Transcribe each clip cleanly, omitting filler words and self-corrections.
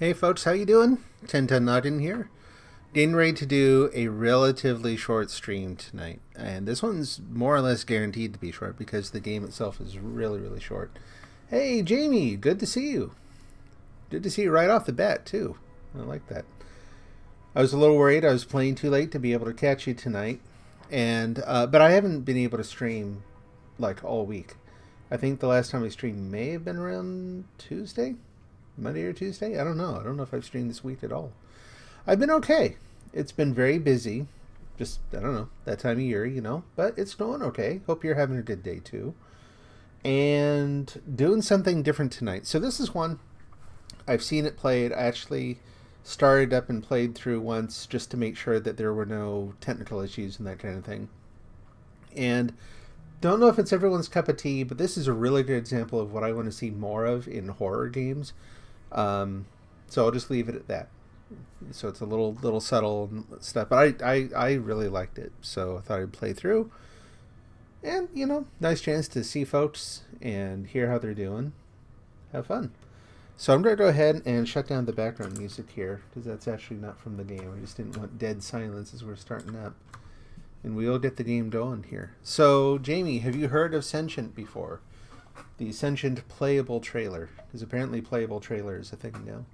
Hey folks, how you doing? 1010 Not in here. Getting ready to do a relatively short stream tonight. And this one's more or less guaranteed to be short because the game itself is really, really short. Hey Jamie, good to see you. Good to see you right off the bat too. I like that. I was a little worried I was playing too late to be able to catch you tonight. And but I haven't been able to stream like all week. I think the last time I streamed may have been around Tuesday? Monday or Tuesday? I don't know. I don't know if I've streamed this week at all. I've been okay. It's been very busy. Just, I don't know, that time of year, but it's going okay. Hope you're having a good day too. And doing something different tonight. So this is one, I've seen it played. I actually started up and played through once just to make sure that there were no technical issues and that kind of thing. And don't know if it's everyone's cup of tea, but this is a really good example of what I want to see more of in horror games. So I'll just leave it at that. So it's a little subtle stuff, but I really liked it, so I thought I'd play through. And nice chance to see folks and hear how they're doing. Have fun. So I'm going to go ahead and shut down the background music here because that's actually not from the game. I just didn't want dead silence as we're starting up. And we'll get the game going here. So, Jamie, have you heard of Sentient before? The Sentient Playable trailer. Because apparently Playable trailer is a thing now.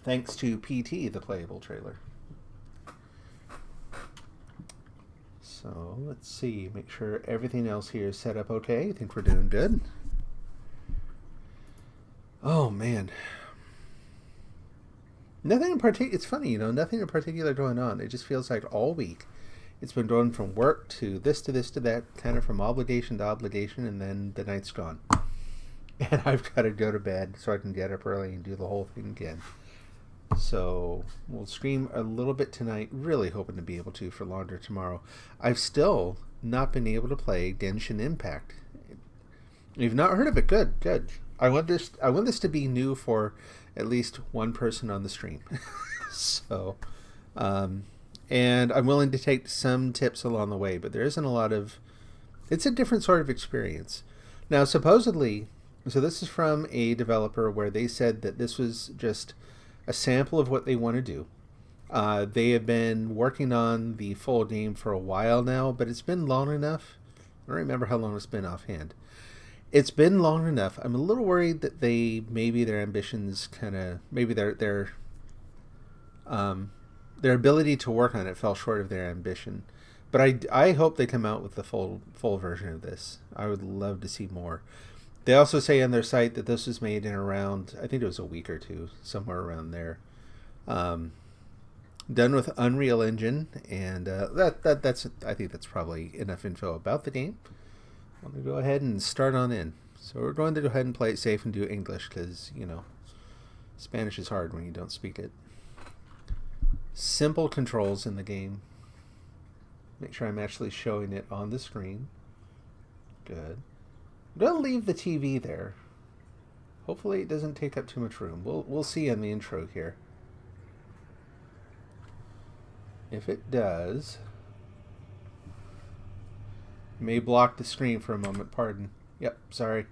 Thanks to PT, the Playable trailer. So, let's see. Make sure everything else here is set up okay. I think we're doing good. Oh, man. Nothing in particular. It's funny, nothing in particular going on. It just feels like all week it's been going from work to this to this to that, kind of from obligation to obligation, and then the night's gone. And I've got to go to bed so I can get up early and do the whole thing again. So we'll stream a little bit tonight, really hoping to be able to for longer tomorrow. I've still not been able to play Genshin Impact. You've not heard of it? Good. I want this to be new for at least one person on the stream. So, and I'm willing to take some tips along the way, but there isn't a lot of, it's a different sort of experience. Now, supposedly, so this is from a developer where they said that this was just a sample of what they want to do. They have been working on the full game for a while now, but it's been long enough. I don't remember how long it's been offhand. It's been long enough. I'm a little worried that maybe their ambitions maybe their ability to work on it fell short of their ambition. But I hope they come out with the full version of this. I would love to see more. They also say on their site that this was made in around, I think it was a week or two, somewhere around there. Done with Unreal Engine, and that's I think that's probably enough info about the game. I'm going to go ahead and start on in. So we're going to go ahead and play it safe and do English because, Spanish is hard when you don't speak it. Simple controls in the game. Make sure I'm actually showing it on the screen. Good. I'm going to leave the TV there. Hopefully it doesn't take up too much room. We'll see on the intro here. If it does, may block the screen for a moment, pardon. Yep, sorry.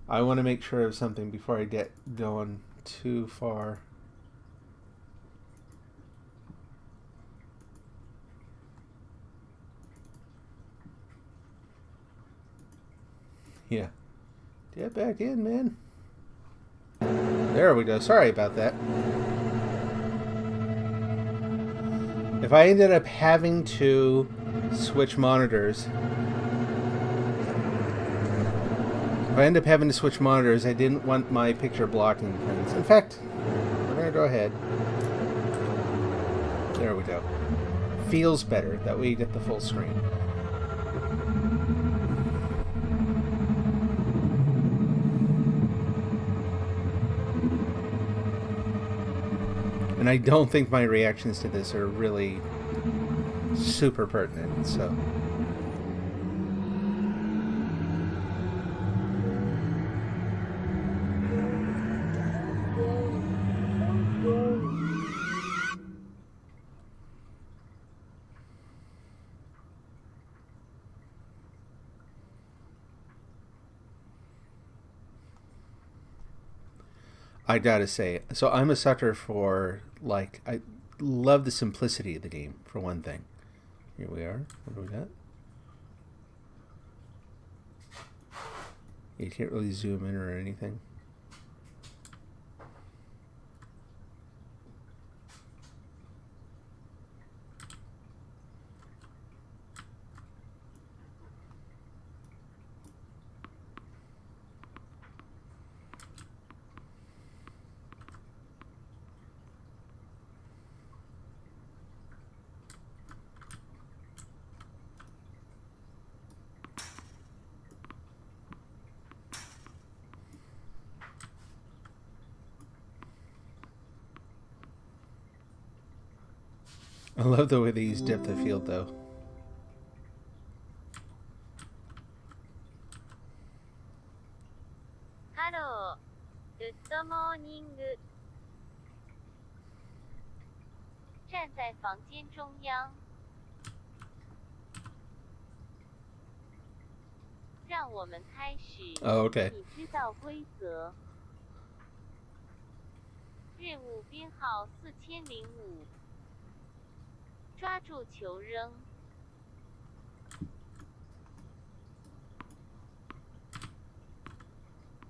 I want to make sure of something before I get going too far. Yeah. Get back in, man. There we go. Sorry about that. If I ended up having to switch monitors, I didn't want my picture blocking things. In fact, we're going to go ahead. There we go. Feels better. That way you get the full screen. And I don't think my reactions to this are really super pertinent, so. I gotta say, so I'm a sucker for, like, I love the simplicity of the game, for one thing. Here we are. What do we got? You can't really zoom in or anything. I love the way they use depth of field, though. Hello, good morning. 站在房间中央，让我们开始。Oh, okay. 你知道规则。任务编号4005。抓住球扔。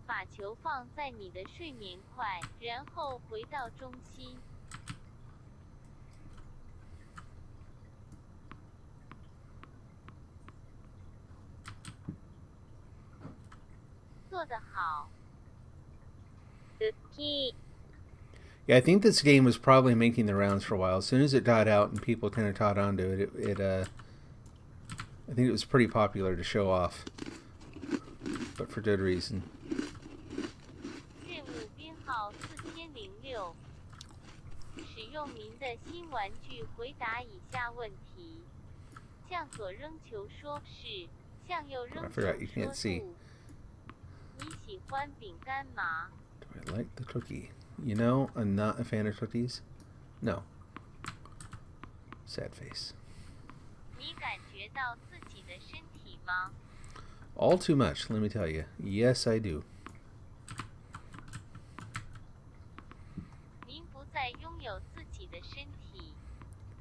把球放在你的睡眠块，然后回到中心。做得好。Cookie. Yeah, I think this game was probably making the rounds for a while. As soon as it got out and people kind of caught onto it, I think it was pretty popular to show off, but for good reason. 任务编号4006。使用您的新玩具回答以下问题：向左扔球说是，向右扔球说不。你喜欢饼干吗？ Do I like the cookie? You know, I'm not a fan of cookies. No. Sad face. 你感觉到自己的身体吗？ All too much, let me tell you. Yes, I do. 您不再拥有自己的身体，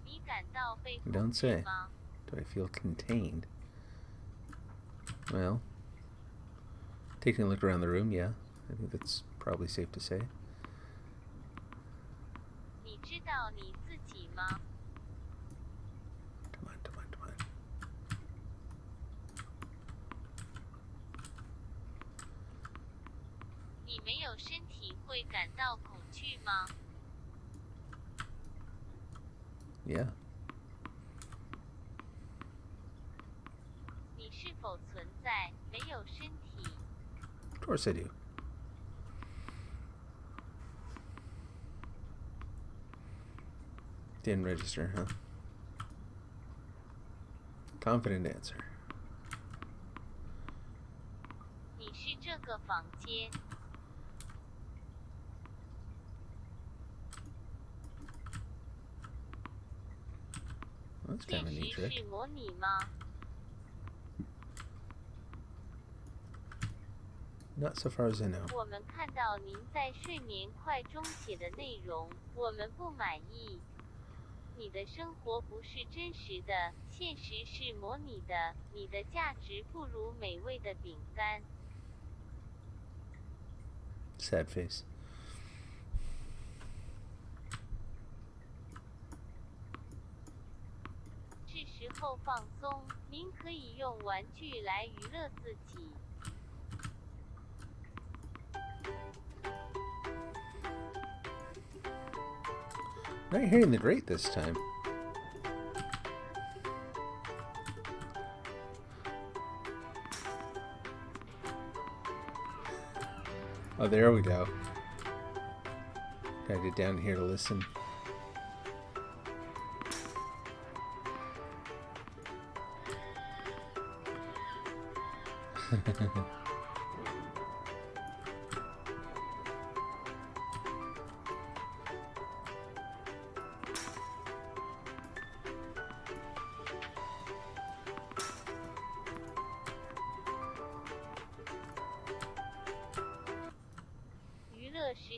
你感到被 You 控 don't 制 say. 吗？ Do I feel contained? Well, taking a look around the room, yeah. I think that's probably safe to say. 你知道你自己吗？ Come on, come on, come on. 你没有身体会感到恐惧吗？ Yeah. 你是否存在没有身体？ Of course I do. Didn't register, huh? Confident answer. 你是这个房间。 That's kind of a neat 现实 trick. 是模拟吗？ Not so far as I know. 我们看到您在睡眠块中写的内容，我们不满意。你的生活不是真实的，现实是模拟的。你的价值不如美味的饼干。 Sad face. 是时候放松，您可以用玩具来娱乐自己。 Not hearing the grate this time. Oh, there we go. Gotta get down here to listen.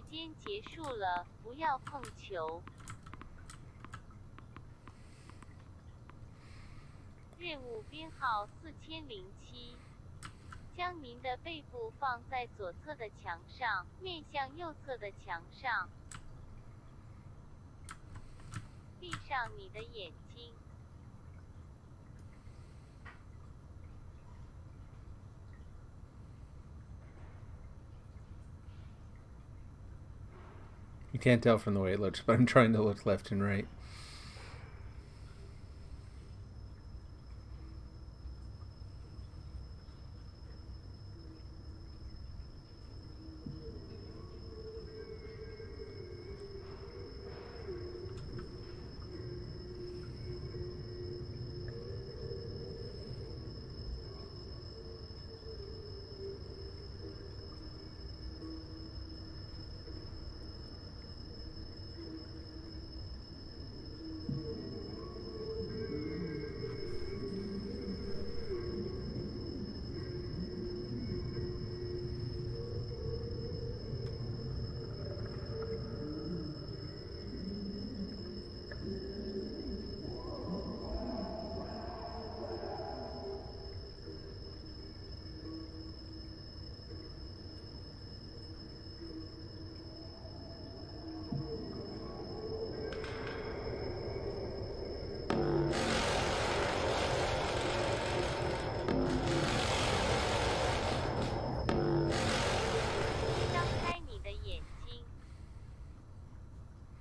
时间结束了，不要碰球。任务编号4007。将您的背部放在左侧的墙上，面向右侧的墙上。闭上你的眼睛。You can't tell from the way it looks, but I'm trying to look left and right.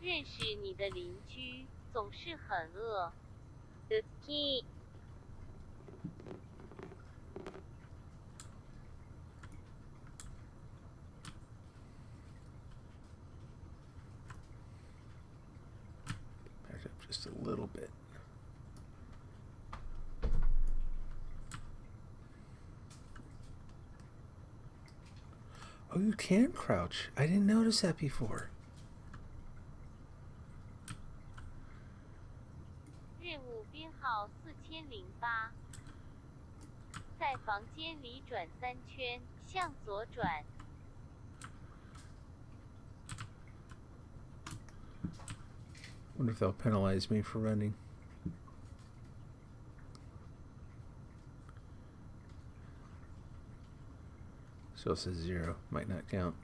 认识你的邻居总是很饿。Cookie。Back up just a little bit. Oh, you can crouch. I didn't notice that before. 任务编号4008。在房间里转3圈，向左转。Wonder if they'll penalize me for running. So it says 0. Might not count.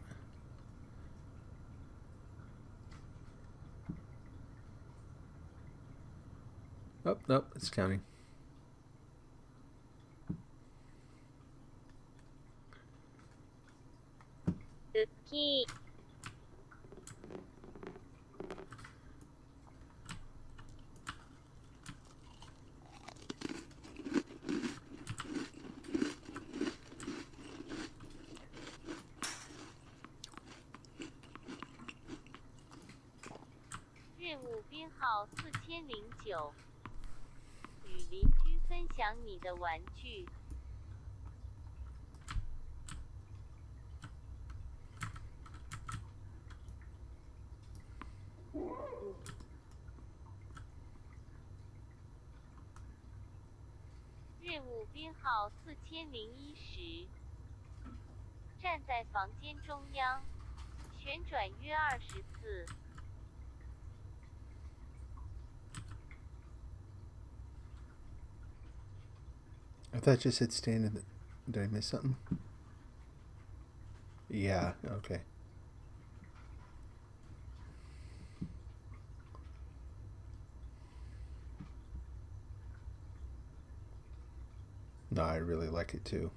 Oh, nope, it's counting. Cookie。任务编号4009。与邻居分享你的玩具。任务编号4010。站在房间中央，旋转约20次。I thought you said stand in the... Did I miss something? Yeah, okay. No, I really like it too.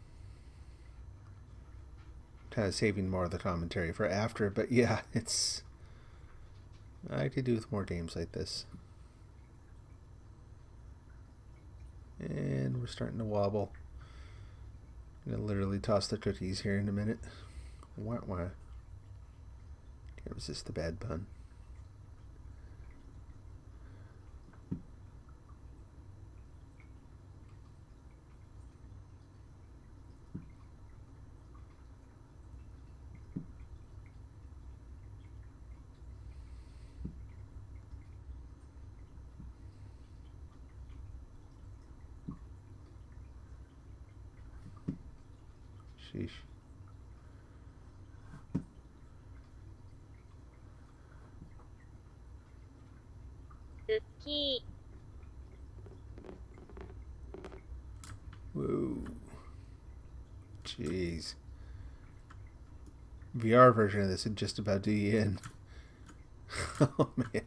Kind of saving more of the commentary for after, but yeah, it's... I could do with more games like this. And we're starting to wobble. I'm gonna literally toss the cookies here in a minute. Wah wah. Can't resist the bad pun. Sheesh. Jeez. VR version of this would just about do you in. Oh, man.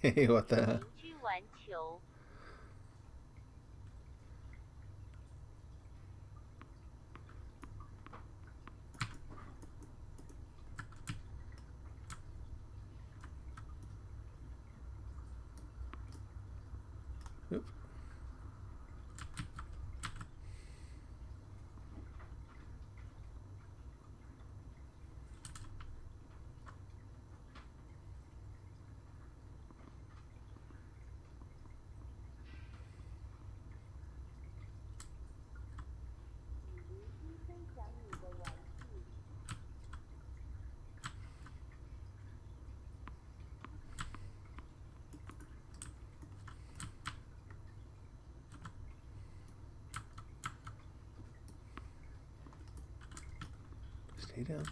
Hey, what the? Oop. Stay down.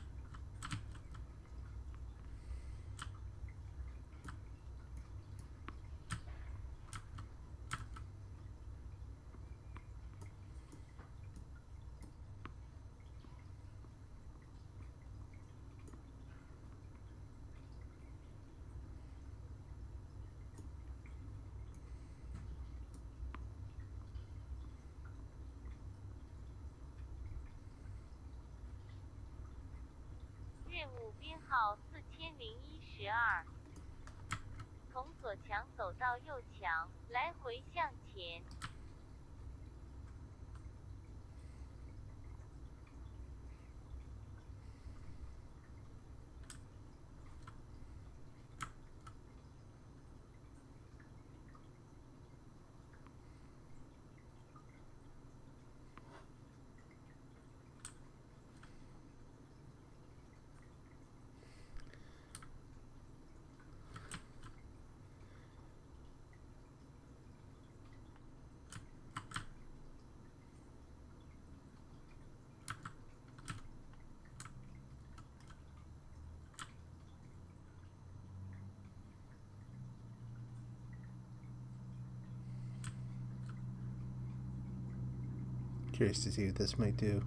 Curious to see what this might do.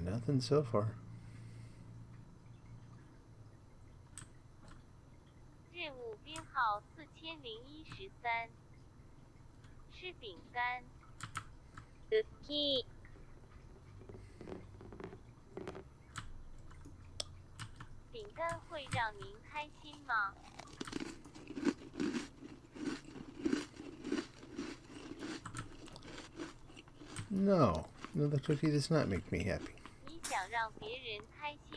Nothing so far. No, the cookie does not make me happy.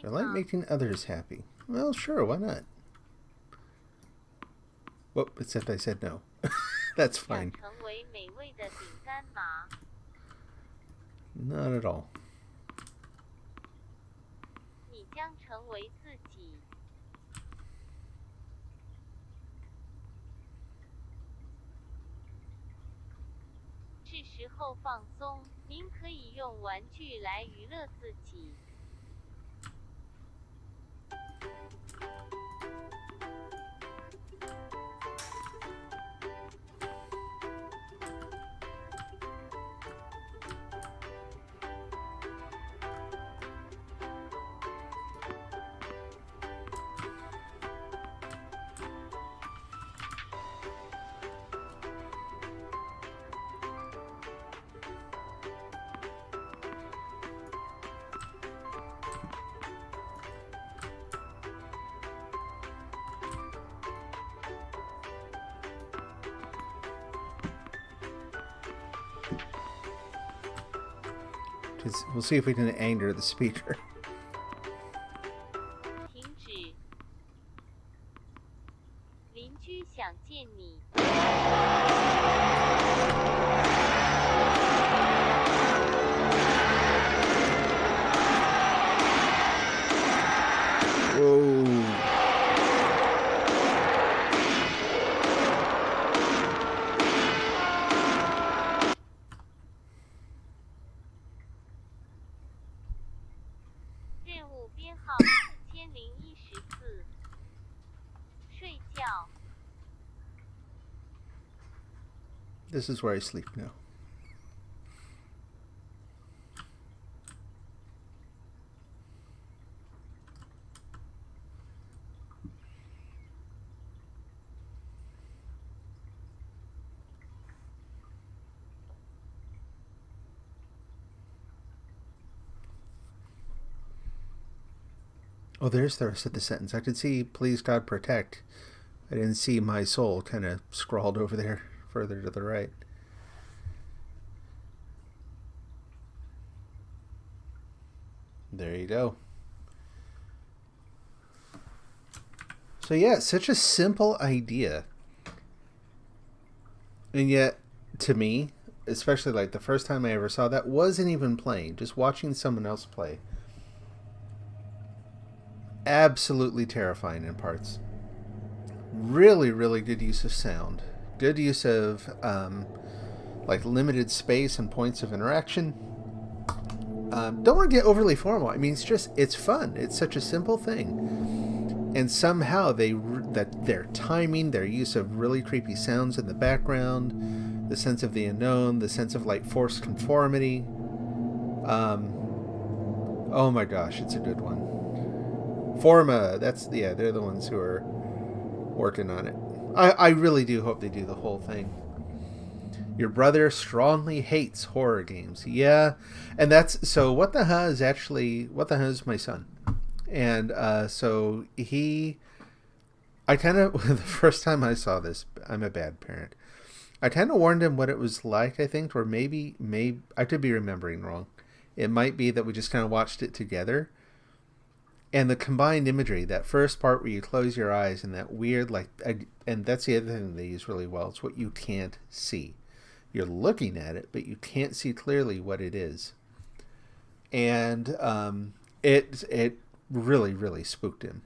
I like making others happy. Well, sure, why not? Well, except I said no. That's fine. Not at all. We'll see if we can anger the speaker. Whoa. This is where I sleep now. Oh, there's the rest of the sentence. I could see "Please God protect." I didn't see "my soul" kind of scrawled over there further to the right. There you go. So yeah, such a simple idea. And yet, to me, especially like the first time I ever saw that, wasn't even playing, just watching someone else play. Absolutely terrifying in parts. Really, really good use of sound. Good use of like limited space and points of interaction. Don't want to get overly formal. I mean, it's fun. It's such a simple thing, and somehow their timing, their use of really creepy sounds in the background, the sense of the unknown, the sense of like forced conformity. Oh my gosh, it's a good one. Forma, they're the ones who are working on it. I really do hope they do the whole thing. Your brother strongly hates horror games. Yeah, and that's so. What the hell is my son? And so I kind of the first time I saw this, I'm a bad parent. I kind of warned him what it was like. I think, or maybe I could be remembering wrong. It might be that we just kind of watched it together. And the combined imagery, that first part where you close your eyes and that weird, and that's the other thing they use really well. It's what you can't see. You're looking at it, but you can't see clearly what it is. And it really, really spooked him.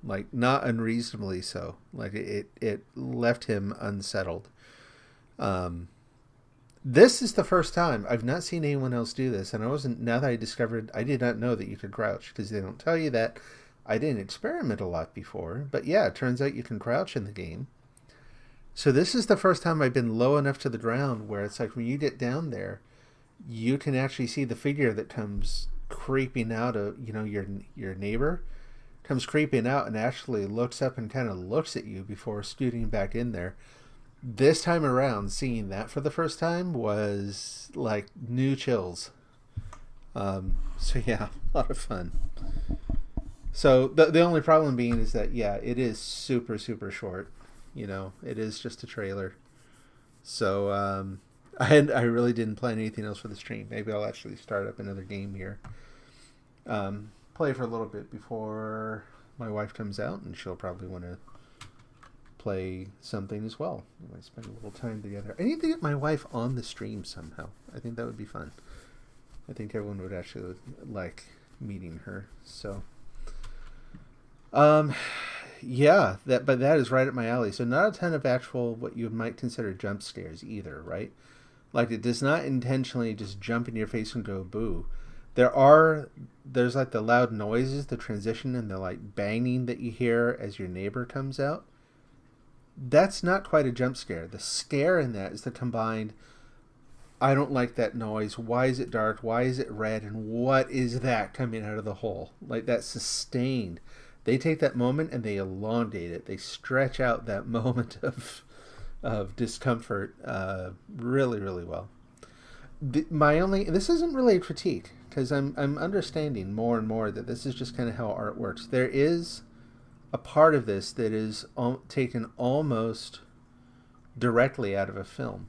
Like, not unreasonably so. Like, it left him unsettled. This is the first time I've not seen anyone else do this, and now that I did not know that you could crouch, because they don't tell you that. I didn't experiment a lot before, but yeah, it turns out you can crouch in the game. So this is the first time I've been low enough to the ground where it's like when you get down there, you can actually see the figure that comes creeping out of, your neighbor comes creeping out and actually looks up and kind of looks at you before scooting back in there. This time around, seeing that for the first time was like new chills. So yeah, a lot of fun. So the only problem being is that, yeah, it is super, super short. It is just a trailer. So I really didn't plan anything else for the stream. Maybe I'll actually start up another game here. Play for a little bit before my wife comes out, and she'll probably want to play something as well. We might spend a little time together. I need to get my wife on the stream somehow. I think that would be fun. I think everyone would actually like meeting her. So, yeah, but that is right up my alley. So not a ton of actual what you might consider jump scares either, right? Like, it does not intentionally just jump in your face and go boo. There's like the loud noises, the transition, and the like banging that you hear as your neighbor comes out. That's not quite a jump scare. The scare in that is the combined, I don't like that noise. Why is it dark? Why is it red? And what is that coming out of the hole? Like, that sustained. They take that moment and they elongate it. They stretch out that moment of discomfort really, really well. This isn't really a critique, because I'm understanding more and more that this is just kind of how art works. There is a part of this that is taken almost directly out of a film.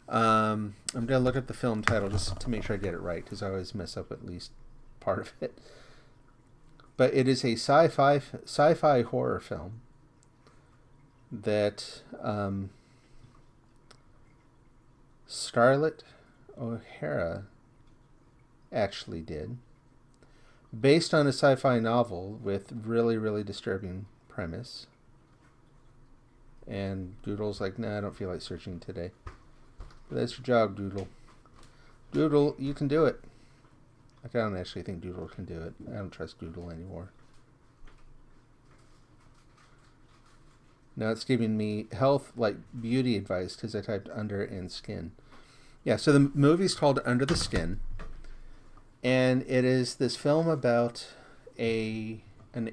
I'm going to look at the film title just to make sure I get it right, because I always mess up at least part of it. But it is a sci-fi horror film that Scarlett O'Hara actually did, based on a sci-fi novel with really, really disturbing premise. And Doodle's like, nah, I don't feel like searching today. But that's your job, Doodle. Doodle, you can do it. I don't actually think Doodle can do it. I don't trust Doodle anymore. Now it's giving me health, like beauty advice, because I typed under and skin. Yeah, so the movie's called Under the Skin. And it is this film about an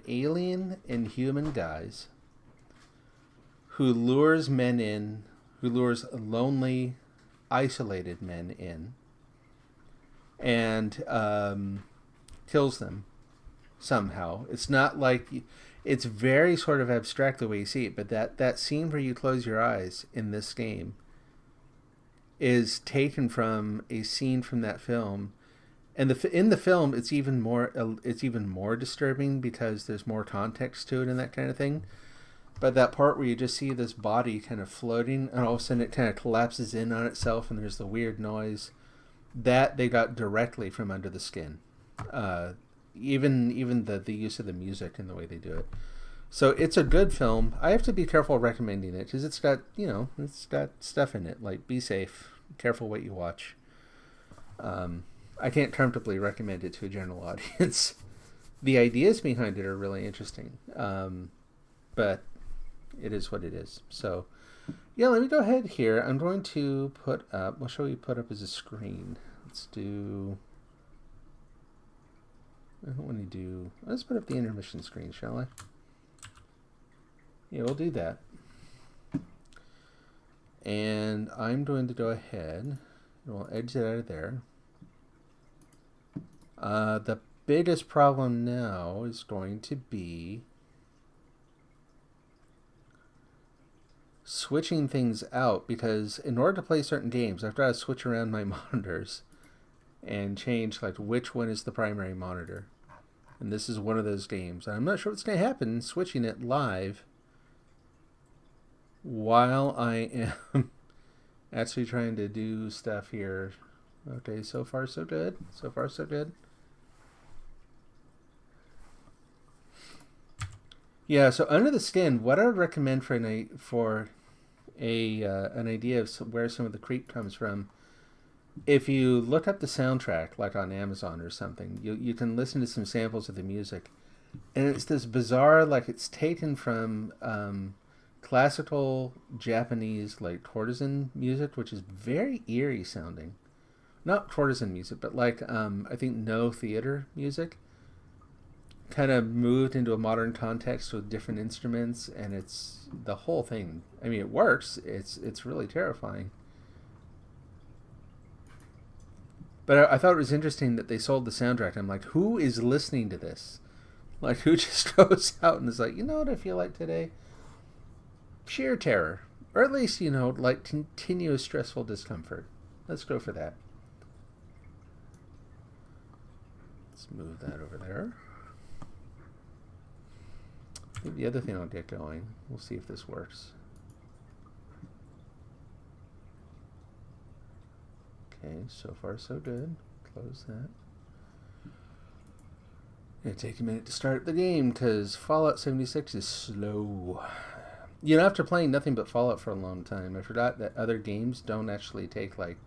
alien in human guise who lures men in, who lures lonely, isolated men in, and kills them somehow. It's not like... It's very sort of abstract the way you see it, but that scene where you close your eyes in this game is taken from a scene from that film. And in the film, it's even more disturbing because there's more context to it and that kind of thing. But that part where you just see this body kind of floating, and all of a sudden it kind of collapses in on itself, and there's the weird noise, that they got directly from Under the Skin. Even the use of the music and the way they do it. So it's a good film. I have to be careful recommending it because it's got stuff in it. Like, be safe, careful what you watch. I can't comfortably recommend it to a general audience. The ideas behind it are really interesting, but it is what it is. So, yeah, let me go ahead here. I'm going to put up... What shall we put up as a screen? Let's do... I don't want to do... Let's put up the intermission screen, shall I? Yeah, we'll do that. And I'm going to go ahead and we'll exit out of there. The biggest problem now is going to be switching things out, because in order to play certain games, I've got to switch around my monitors and change like which one is the primary monitor. And this is one of those games. I'm not sure what's going to happen switching it live while I am actually trying to do stuff here. Okay, so far so good. So far so good. Yeah, so Under the Skin, what I would recommend for an idea of where some of the creep comes from, if you look up the soundtrack, like on Amazon or something, you can listen to some samples of the music. And it's this bizarre, like it's taken from classical Japanese, like courtesan music, which is very eerie sounding. Not courtesan music, but like, I think no theater music. Kind of moved into a modern context with different instruments, and it's the whole thing. I mean, it works. It's really terrifying. But I thought it was interesting that they sold the soundtrack. I'm like, who is listening to this? Like, who just goes out and is like, you know what I feel like today? Sheer terror. Or at least, like continuous stressful discomfort. Let's go for that. Let's move that over there. I think the other thing I'll get going. We'll see if this works. Okay, so far so good. Close that. It'll take a minute to start the game because Fallout 76 is slow. After playing nothing but Fallout for a long time, I forgot that other games don't actually take like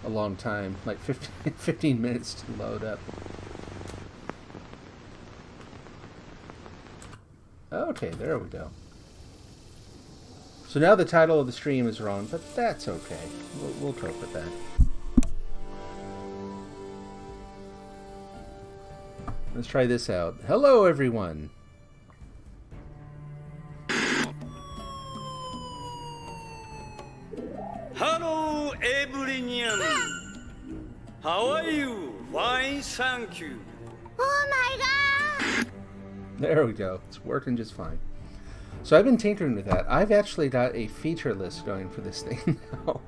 a long time, like 15 minutes to load up. Okay, there we go. So now the title of the stream is wrong, but that's okay. We'll cope with that. Let's try this out. Hello, everyone. Hello, everyone. How are you? Fine, thank you. Oh my god! There we go. It's working just fine. So I've been tinkering with that. I've actually got a feature list going for this thing now,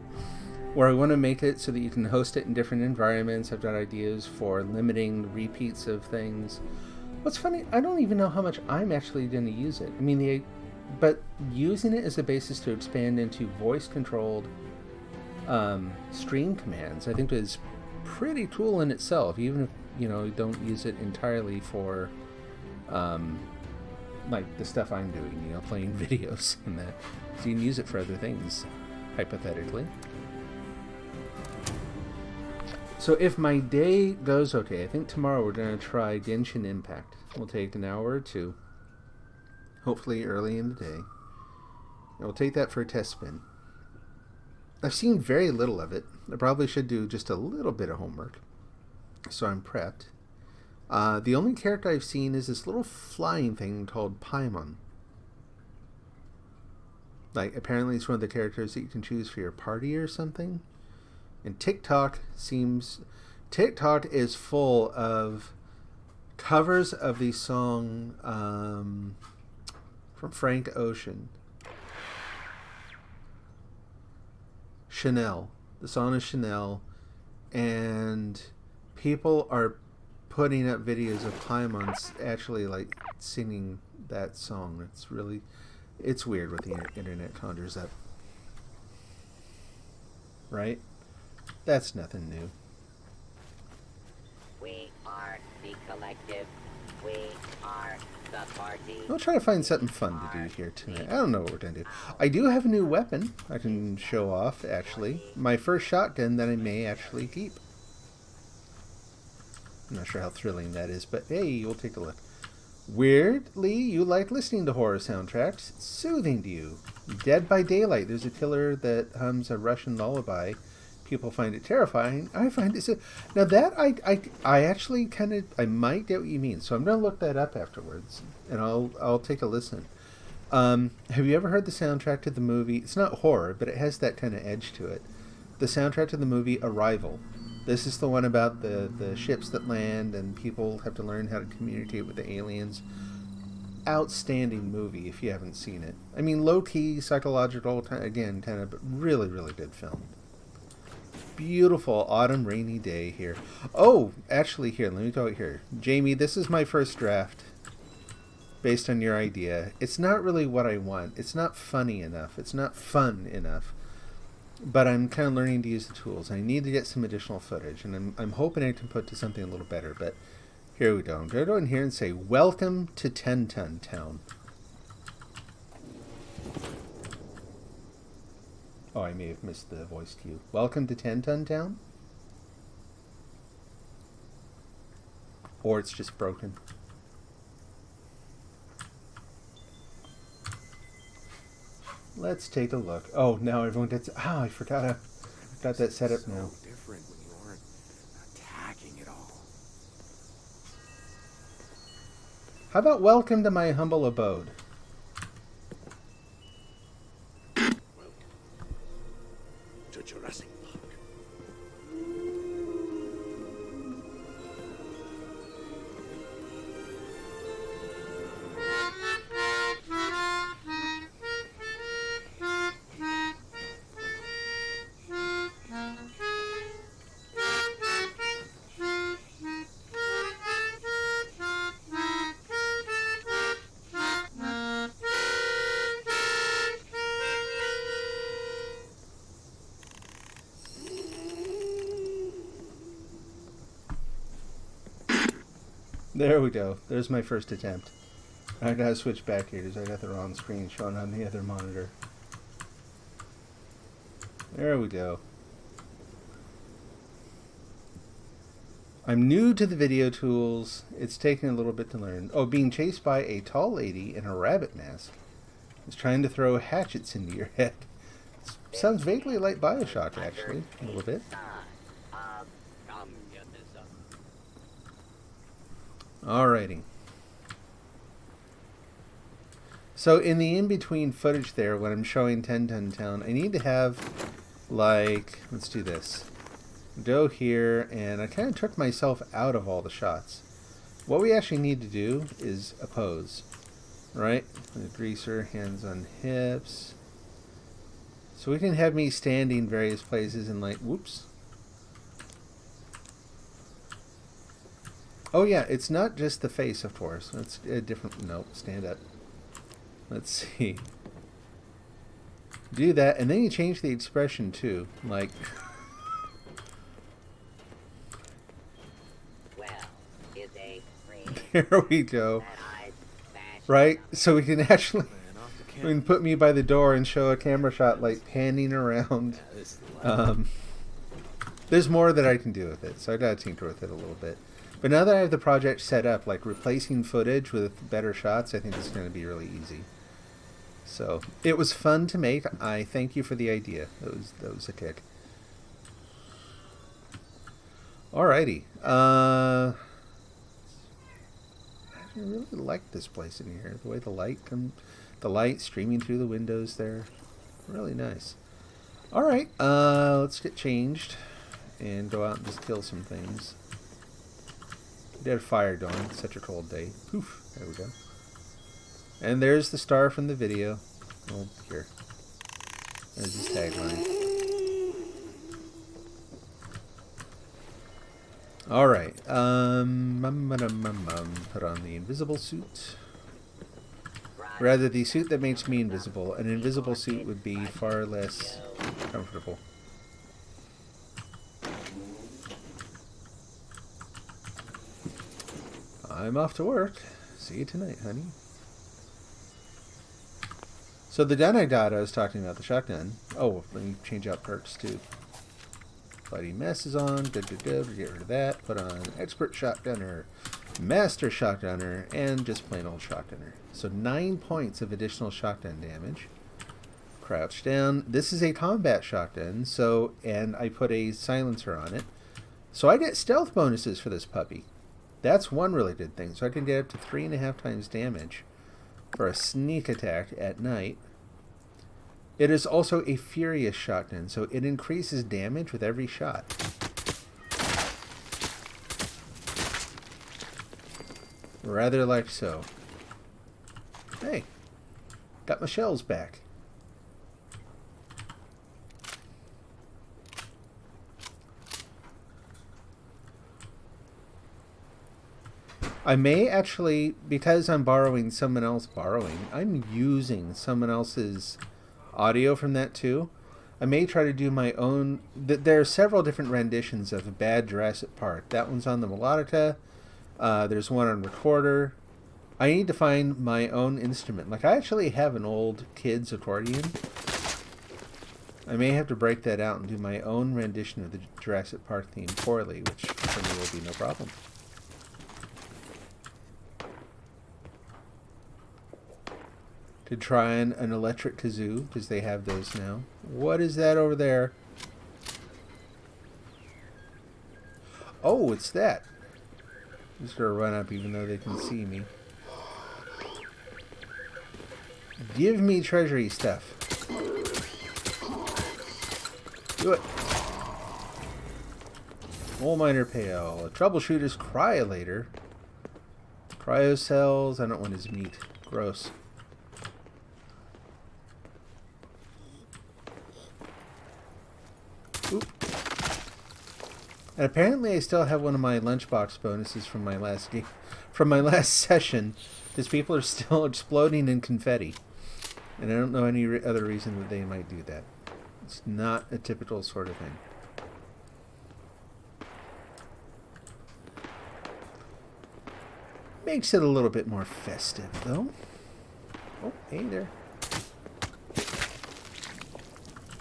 where I want to make it so that you can host it in different environments. I've got ideas for limiting repeats of things. What's funny, I don't even know how much I'm actually going to use it. I mean, but using it as a basis to expand into voice-controlled stream commands, I think is pretty cool in itself, even if, you don't use it entirely for like the stuff I'm doing, playing videos and that. So you can use it for other things, hypothetically. So if my day goes okay, I think tomorrow we're going to try Genshin Impact. We'll take an hour or two, hopefully early in the day. we'll take that for a test spin. I've seen very little of it. I probably should do just a little bit of homework, so I'm prepped. The only character I've seen is this little flying thing called Paimon. Like, apparently it's one of the characters that you can choose for your party or something. And TikTok is full of covers of the song from Frank Ocean. Chanel. The song is Chanel. And people are putting up videos of Paimon actually like singing that song. It's weird what the internet conjures up. Right? That's nothing new. We are the collective. We are the party. I'll try to find something fun to do here tonight. I don't know what we're going to do. I do have a new weapon I can show off, actually. My first shotgun that I may actually keep. I'm not sure how thrilling that is, but hey, we'll take a look. Weirdly, you like listening to horror soundtracks. It's soothing to you. Dead by Daylight. There's a killer that hums a Russian lullaby. People find it terrifying. I find it so... Now that I actually kind of... I might get what you mean. So I'm going to look that up afterwards. And I'll take a listen. Have you ever heard the soundtrack to the movie... It's not horror, but it has that kind of edge to it. The soundtrack to the movie Arrival. This is the one about the ships that land and people have to learn how to communicate with the aliens. Outstanding movie if you haven't seen it. I mean, low-key, psychological, again, kind of really, really good film. Beautiful autumn rainy day here. Oh, actually here, let me go here. Jamie, this is my first draft based on your idea. It's not really what I want. It's not funny enough. It's not fun enough. But I'm kind of learning to use the tools. I need to get some additional footage, and I'm hoping I can put to something a little better. But here we go. I'm going to go in here and say, welcome to 10-Ton Town. Oh, I may have missed the voice cue. Welcome to 10-Ton Town? Or it's just broken. Let's take a look. Oh, now everyone gets... I forgot that set up now. Different when you aren't attacking it all. How about welcome to my humble abode? To Jurassic Park. There we go. There's my first attempt. I gotta switch back here because I got the wrong screen shown on the other monitor. There we go. I'm new to the video tools. It's taking a little bit to learn. Oh, being chased by a tall lady in a rabbit mask. Is trying to throw hatchets into your head. Sounds vaguely like Bioshock, actually. A little bit. Alrighty. So in the in-between footage there, when I'm showing 10-Ton Town, I need to have, like, let's do this. Go here, and I kind of took myself out of all the shots. What we actually need to do is a pose, right? The greaser, hands on hips. So we can have me standing various places and like, whoops. Oh yeah, it's not just the face, of course. That's a different, nope, stand up. Let's see. Do that, and then you change the expression too, like... There we go. Right? So we can actually... We can put me by the door and show a camera shot, like, panning around. There's more that I can do with it, so I gotta tinker with it a little bit. But now that I have the project set up, like replacing footage with better shots, I think it's going to be really easy. So it was fun to make. I thank you for the idea. That was a kick. Alrighty. I really like this place in here. The way the light streaming through the windows there, really nice. All right, let's get changed and go out and just kill some things. We did a fire going. Such a cold day. Poof. There we go. And there's the star from the video. Oh, here. There's his tagline. All right. Put on the invisible suit. Rather, the suit that makes me invisible. An invisible suit would be far less comfortable. I'm off to work. See you tonight, honey. So the gun I got, I was talking about the shotgun. Oh, let me change out perks too. Bloody mess is on. Good. We get rid of that. Put on expert shotgunner, master shotgunner, and just plain old shotgunner. So 9 points of additional shotgun damage. Crouch down. This is a combat shotgun, so, and I put a silencer on it. So I get stealth bonuses for this puppy. That's one really good thing. So I can get up to 3.5 times damage for a sneak attack at night. It is also a furious shotgun, so it increases damage with every shot. Rather like so. Hey, got my shells back. I may actually, because I'm borrowing someone else I'm using someone else's audio from that too. I may try to do my own. There are several different renditions of Bad Jurassic Park. That one's on the melodica. There's one on recorder. I need to find my own instrument. Like, I actually have an old kid's accordion. I may have to break that out and do my own rendition of the Jurassic Park theme poorly, which for me will be no problem. To try an electric kazoo, because they have those now. What is that over there? Oh, it's that. I'm just gonna run up even though they can see me. Give me treasury stuff. Do it. Coal miner pail. A troubleshooter's cryolator. Cryo cells. I don't want his meat. Gross. Oop. And apparently I still have one of my lunchbox bonuses from my last game, from my last session, because people are still exploding in confetti. And I don't know any other reason that they might do that. It's not a typical sort of thing. Makes it a little bit more festive, though. Oh, hey there.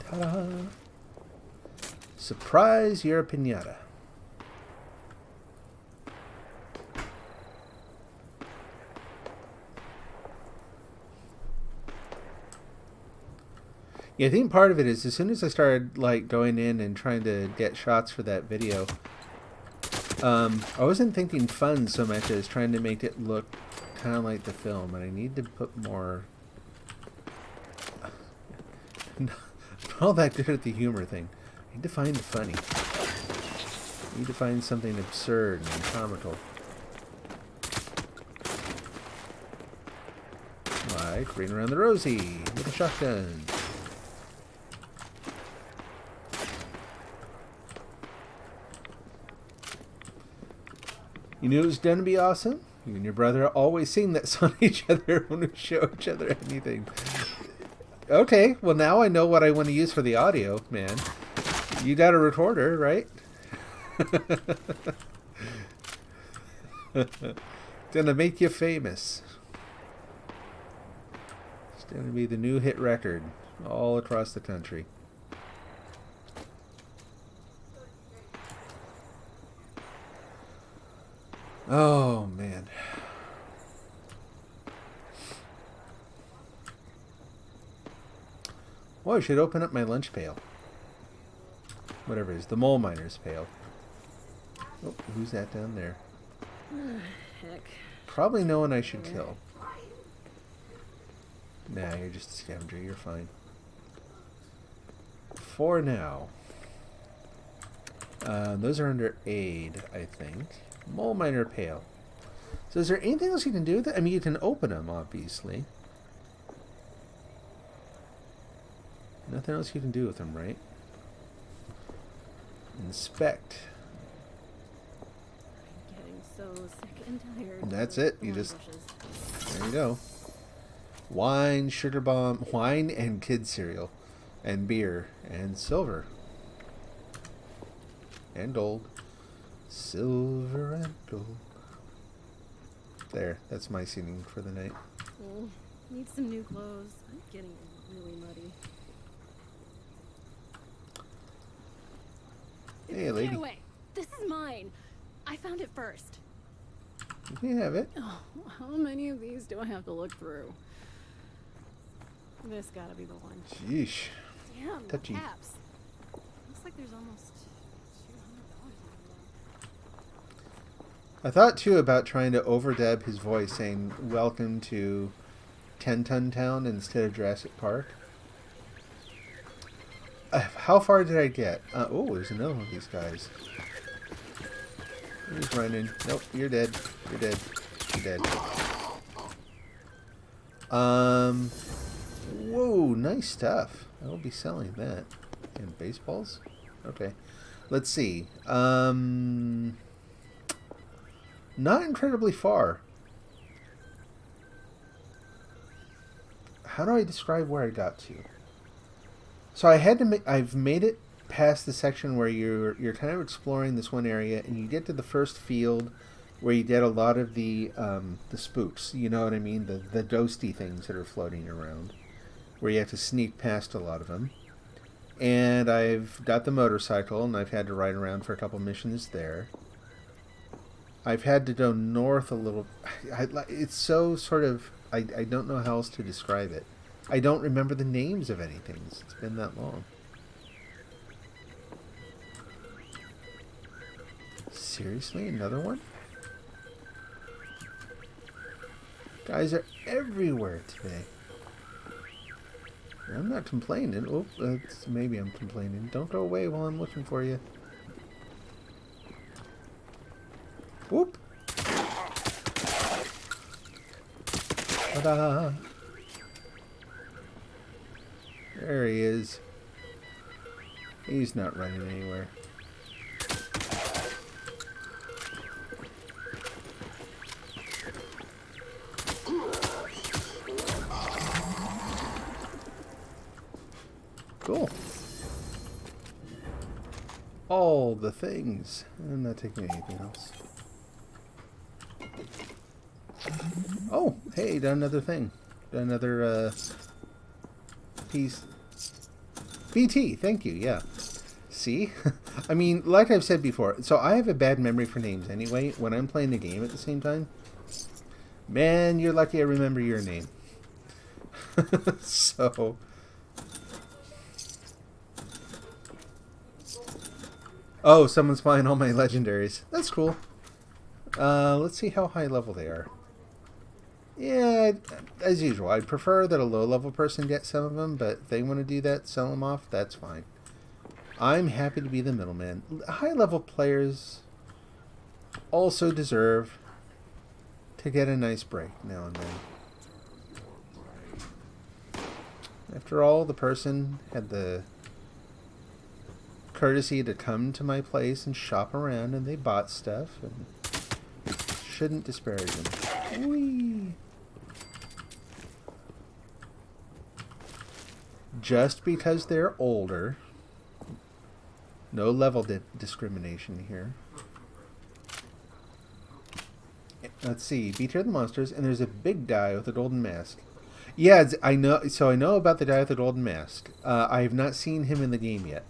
Ta-da! Surprise, you're a piñata. Yeah, I think part of it is as soon as I started like going in and trying to get shots for that video, I wasn't thinking fun so much as trying to make it look kind of like the film, and I need to put more. Not all that good at the humor thing. I need to find the funny. I need to find something absurd and comical. Like Ring Around the Rosie with a shotgun. You knew it was going to be awesome? You and your brother always sing that song to each other when we show each other anything. Okay, well now I know what I want to use for the audio, man. You got a recorder, right? Gonna make you famous. It's gonna be the new hit record all across the country. Oh, man. Oh, I should open up my lunch pail. Whatever it is, the mole miner's pail. Oh, who's that down there? Heck. Probably no one I should kill. Nah, you're just a scavenger. You're fine. For now. Those are under aid, I think. Mole miner pail. So is there anything else you can do with it? I mean, you can open them, obviously. Nothing else you can do with them, right? Inspect. I'm getting so sick and tired. And that's it. You just... There you go. Wine, sugar bomb, wine and kid cereal. And beer. And silver. And gold. Silver and gold. There. That's my seating for the night. Need some new clothes. I'm getting really muddy. Hey, lady. Get away. This is mine. I found it first. You can have it. Oh, how many of these do I have to look through? This gotta be the one. Sheesh. Damn, the Touchy. caps. Looks like there's almost $200 in them. I thought too about trying to overdub his voice saying welcome to 10-Ton Town instead of Jurassic Park. How far did I get? Oh, there's another one of these guys. He's running. Nope, you're dead. You're dead. You're dead. Whoa, nice stuff. I will be selling that. And baseballs? Okay. Let's see. Not incredibly far. How do I describe where I got to? So I had to I've made it past the section where you're kind of exploring this one area, and you get to the first field where you get a lot of the spooks. You know what I mean? The ghosty things that are floating around, where you have to sneak past a lot of them. And I've got the motorcycle, and I've had to ride around for a couple missions there. I've had to go north a little. It's so sort of... I don't know how else to describe it. I don't remember the names of anything. It's been that long. Seriously? Another one? Guys are everywhere today. I'm not complaining. Oh, maybe I'm complaining. Don't go away while I'm looking for you. Whoop! Ta-da! There he is. He's not running anywhere. Cool. All the things. I'm not taking anything else. Oh, hey, done another thing. Done another, piece. BT, thank you, yeah. See? I mean, like I've said before, so I have a bad memory for names anyway, when I'm playing the game at the same time. Man, you're lucky I remember your name. So... Oh, someone's buying all my legendaries. That's cool. Let's see how high level they are. Yeah, as usual, I'd prefer that a low-level person get some of them, but if they want to do that, sell them off, that's fine. I'm happy to be the middleman. High-level players also deserve to get a nice break now and then. After all, the person had the courtesy to come to my place and shop around, and they bought stuff, and shouldn't disparage them. Whee! Just because they're older. No level discrimination here. Let's see. Beat the monsters, and there's a big guy with a golden mask. Yeah, I know. So I know about the guy with the golden mask. I have not seen him in the game yet.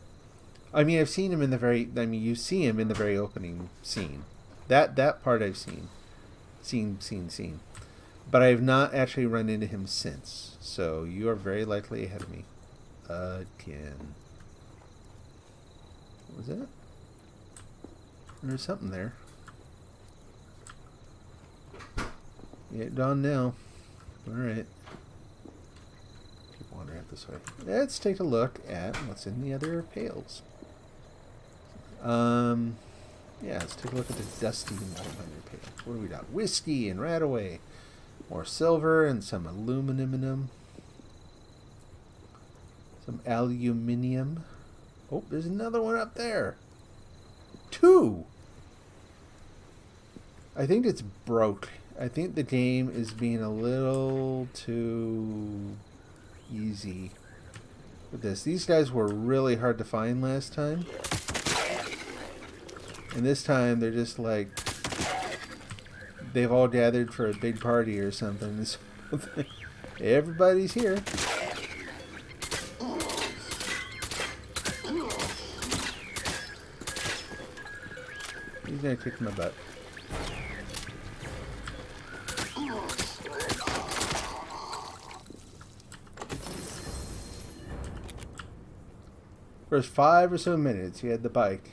I mean, I've seen him in the very... I mean, you see him in the very opening scene. That part I've seen. Seen. But I have not actually run into him since. So you are very likely ahead of me. again. What was that? There's something there. Yeah, gone now. Alright. Keep wandering out this way. Let's take a look at what's in the other pails. Yeah, let's take a look at the dusty metal binder pail. What do we got? Whiskey and Radaway. More silver and some aluminum. Some aluminium. Oh, there's another one up there. 2! I think it's broke. I think the game is being a little too easy with this. These guys were really hard to find last time. And this time they're just like, they've all gathered for a big party or something. Everybody's here. He's gonna kick my butt. First 5 or so minutes, you had the bike.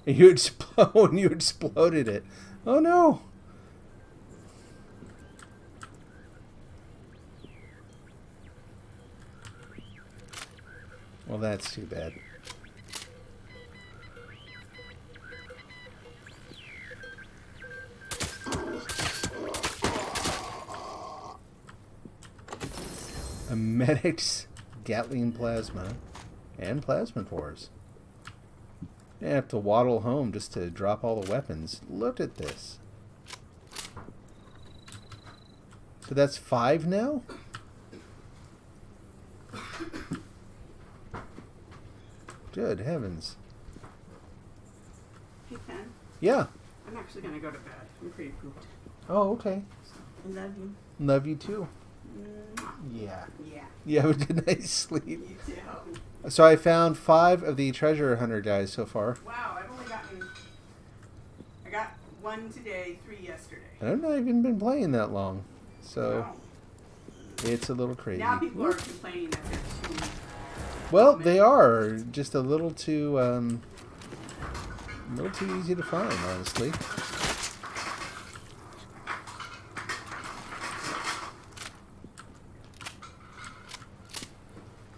And you explode when you exploded it. Oh no! Well, that's too bad. A medic's Gatling plasma and plasma cores. I have to waddle home just to drop all the weapons. Look at this. So that's 5 now? Good heavens. Hey, Ken. Yeah. I'm actually going to go to bed. I'm pretty pooped. Oh, okay. I love you. Love you too. Yeah. Yeah, we did nice sleep. You too. So I found 5 of the treasure hunter guys so far. Wow, I got 1 today, 3 yesterday. I've not even been playing that long. So Wow. it's a little crazy. Now people are complaining that they're too... Well, they are just a little too easy to find, honestly.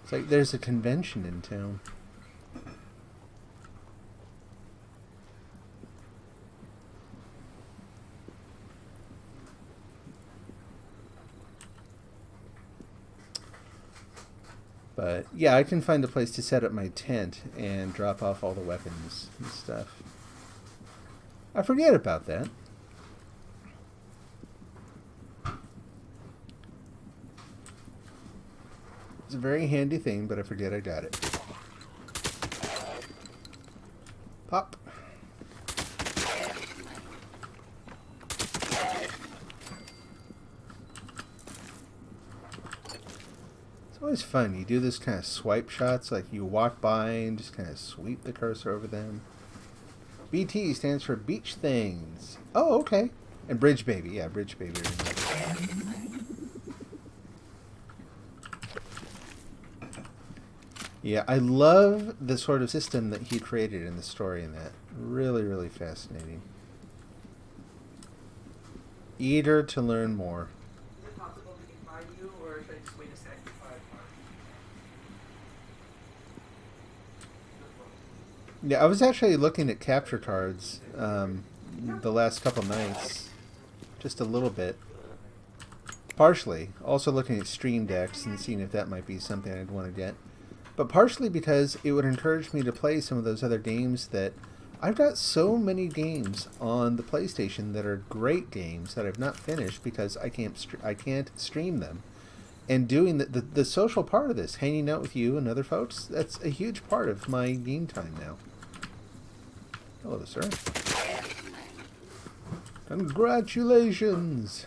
It's like there's a convention in town. But yeah, I can find a place to set up my tent and drop off all the weapons and stuff. I forget about that. It's a very handy thing, but I forget I got it. Pop. It's always fun. You do this kind of swipe shots, like you walk by and just kind of sweep the cursor over them. BT stands for Beach Things. Oh, okay. And Bridge Baby. Yeah, Bridge Baby. Yeah, I love the sort of system that he created in the story in that. Really, really fascinating. Eager to learn more. Is it possible we can find you, or should I just wait a second? Yeah, I was actually looking at capture cards the last couple nights. Just a little bit. Partially. Also looking at stream decks and seeing if that might be something I'd want to get. But partially because it would encourage me to play some of those other games that... I've got so many games on the PlayStation that are great games that I've not finished because I can't stream them. And doing the social part of this, hanging out with you and other folks, that's a huge part of my game time now. Hello, sir. Congratulations!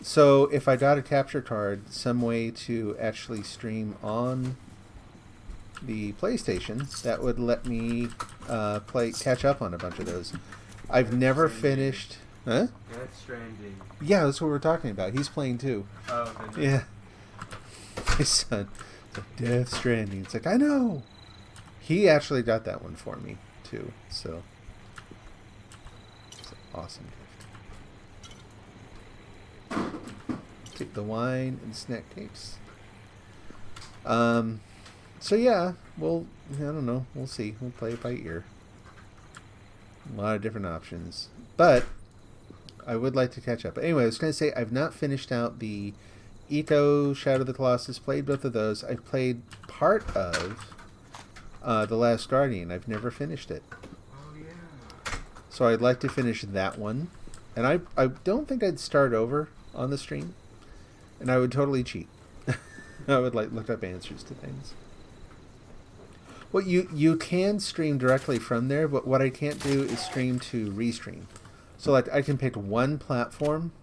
So, if I got a capture card, some way to actually stream on the PlayStation, that would let me catch up on a bunch of those. I've never finished Huh? Death Stranding. Yeah, that's what we're talking about. He's playing too. Oh, then Yeah. My son. It's like Death Stranding. It's like, I know. He actually got that one for me too. So it's an awesome gift. Take the wine and snack cakes. So yeah, well, I don't know. We'll see. We'll play it by ear. A lot of different options. But I would like to catch up. Anyway, I was going to say I've not finished out the Eco Shadow of the Colossus. Played both of those. I've played part of The Last Guardian. I've never finished it. Oh, yeah. So I'd like to finish that one. And I don't think I'd start over on the stream. And I would totally cheat. I would look up answers to things. Well, you can stream directly from there, but what I can't do is stream to restream. So like I can pick one platform,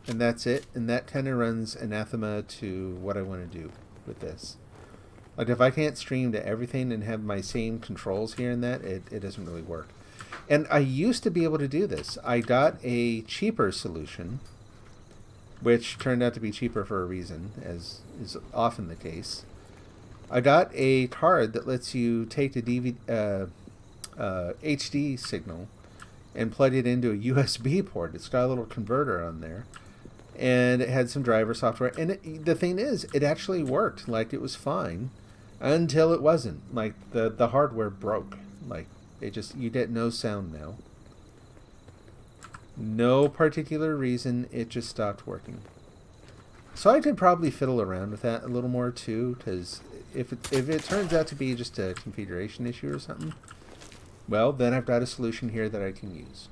and that's it, and that kind of runs anathema to what I want to do with this. Like if I can't stream to everything and have my same controls here and that, it doesn't really work. And I used to be able to do this. I got a cheaper solution, which turned out to be cheaper for a reason, as is often the case. I got a card that lets you take the HD signal and plug it into a USB port. It's got a little converter on there. And it had some driver software. And the thing is, it actually worked. Like, it was fine until it wasn't. Like, the hardware broke. Like, it just, you get no sound now. No particular reason, it just stopped working. So I could probably fiddle around with that a little more too, because if it turns out to be just a configuration issue or something, well, then I've got a solution here that I can use.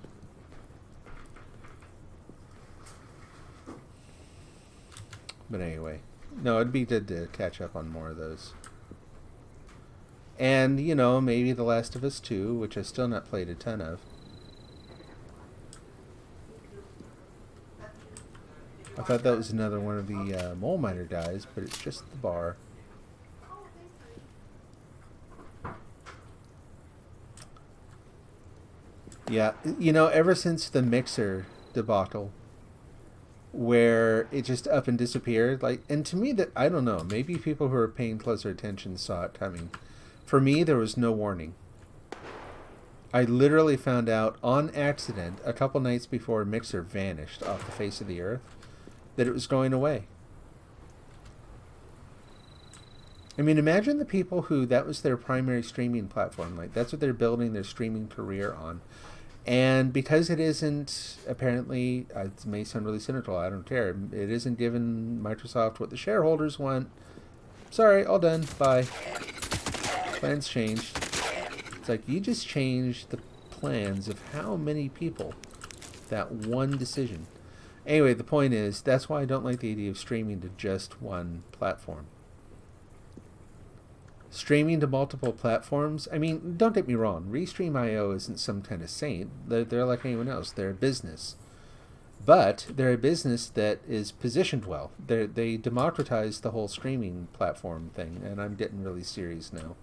But anyway, no, it'd be good to catch up on more of those. And, you know, maybe The Last of Us 2, which I've still not played a ton of. I thought that was another one of the Mole Miner guys, but it's just the bar. Yeah, you know, ever since the Mixer debacle, where it just up and disappeared, like, and to me that, I don't know, maybe people who are paying closer attention saw it coming. For me, there was no warning. I literally found out on accident a couple nights before Mixer vanished off the face of the earth that it was going away. I mean, imagine the people who that was their primary streaming platform. Like, that's what they're building their streaming career on. And because it isn't, apparently, it may sound really cynical, I don't care. It isn't giving Microsoft what the shareholders want. Sorry, all done. Bye. Plans changed. It's like, you just changed the plans of how many people? That one decision. Anyway, the point is, that's why I don't like the idea of streaming to just one platform. Streaming to multiple platforms, I mean, don't get me wrong, Restream.io isn't some kind of saint. They're like anyone else. They're a business. But they're a business that is positioned well. They democratize the whole streaming platform thing, and I'm getting really serious now.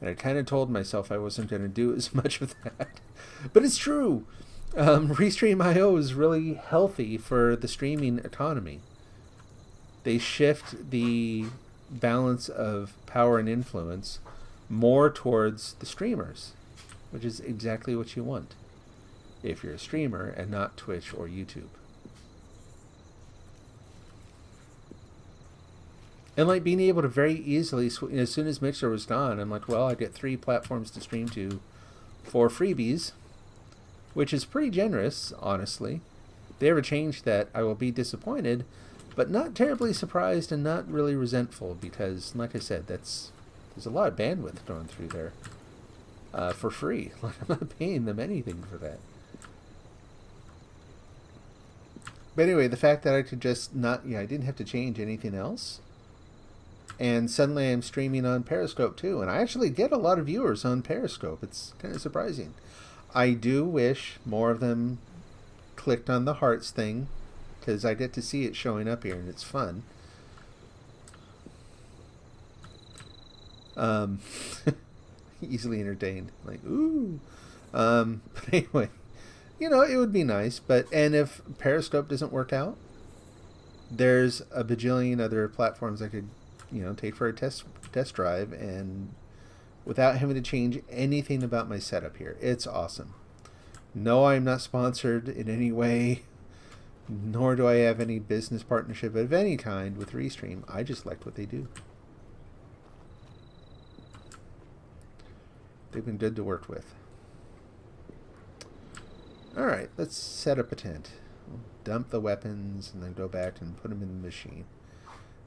And I kind of told myself I wasn't going to do as much of that. But it's true. Restream.io is really healthy for the streaming economy. They shift the balance of power and influence more towards the streamers, which is exactly what you want if you're a streamer and not Twitch or YouTube. And like being able to very easily, as soon as Mixer was gone, I'm like, well, I get 3 platforms to stream to for freebies, which is pretty generous, honestly. If they ever change that, I will be disappointed, but not terribly surprised and not really resentful, because, like I said, there's a lot of bandwidth going through there for free. Like, I'm not paying them anything for that. But anyway, the fact that I could just not, I didn't have to change anything else. And suddenly I'm streaming on Periscope too. And I actually get a lot of viewers on Periscope. It's kind of surprising. I do wish more of them clicked on the hearts thing, because I get to see it showing up here and it's fun. Easily entertained. Like, ooh. But anyway, it would be nice, and if Periscope doesn't work out, there's a bajillion other platforms I could, take for a test drive, and without having to change anything about my setup here. It's awesome. No, I'm not sponsored in any way, nor do I have any business partnership of any kind with Restream. I just like what they do. They've been good to work with. Alright, let's set up a tent. We'll dump the weapons and then go back and put them in the machine.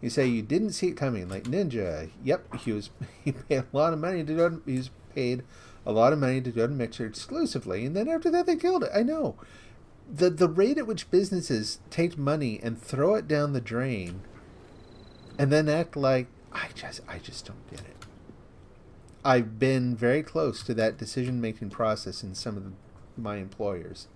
You say you didn't see it coming, like Ninja. Yep, he paid a lot of money to go. He's paid a lot of money to go to Mixer exclusively, and then after that they killed it. I know. The rate at which businesses take money and throw it down the drain, and then act like I just don't get it. I've been very close to that decision-making process in some of my employers.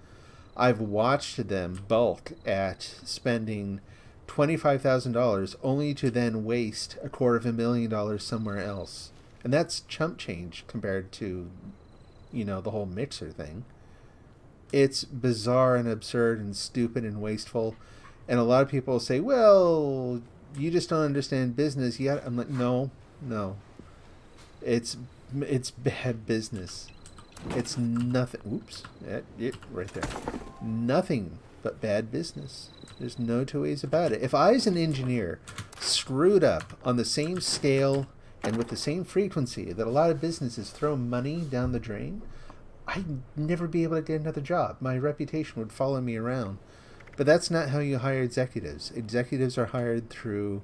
I've watched them bulk at spending $25,000 only to then waste $250,000 somewhere else. And that's chump change compared to, the whole Mixer thing. It's bizarre and absurd and stupid and wasteful. And a lot of people say, well, you just don't understand business yet. I'm like, no. It's bad business. It's nothing. Oops. Right there. Nothing but bad business. There's no two ways about it. If I, as an engineer, screwed up on the same scale and with the same frequency that a lot of businesses throw money down the drain, I'd never be able to get another job. My reputation would follow me around. But that's not how you hire executives. Executives are hired through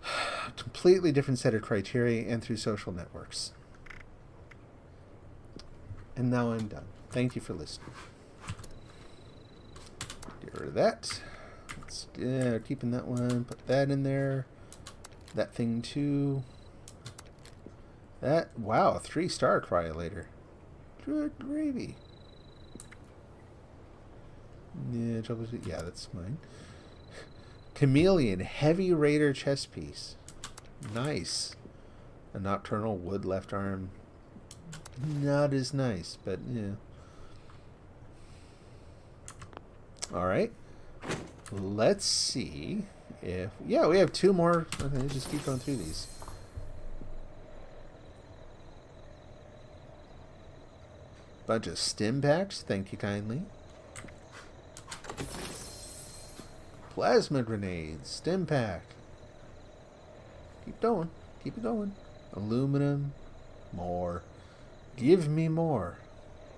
a completely different set of criteria and through social networks. And now I'm done. Thank you for listening. Get rid of that. Keeping that one. Put that in there. That thing too. Wow, 3-star cryolator. Good gravy. Yeah, that's mine. Chameleon Heavy Raider chest piece. Nice. A nocturnal wood left arm. Not as nice, but yeah. Alright. Let's see if... Yeah, we have 2 more. Okay, just keep going through these. Bunch of stim packs. Thank you kindly. Plasma grenades. Stim pack. Keep going. Keep it going. Aluminum. More. Give me more.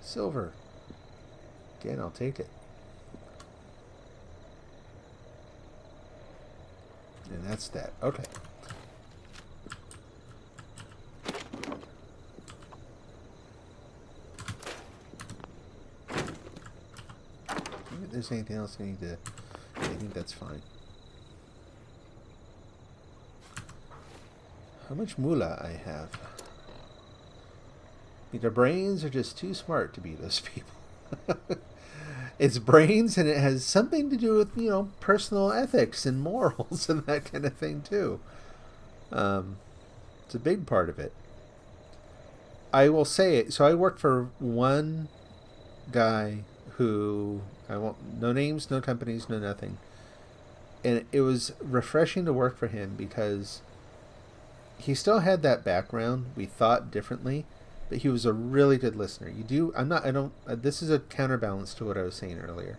Silver. Again, I'll take it. And that's that. Okay. If there's anything else I need to... I think that's fine. How much moolah I have? Their brains are just too smart to be those people. It's brains, and it has something to do with, personal ethics and morals and that kind of thing, too. It's a big part of it. I will say it. So I worked for one guy who, no names, no companies, no nothing. And it was refreshing to work for him because he still had that background. We thought differently. But he was a really good listener. This is a counterbalance to what I was saying earlier.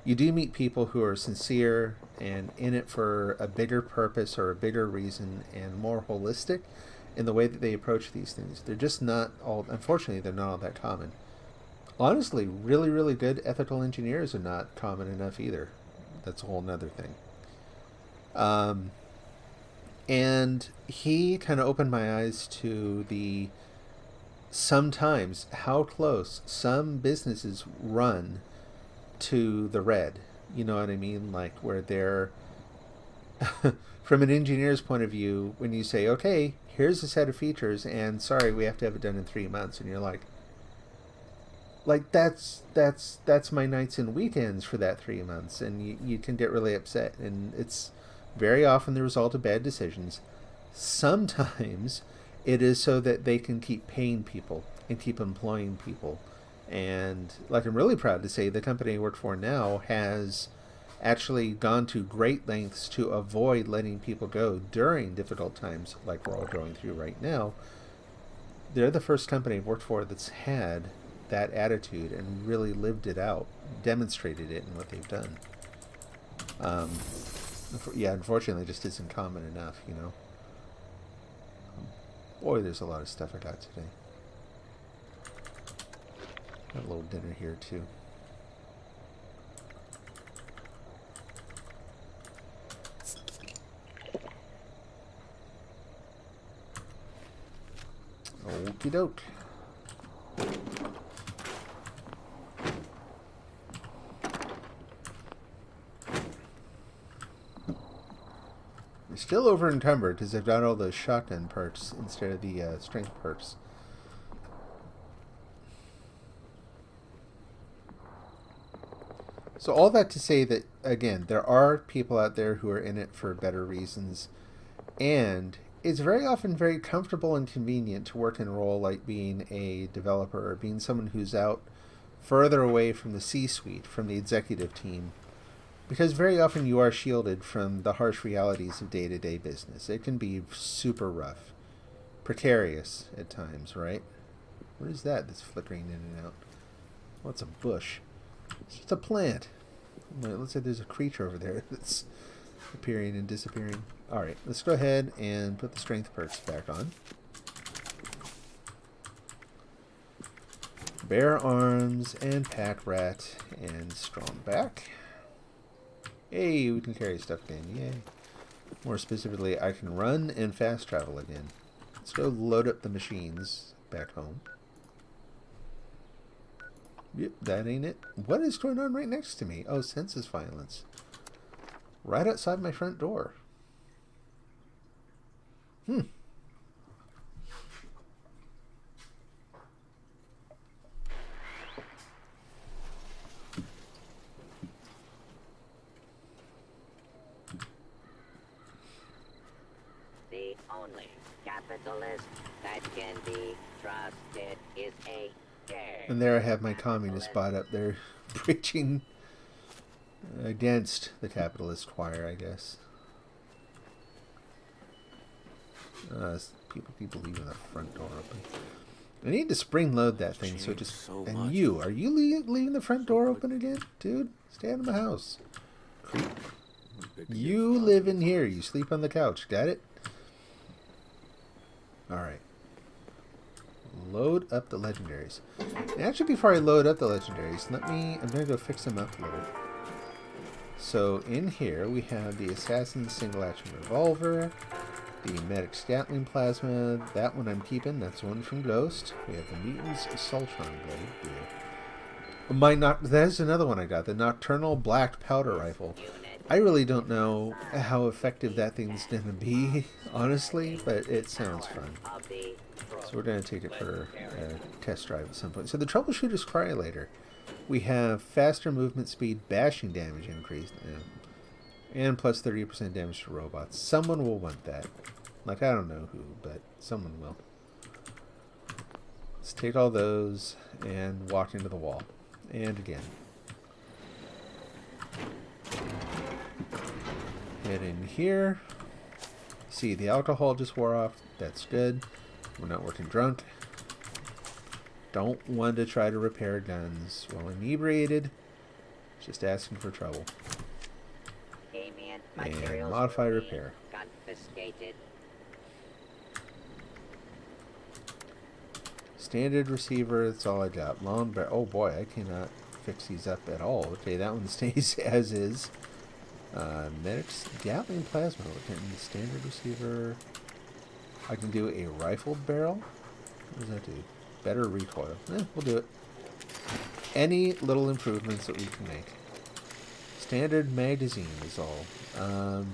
You do meet people who are sincere and in it for a bigger purpose or a bigger reason and more holistic in the way that they approach these things. They're just not all, unfortunately, they're not all that common. Honestly, really, really good ethical engineers are not common enough either. That's a whole nother thing. And he kind of opened my eyes to sometimes how close some businesses run to the red. You know what I mean? Like where they're, from an engineer's point of view, when you say, okay, here's a set of features and sorry, we have to have it done in 3 months. And you're like that's my nights and weekends for that 3 months. And you can get really upset. And it's very often the result of bad decisions. Sometimes it is so that they can keep paying people and keep employing people And like, I'm really proud to say the company I work for now has actually gone to great lengths to avoid letting people go during difficult times like we're all going through right now. They're the first company I've worked for that's had that attitude and really lived it out, demonstrated it in what they've done. Yeah, unfortunately, it just isn't common enough, you know. Boy, there's a lot of stuff I got today. Got a little dinner here, too. Okie doke. We're still over encumbered because I've got all those shotgun perks instead of the strength perks. So all that to say that, again, there are people out there who are in it for better reasons, and it's very often very comfortable and convenient to work in a role like being a developer or being someone who's out further away from the C-suite, from the executive team, because very often you are shielded from the harsh realities of day-to-day business. It can be super rough, precarious at times, right? What is that that's flickering in and out? Well, it's a bush. It's just a plant. It looks like there's a creature over there that's appearing and disappearing. Alright, let's go ahead and put the strength perks back on. Bear arms and pack rat and strong back. Hey, we can carry stuff again. Yay. More specifically, I can run and fast travel again. Let's go load up the machines back home. Yep, that ain't it. What is going on right next to me? Oh, census violence. Right outside my front door. The only capitalist that can be trusted is a dare. And there I have my communist bot up there preaching against the capitalist choir, I guess. People keep leaving the front door open. I need to spring load that thing so it just... And you, are you leaving the front door open again? Dude, stay out of my house. Creep. You live in here. You sleep on the couch. Got it? Alright. Load up the legendaries. And actually, before I load up the legendaries, I'm going to go fix them up a little. So, in here, we have the Assassin's Single Action Revolver, the Medic's Gatling Plasma, that one I'm keeping, that's one from Ghost. We have the Mutant's Assaultron Blade. Yeah. That's another one I got, the Nocturnal Black Powder Rifle. I really don't know how effective that thing's going to be, honestly, but it sounds fun. So we're going to take it for a test drive at some point. So the Troubleshooter's Cryolator. We have faster movement speed, bashing damage increased, and plus 30% damage to robots. Someone will want that. Like, I don't know who, but someone will. Let's take all those and walk into the wall. And again. Head in here. See, the alcohol just wore off. That's good. We're not working drunk. Don't want to try to repair guns while inebriated. Just asking for trouble. And modify repair. Confiscated. Standard receiver, that's all I got. Long barrel. Oh boy, I cannot fix these up at all. Okay, that one stays as is. Medic's Gatling Plasma. Standard receiver. I can do a rifled barrel. What does that do? Better recoil. We'll do it. Any little improvements that we can make. Standard magazine is all.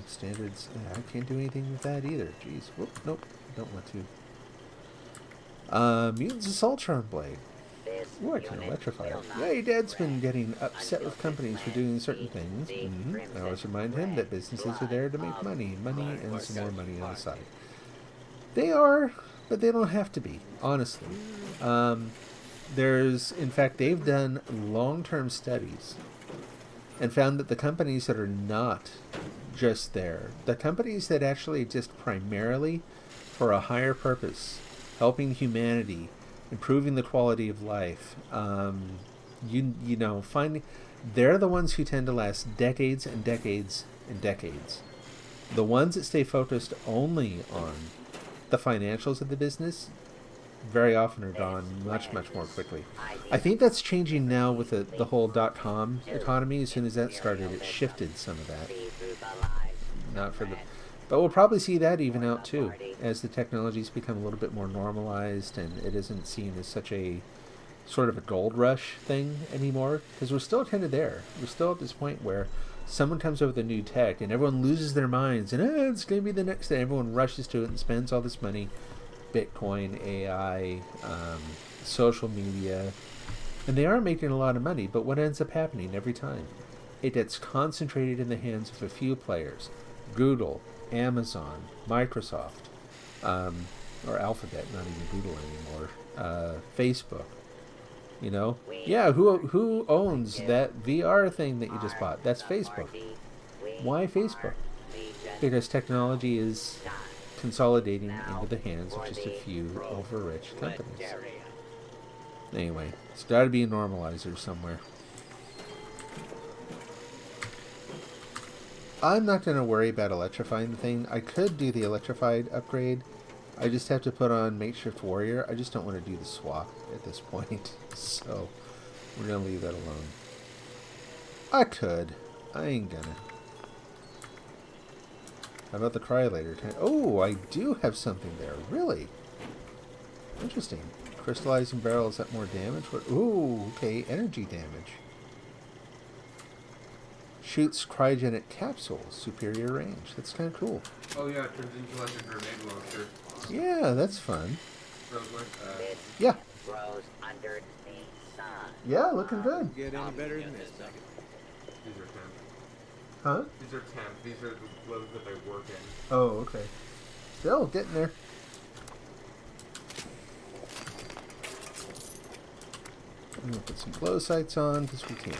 Standards. I can't do anything with that either. Jeez. Whoop. Nope. Don't want to. Mutant's Assaultron Blade. Ooh, I can electrify it. Yay, Dad's been getting upset with companies for doing certain things. I always remind him that businesses are there to make money, and some more money on the side. They are, but they don't have to be, honestly. In fact, they've done long-term studies and found that the companies that are not just there, the companies that actually exist primarily for a higher purpose, helping humanity, improving the quality of life, finding, they're the ones who tend to last decades and decades and decades. The ones that stay focused only on the financials of the business very often are gone much, much more quickly. I think that's changing now with the whole .com economy. As soon as that started, it shifted some of that. Not for the, but we'll probably see that even out too, as the technologies become a little bit more normalized and it isn't seen as such a sort of a gold rush thing anymore. Because we're still kind of there. We're still at this point where someone comes up with a new tech and everyone loses their minds and it's going to be the next thing. Everyone rushes to it and spends all this money. Bitcoin, AI, social media, and they are making a lot of money, but what ends up happening every time? It gets concentrated in the hands of a few players. Google, Amazon, Microsoft, or Alphabet, not even Google anymore, Facebook. You know? Yeah, who owns that VR thing that you just bought? That's Facebook. Why Facebook? Because technology is consolidating into the hands of just a few over-rich companies. Anyway, it's got to be a normalizer somewhere. I'm not going to worry about electrifying the thing. I could do the electrified upgrade. I just have to put on Makeshift Warrior. I just don't want to do the swap at this point. So, we're going to leave that alone. I could. I ain't gonna. How about the cryolator? Oh, I do have something there. Really? Interesting. Crystallizing barrel, is that more damage? Ooh, okay. Energy damage. Shoots cryogenic capsules. Superior range. That's kind of cool. Oh yeah, it turns into like a grenade launcher. Yeah, that's fun. Yeah. Yeah, looking good. Get any better than this, Beckett? These are temp. Huh? These are temp. These are the gloves that I work in. Oh, okay. Still getting there. I'm gonna put some glow sights on because we can.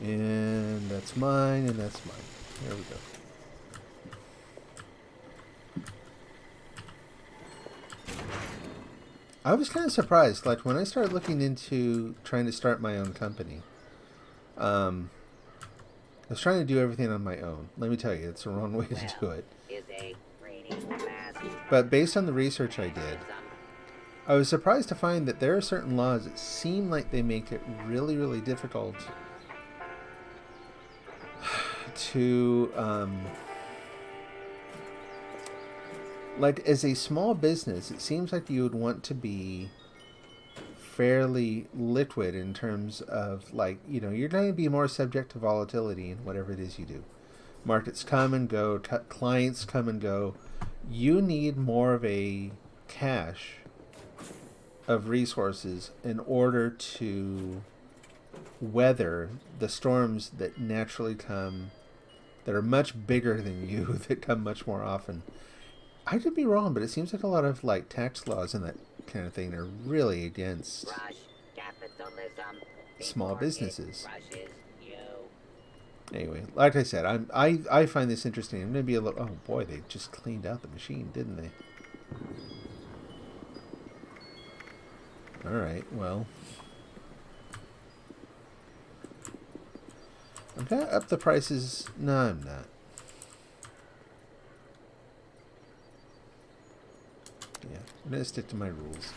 And that's mine, and that's mine. There we go. I was kind of surprised. Like, when I started looking into trying to start my own company, I was trying to do everything on my own. Let me tell you, it's the wrong way to do it. But based on the research I did, I was surprised to find that there are certain laws that seem like they make it really, really difficult to, like, as a small business, it seems like you would want to be fairly liquid in terms of, like, you know, you're going to be more subject to volatility in whatever it is you do. Markets come and go, clients come and go. You need more of a cache of resources in order to weather the storms that naturally come, that are much bigger than you, that come much more often. I could be wrong, but it seems like a lot of, like, tax laws and that kind of thing are really against small businesses. Anyway, like I said, I find this interesting. I'm going to be a little... Oh boy, they just cleaned out the machine, didn't they? Alright, well... I'm going to up the prices... No, I'm not. Yeah, I'm going to stick to my rules.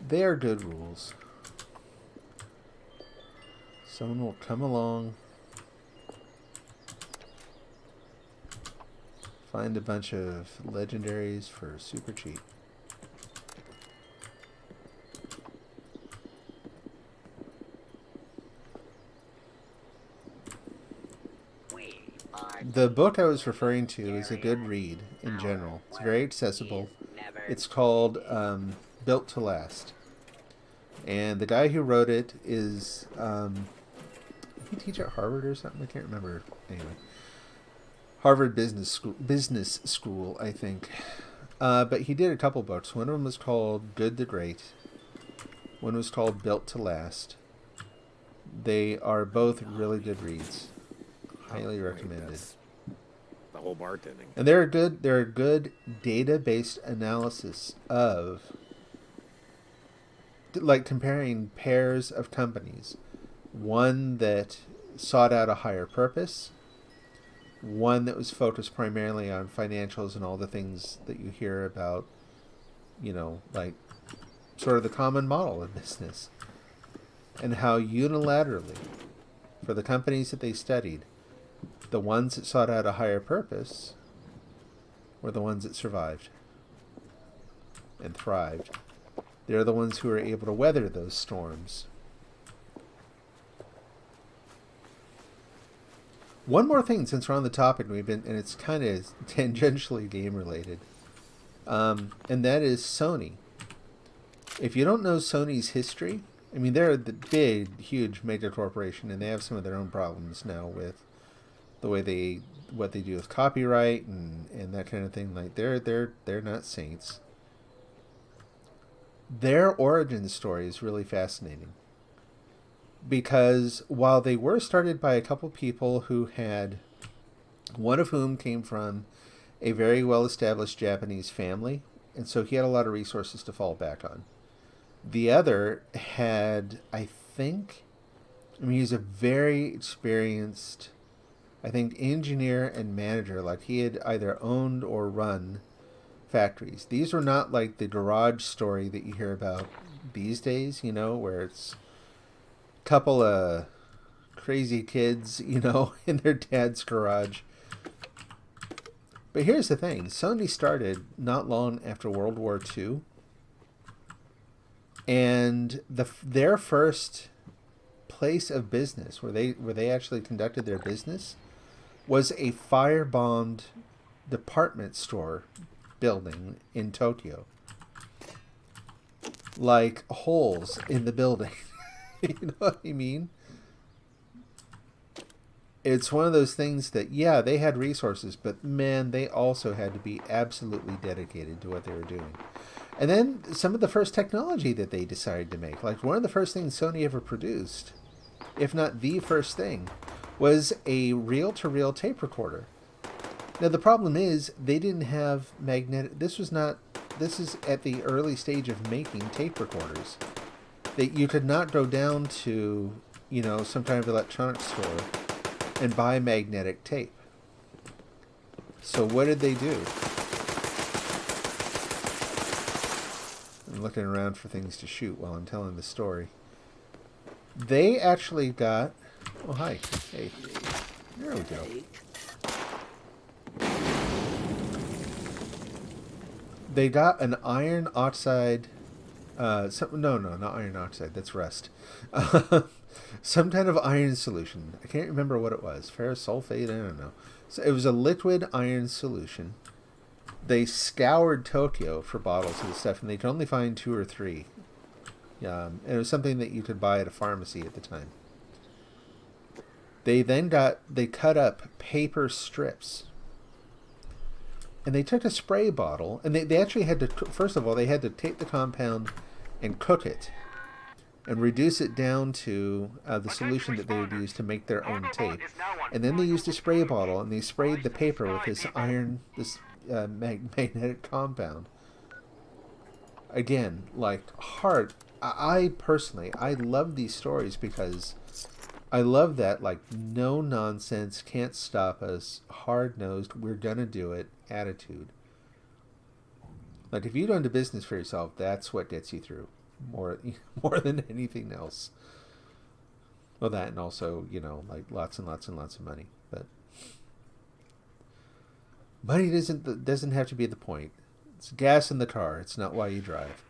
They are good rules. Someone will come along, find a bunch of legendaries for super cheap. The book I was referring to is a good read in general. It's very accessible. It's called Built to Last. And the guy who wrote it is... he teach at Harvard or something? I can't remember. Anyway. Harvard Business School, I think. But he did a couple books. One of them was called Good to Great. One was called Built to Last. They are both really good reads. Highly recommended. The whole bartending. And they're a good data-based analysis of, like, comparing pairs of companies. One that sought out a higher purpose. One that was focused primarily on financials and all the things that you hear about, you know, like sort of the common model of business. And how unilaterally, for the companies that they studied, the ones that sought out a higher purpose were the ones that survived and thrived. They're the ones who are able to weather those storms. One more thing, since we're on the topic, and it's kind of tangentially game related, and that is Sony. If you don't know Sony's history, I mean, they're the big, huge mega corporation, and they have some of their own problems now with the way what they do with copyright and that kind of thing. Like they're not saints. Their origin story is really fascinating. Because while they were started by a couple people who had, one of whom came from a very well-established Japanese family, and so he had a lot of resources to fall back on. The other had, he's a very experienced, engineer and manager. Like, he had either owned or run factories. These were not like the garage story that you hear about these days, you know, where it's couple of crazy kids, you know, in their dad's garage. But here's the thing. Sony started not long after World War II. And their first place of business where they actually conducted their business was a firebombed department store building in Tokyo. Like holes in the building. You know what I mean? It's one of those things that, yeah, they had resources, but man, they also had to be absolutely dedicated to what they were doing. And then some of the first technology that they decided to make, like one of the first things Sony ever produced, if not the first thing, was a reel-to-reel tape recorder. Now the problem is they didn't have magnetic. This is at the early stage of making tape recorders. That you could not go down to, you know, some kind of electronics store and buy magnetic tape. So what did they do? I'm looking around for things to shoot while I'm telling the story. They actually got... Oh, hi. Hey. There we go. They got an iron oxide... no, not iron oxide. That's rust. Some kind of iron solution. I can't remember what it was. Ferrous sulfate? I don't know. So it was a liquid iron solution. They scoured Tokyo for bottles of the stuff, and they could only find 2 or 3. And it was something that you could buy at a pharmacy at the time. They cut up paper strips. And they took a spray bottle, and they actually had to, first of all, they had to take the compound and cook it and reduce it down to the solution that they would use to make their own tape. And then they used a spray bottle, and they sprayed the paper with this magnetic compound. Again, like, hard. I personally love these stories because I love that, like, no nonsense, can't stop us, hard-nosed, we're gonna do it attitude. Like, if you go into business for yourself, that's what gets you through more than anything else. Well, that, and also, you know, like, lots and lots and lots of money. But money doesn't have to be the point. It's gas in the car. It's not why you drive.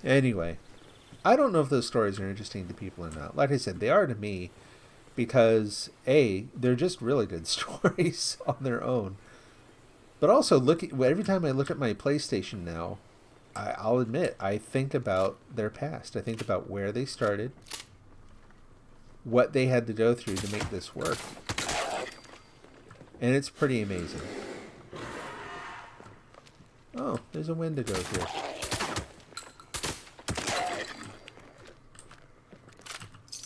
Anyway, I don't know if those stories are interesting to people or not. Like I said, they are to me because, A, they're just really good stories on their own. But also, every time I look at my PlayStation now, I'll admit, I think about their past. I think about where they started, what they had to go through to make this work. And it's pretty amazing. Oh, there's a Wendigo here.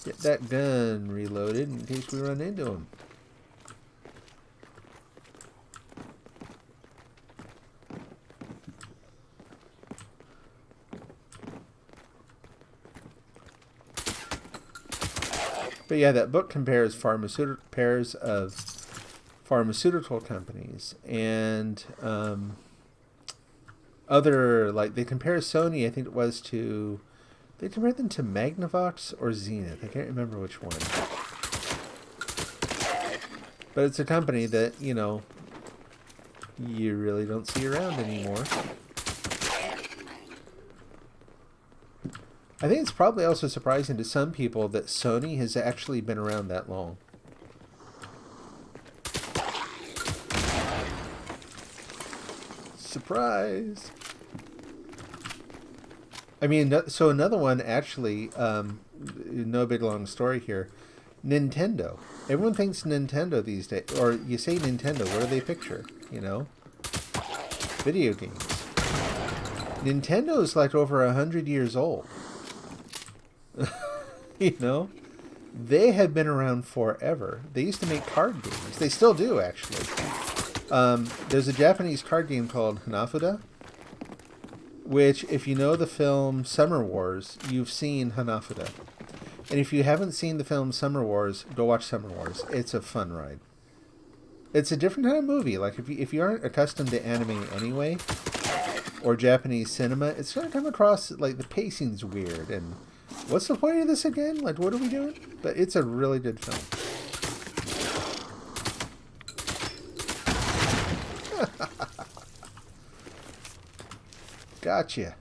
Get that gun reloaded in case we run into him. But yeah, that book compares pairs of pharmaceutical companies and other, like, they compare Sony, I think it was, to, they compared them to Magnavox or Zenith. I can't remember which one. But it's a company that, you know, you really don't see around anymore. I think it's probably also surprising to some people that Sony has actually been around that long. Surprise! I mean, so another one, actually, no big long story here, Nintendo. Everyone thinks Nintendo these days, or you say Nintendo, what do they picture? You know? Video games. Nintendo is like over 100 years old. You know? They have been around forever. They used to make card games. They still do, actually. There's a Japanese card game called Hanafuda, which, if you know the film Summer Wars, you've seen Hanafuda. And if you haven't seen the film Summer Wars, go watch Summer Wars. It's a fun ride. It's a different kind of movie. Like, if you aren't accustomed to anime anyway, or Japanese cinema, it's going to come across, like, the pacing's weird, and what's the point of this again? Like, what are we doing? But it's a really good film. Gotcha.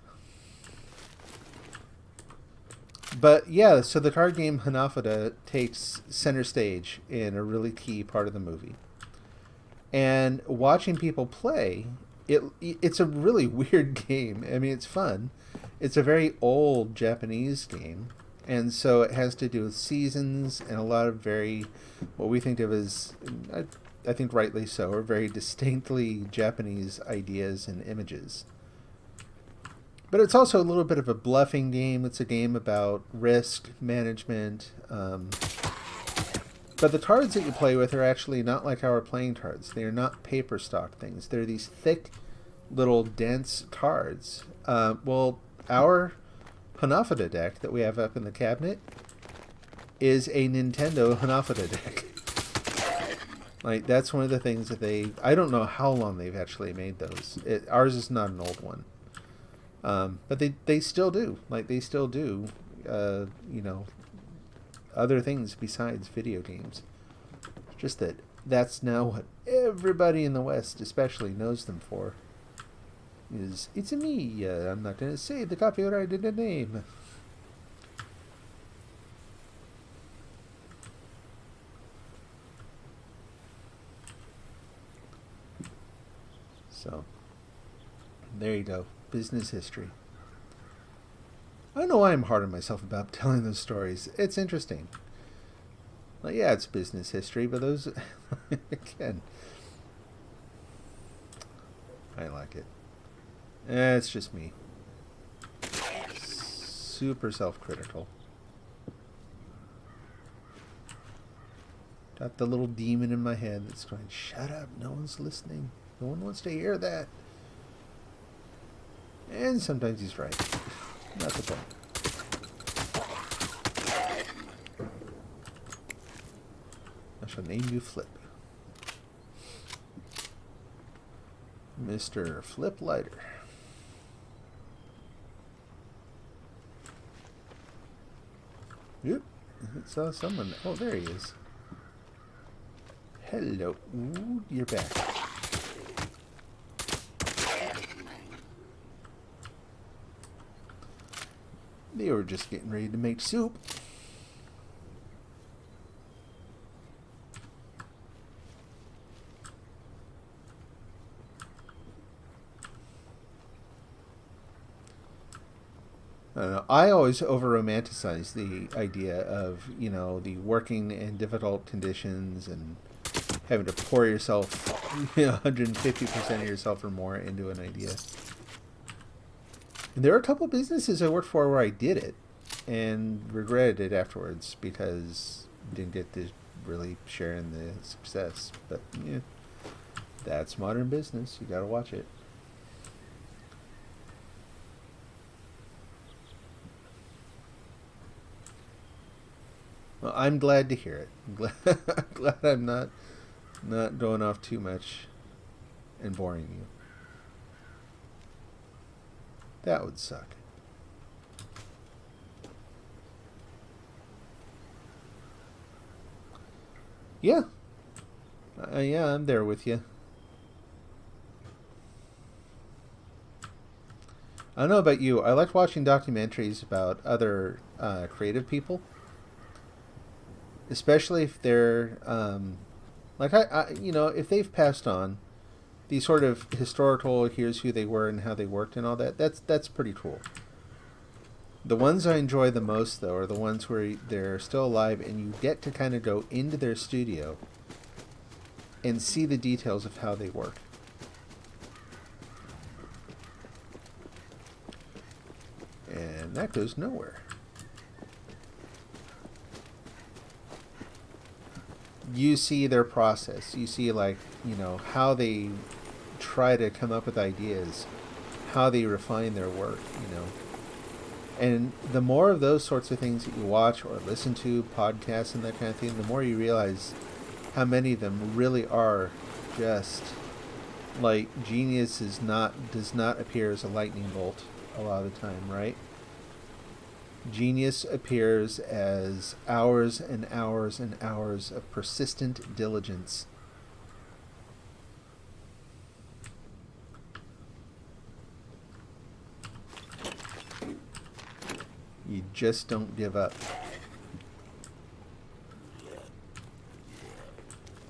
But yeah, so the card game Hanafuda takes center stage in a really key part of the movie. And watching people play, it's a really weird game. I mean, it's fun. It's a very old Japanese game. And so it has to do with seasons and a lot of very, what we think of as, I think rightly so, are very distinctly Japanese ideas and images. But it's also a little bit of a bluffing game. It's a game about risk management. But the cards that you play with are actually not like our playing cards. They are not paper stock things. They're these thick, little, dense cards. Well, our Hanafuda deck that we have up in the cabinet is a Nintendo Hanafuda deck. Like, that's one of the things that I don't know how long they've actually made those. Ours is not an old one. But they still do. Like, they still do, you know, other things besides video games. It's just that's now what everybody in the West especially knows them for. It's a me. I'm not going to say the copyrighted name. So, there you go. Business history. I don't know why I'm hard on myself about telling those stories. It's interesting. Like, yeah, it's business history, but those, again, I like it. It's just me. Super self-critical. Got the little demon in my head that's going, shut up, no one's listening. No one wants to hear that. And sometimes he's right. Not the point. I shall name you Flip. Mr. Flip Lighter. Yep. I saw someone. Oh, there he is. Hello. Ooh, you're back. They were just getting ready to make soup. I don't know. I always over-romanticize the idea of, you know, the working in difficult conditions and having to pour yourself 150% of yourself or more into an idea. And there are a couple businesses I worked for where I did it and regretted it afterwards because I didn't get to really share in the success. But yeah, that's modern business. You gotta watch it. Well, I'm glad to hear it. I'm glad I'm not going off too much and boring you. That would suck. Yeah. Yeah, I'm there with you. I don't know about you. I like watching documentaries about other creative people. Especially if they're, like, if they've passed on, these sort of historical, here's who they were and how they worked and all that, that's pretty cool. The ones I enjoy the most, though, are the ones where they're still alive and you get to kind of go into their studio and see the details of how they work. And that goes nowhere. You see their process. You see, like, how they try to come up with ideas, how they refine their work, And the more of those sorts of things that you watch or listen to, podcasts and that kind of thing, the more you realize how many of them really are just, like, genius does not appear as a lightning bolt a lot of the time, right? Genius appears as hours and hours and hours of persistent diligence. You just don't give up.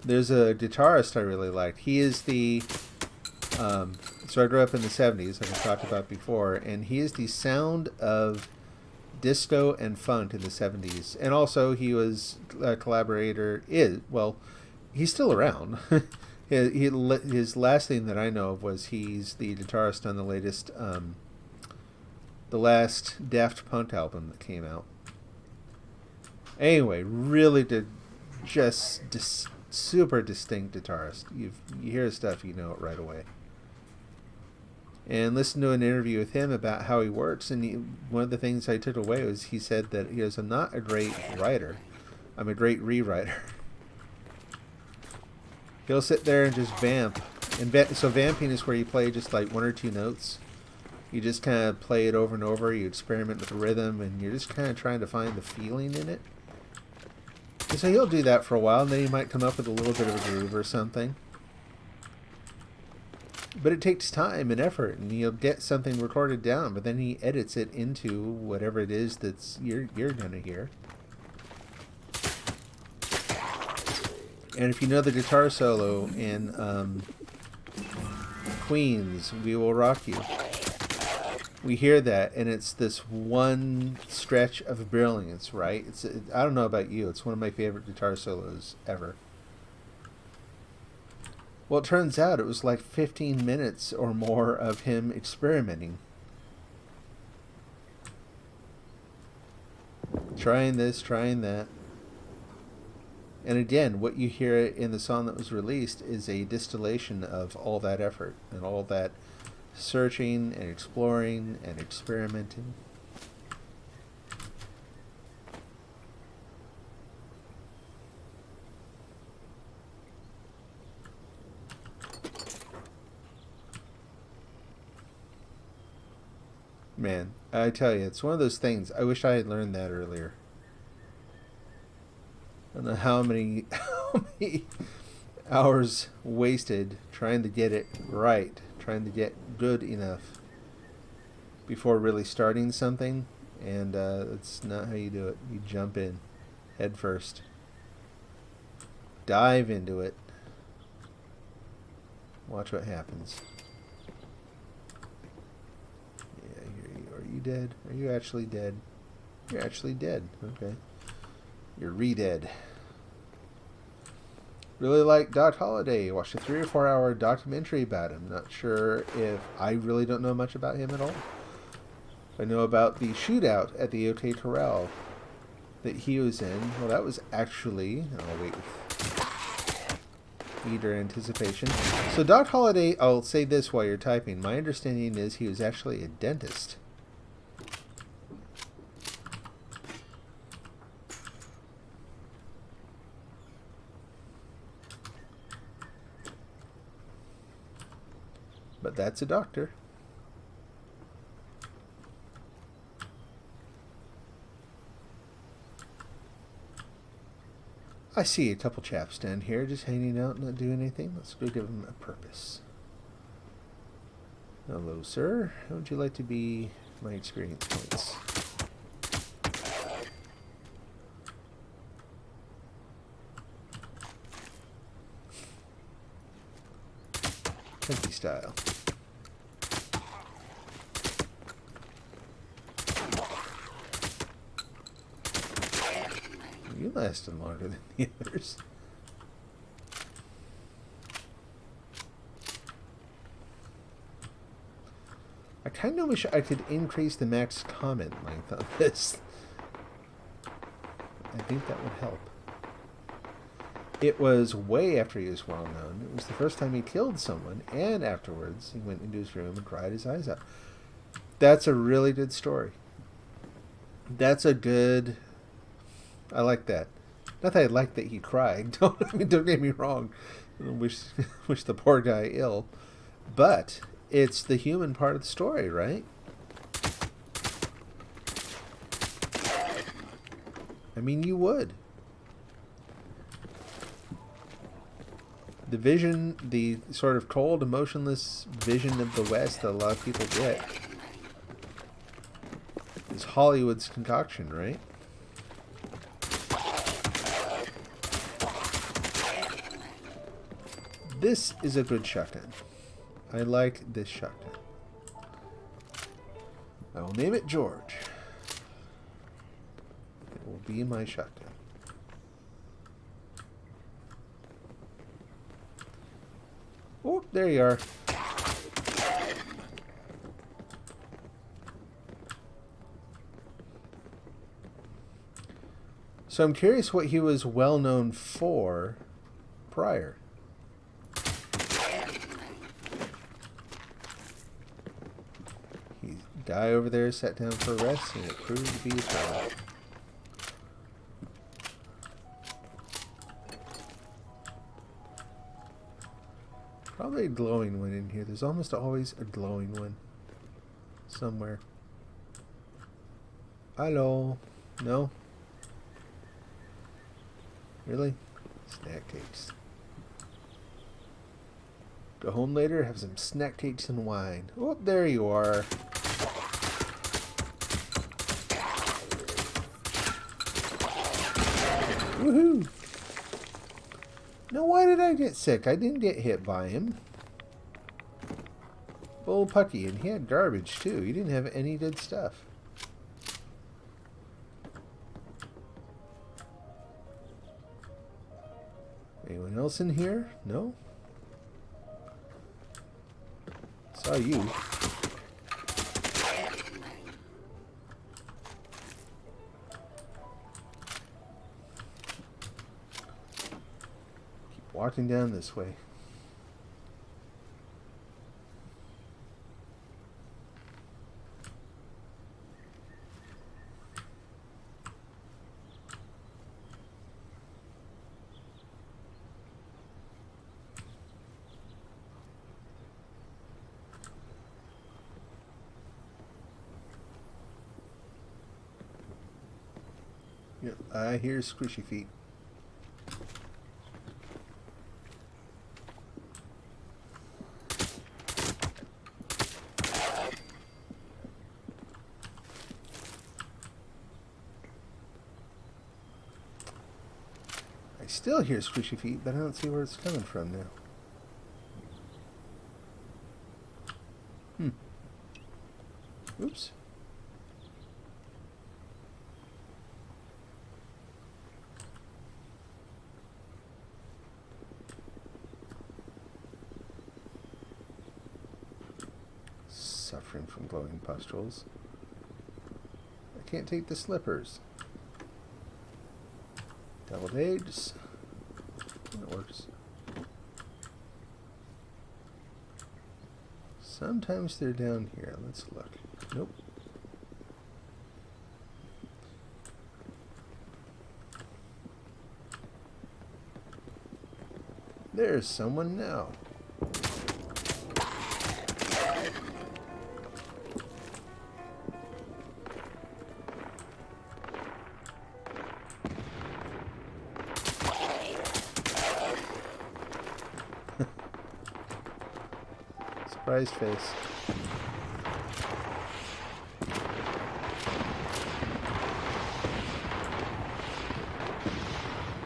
There's a guitarist I really liked. He is the... so I grew up in the 70s, like I talked about before, and he is the sound of disco and funk in the 70s. And also he was a collaborator... he's still around. His last thing that I know of was he's the guitarist on the latest... the last Daft Punk album that came out. Anyway, really super distinct guitarist. You hear his stuff, you know it right away. And listen to an interview with him about how he works, and one of the things I took away was he said that he goes, I'm not a great writer, I'm a great rewriter. He'll sit there and just vamp. So vamping is where you play just like one or two notes. You just kind of play it over and over, you experiment with the rhythm, and you're just kind of trying to find the feeling in it. And so he'll do that for a while, and then he might come up with a little bit of a groove or something. But it takes time and effort, and you'll get something recorded down, but then he edits it into whatever it is that's you're going to hear. And if you know the guitar solo in Queen's We Will Rock You, we hear that, and it's this one stretch of brilliance, right? I don't know about you, it's one of my favorite guitar solos ever. Well, it turns out it was like 15 minutes or more of him experimenting. Trying this, trying that. And again, what you hear in the song that was released is a distillation of all that effort and all that searching and exploring and experimenting. Man, I tell you, it's one of those things. I wish I had learned that earlier. I don't know how many hours wasted trying to get it right, trying to get good enough before really starting something, and that's not how you do it. You jump in head first. Dive into it. Watch what happens. Are you dead? Are you actually dead? You're actually dead. Okay. You're re-dead. Really like Doc Holliday. Watched a 3 or 4 hour documentary about him. Not sure if I really don't know much about him at all. I know about the shootout at the OK Corral that he was in. Well, that was actually... I'll wait with eager anticipation. So Doc Holliday, I'll say this while you're typing. My understanding is he was actually a dentist. But that's a doctor. I see a couple chaps down here just hanging out, not doing anything. Let's go give them a purpose. Hello, sir. How would you like to be my experience points? Country style. You lasted longer than the others. I kind of wish I could increase the max comment length on this. I think that would help. It was way after he was well known. It was the first time he killed someone, and afterwards he went into his room and cried his eyes out. That's a really good story. That's a good... I like that. Not that I like that he cried. Don't get me wrong. I wish the poor guy ill. But it's the human part of the story, right? I mean, you would. The vision, the sort of cold, emotionless vision of the West that a lot of people get is Hollywood's concoction, right? This is a good shotgun. I like this shotgun. I will name it George. It will be my shotgun. Oh, there you are. So I'm curious what he was well known for prior. Guy over there sat down for rest, and it proved to be his brother. Probably a glowing one in here. There's almost always a glowing one somewhere. Hello? No? Really? Snack cakes. Go home later, have some snack cakes and wine. Oh, there you are. Woohoo! Now why did I get sick? I didn't get hit by him. Bull Pucky, and he had garbage too. He didn't have any good stuff. Anyone else in here? No? Saw you. Walking down this way. Yep, I hear squishy feet. I still hear squishy feet, but I don't see where it's coming from now. Oops. different from glowing pustules. I can't take the slippers. Deviled eggs. That works. Sometimes they're down here. Let's look. Nope. There's someone now. Surprised face.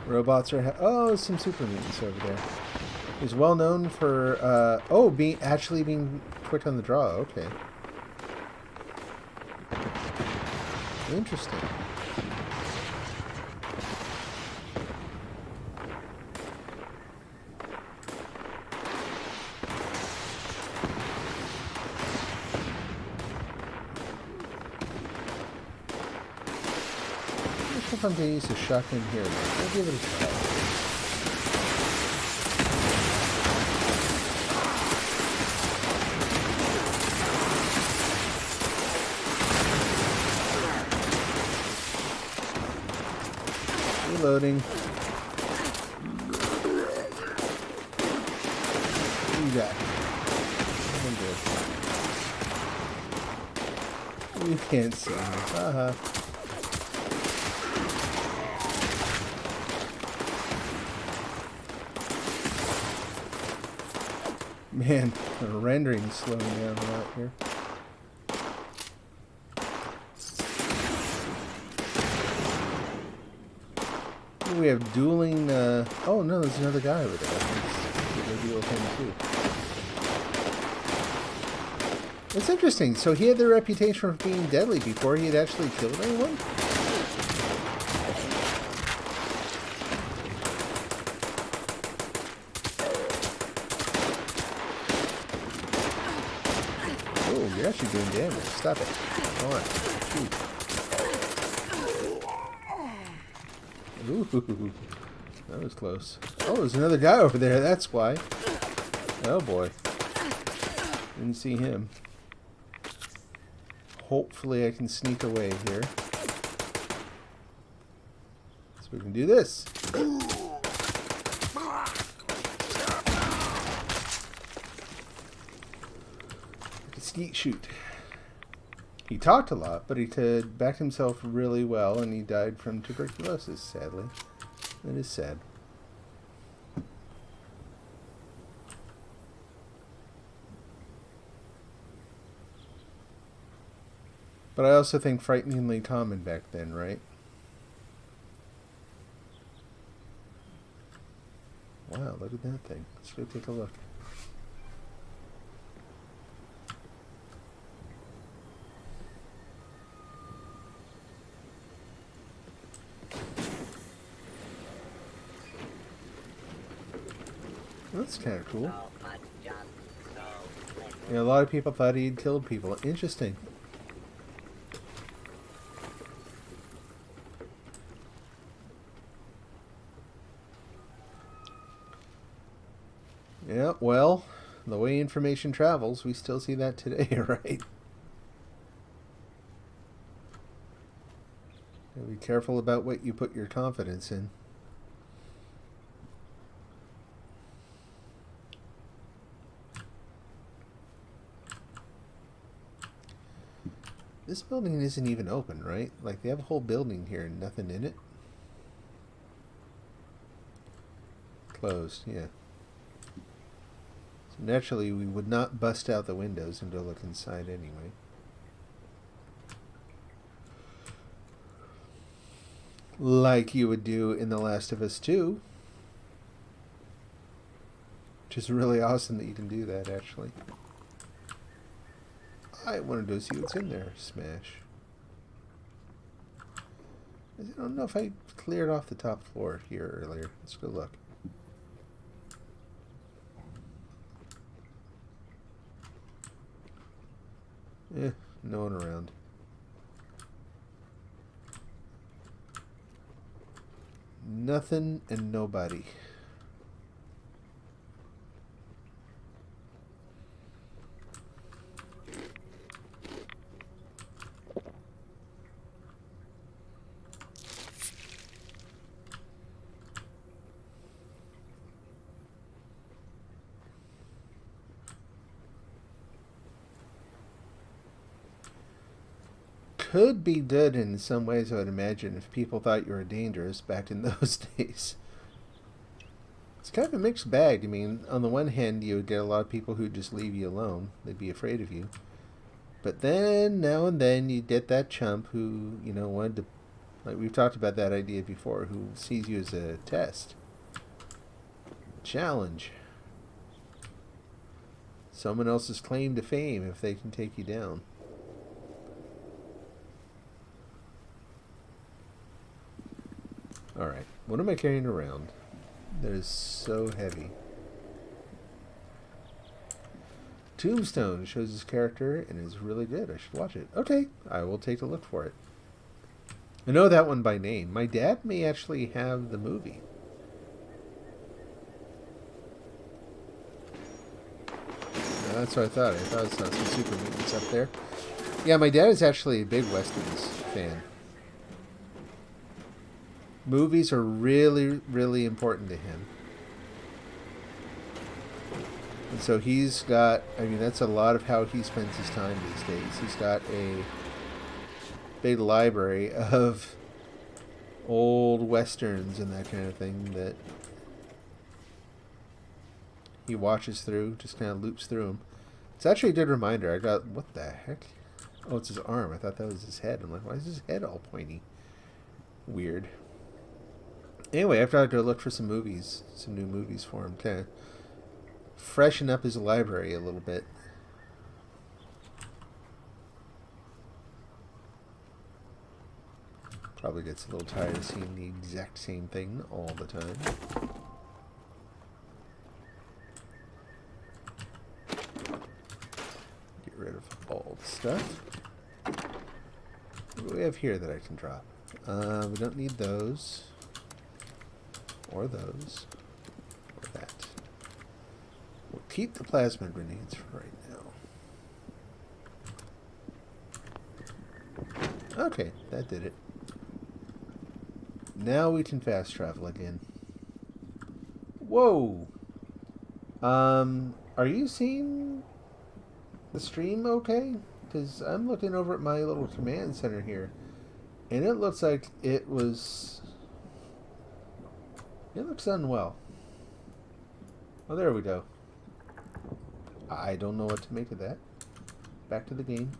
Robots are oh, some super mutants over there. He's well known for actually being quick on the draw. Okay, interesting. If I'm going to use a shotgun here, I'll give it a try. Reloading. You got it. I'm good. You can't see me. Haha. Man, the rendering's slowing down a lot here. Ooh, we have dueling, oh no, there's another guy over there. Let's deal with him too. It's interesting. So he had the reputation of being deadly before he had actually killed anyone? You're actually doing damage. Stop it. Come on. Shoot. Ooh. That was close. Oh, there's another guy over there. That's why. Oh, boy. Didn't see him. Hopefully I can sneak away here. So we can do this. Shoot. He talked a lot, but he backed himself really well, and he died from tuberculosis, sadly. That is sad. But I also think frighteningly common back then, right? Wow, look at that thing. Let's go take a look. That's kind of cool. Yeah, a lot of people thought he'd killed people. Interesting. Yeah, well, the way information travels, we still see that today, right? Be careful about what you put your confidence in. This building isn't even open, right? Like, they have a whole building here and nothing in it. Closed, yeah. So naturally, we would not bust out the windows and go look inside anyway. Like you would do in The Last of Us 2. Which is really awesome that you can do that, actually. I wanted to see what's in there. Smash. I don't know if I cleared off the top floor here earlier. Let's go look. No one around. Nothing and nobody. Could be good in some ways, I would imagine, if people thought you were dangerous back in those days. It's kind of a mixed bag. I mean, on the one hand, you would get a lot of people who just leave you alone. They'd be afraid of you. But then, now and then, you get that chump who, you know, wanted to, like we've talked about that idea before, who sees you as a test. Challenge. Someone else's claim to fame if they can take you down. Alright, what am I carrying around that is so heavy? Tombstone shows his character and is really good. I should watch it. Okay, I will take a look for it. I know that one by name. My dad may actually have the movie. That's what I thought. I thought I saw some super mutants up there. Yeah, my dad is actually a big Westerns fan. Movies are really, really important to him. And so he's got, I mean, that's a lot of how he spends his time these days. He's got a big library of old Westerns and that kind of thing that he watches through, just kind of loops through them. It's actually a good reminder. I got, what the heck? Oh, it's his arm. I thought that was his head. I'm like, why is his head all pointy? Weird. Anyway, I've got to go look for some movies, some new movies for him, kind of freshen up his library a little bit. Probably gets a little tired of seeing the exact same thing all the time. Get rid of all the stuff. What do we have here that I can drop? We don't need those. Or those. Or that. We'll keep the plasma grenades for right now. Okay, that did it. Now we can fast travel again. Whoa! Are you seeing the stream okay? Because I'm looking over at my little command center here, and it looks like it was... It looks unwell. Oh, there we go. I don't know what to make of that. Back to the game.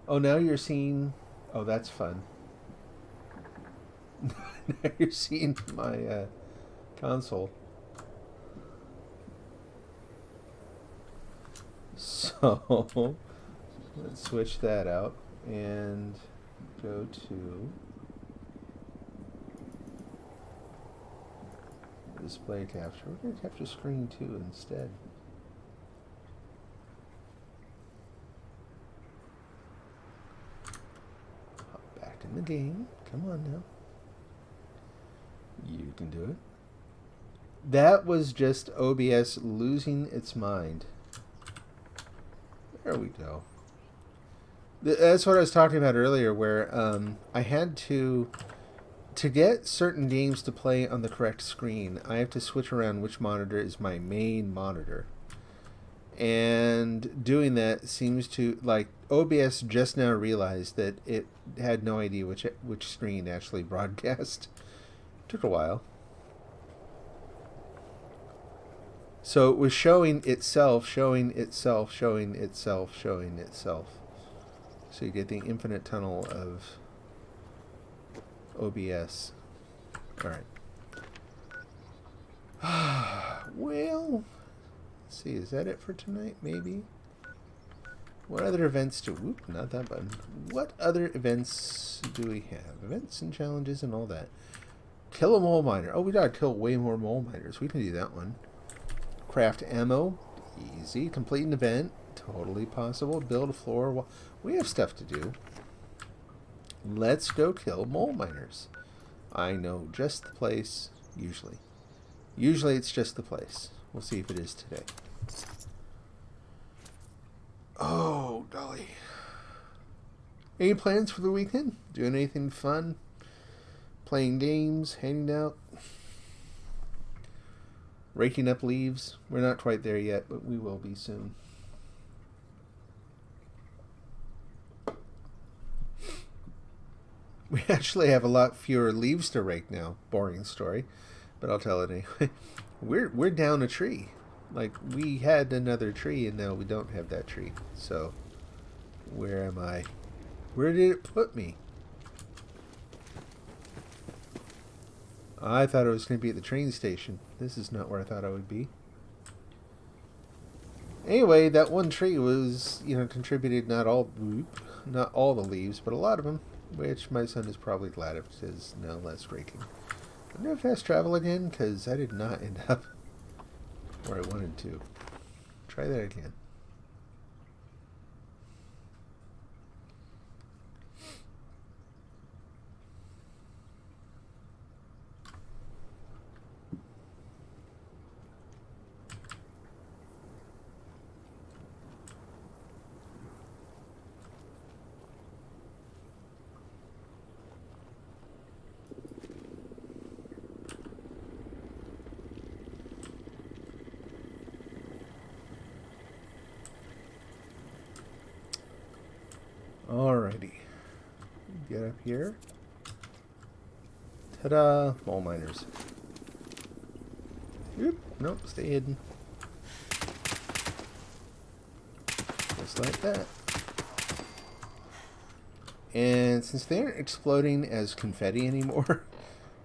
Oh, now you're seeing... Oh, that's fun. Now you're seeing my console. So, let's switch that out and go to display capture. We're going to capture screen 2 instead. Hop back in the game. Come on now. You can do it. That was just OBS losing its mind. There we go. That's what I was talking about earlier, where I had to get certain games to play on the correct screen, I have to switch around which monitor is my main monitor. And doing that seems to, like, OBS just now realized that it had no idea which screen actually broadcast. Took a while. So it was showing itself, showing itself, showing itself, showing itself. So you get the infinite tunnel of OBS. Alright. Well, let's see, is that it for tonight, maybe? What other events do... Whoop, not that button. What other events do we have? Events and challenges and all that. Kill a mole miner. Oh, we gotta kill way more mole miners. We can do that one. Craft ammo. Easy. Complete an event. Totally possible. Build a floor. We have stuff to do. Let's go kill mole miners. I know just the place, usually. Usually it's just the place. We'll see if it is today. Oh, golly. Any plans for the weekend? Doing anything fun? Playing games? Hanging out? Raking up leaves? We're not quite there yet, but we will be soon. We actually have a lot fewer leaves to rake now. Boring story, but I'll tell it anyway. We're down a tree. Like, we had another tree and now we don't have that tree. So, where am I? Where did it put me? I thought I was going to be at the train station. This is not where I thought I would be. Anyway, that one tree was, contributed not all the leaves, but a lot of them, which my son is probably glad of, because no less raking. I'm going to fast travel again, because I did not end up where I wanted to. Try that again. Alrighty. Get up here. Ta-da! Mole miners. Oop, nope, stay hidden. Just like that. And since they aren't exploding as confetti anymore,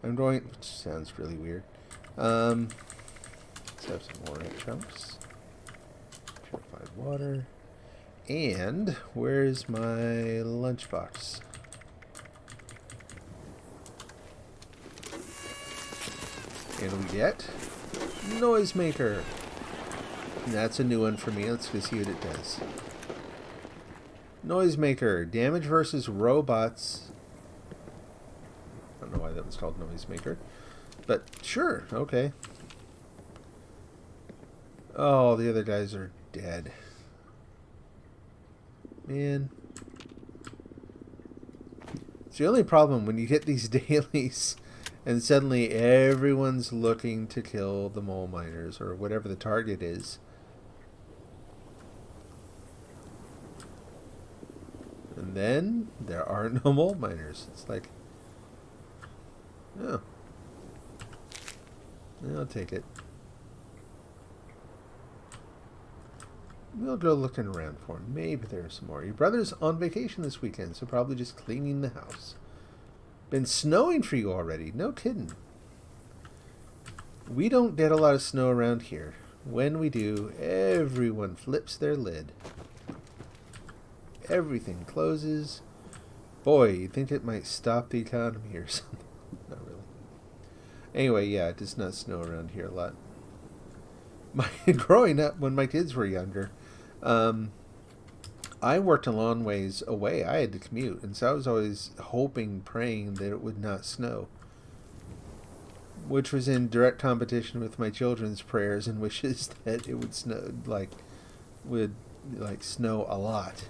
I'm going, which sounds really weird. Let's have some more red chunks. Purified water. And where's my lunchbox? And we get Noisemaker. That's a new one for me. Let's go see what it does. Noisemaker. Damage versus robots. I don't know why that was called Noisemaker. But sure, okay. Oh, the other guys are dead. Man. It's the only problem when you get these dailies and suddenly everyone's looking to kill the mole miners or whatever the target is. And then there are no mole miners. It's like, oh. I'll take it. We'll go looking around for him. Maybe there's some more. Your brother's on vacation this weekend, so probably just cleaning the house. Been snowing for you already. No kidding. We don't get a lot of snow around here. When we do, everyone flips their lid. Everything closes. Boy, you'd think it might stop the economy or something. Not really. Anyway, yeah, it does not snow around here a lot. Growing up, when my kids were younger, I worked a long ways away. I had to commute, and so I was always hoping, praying that it would not snow, which was in direct competition with my children's prayers and wishes that it would snow, snow a lot.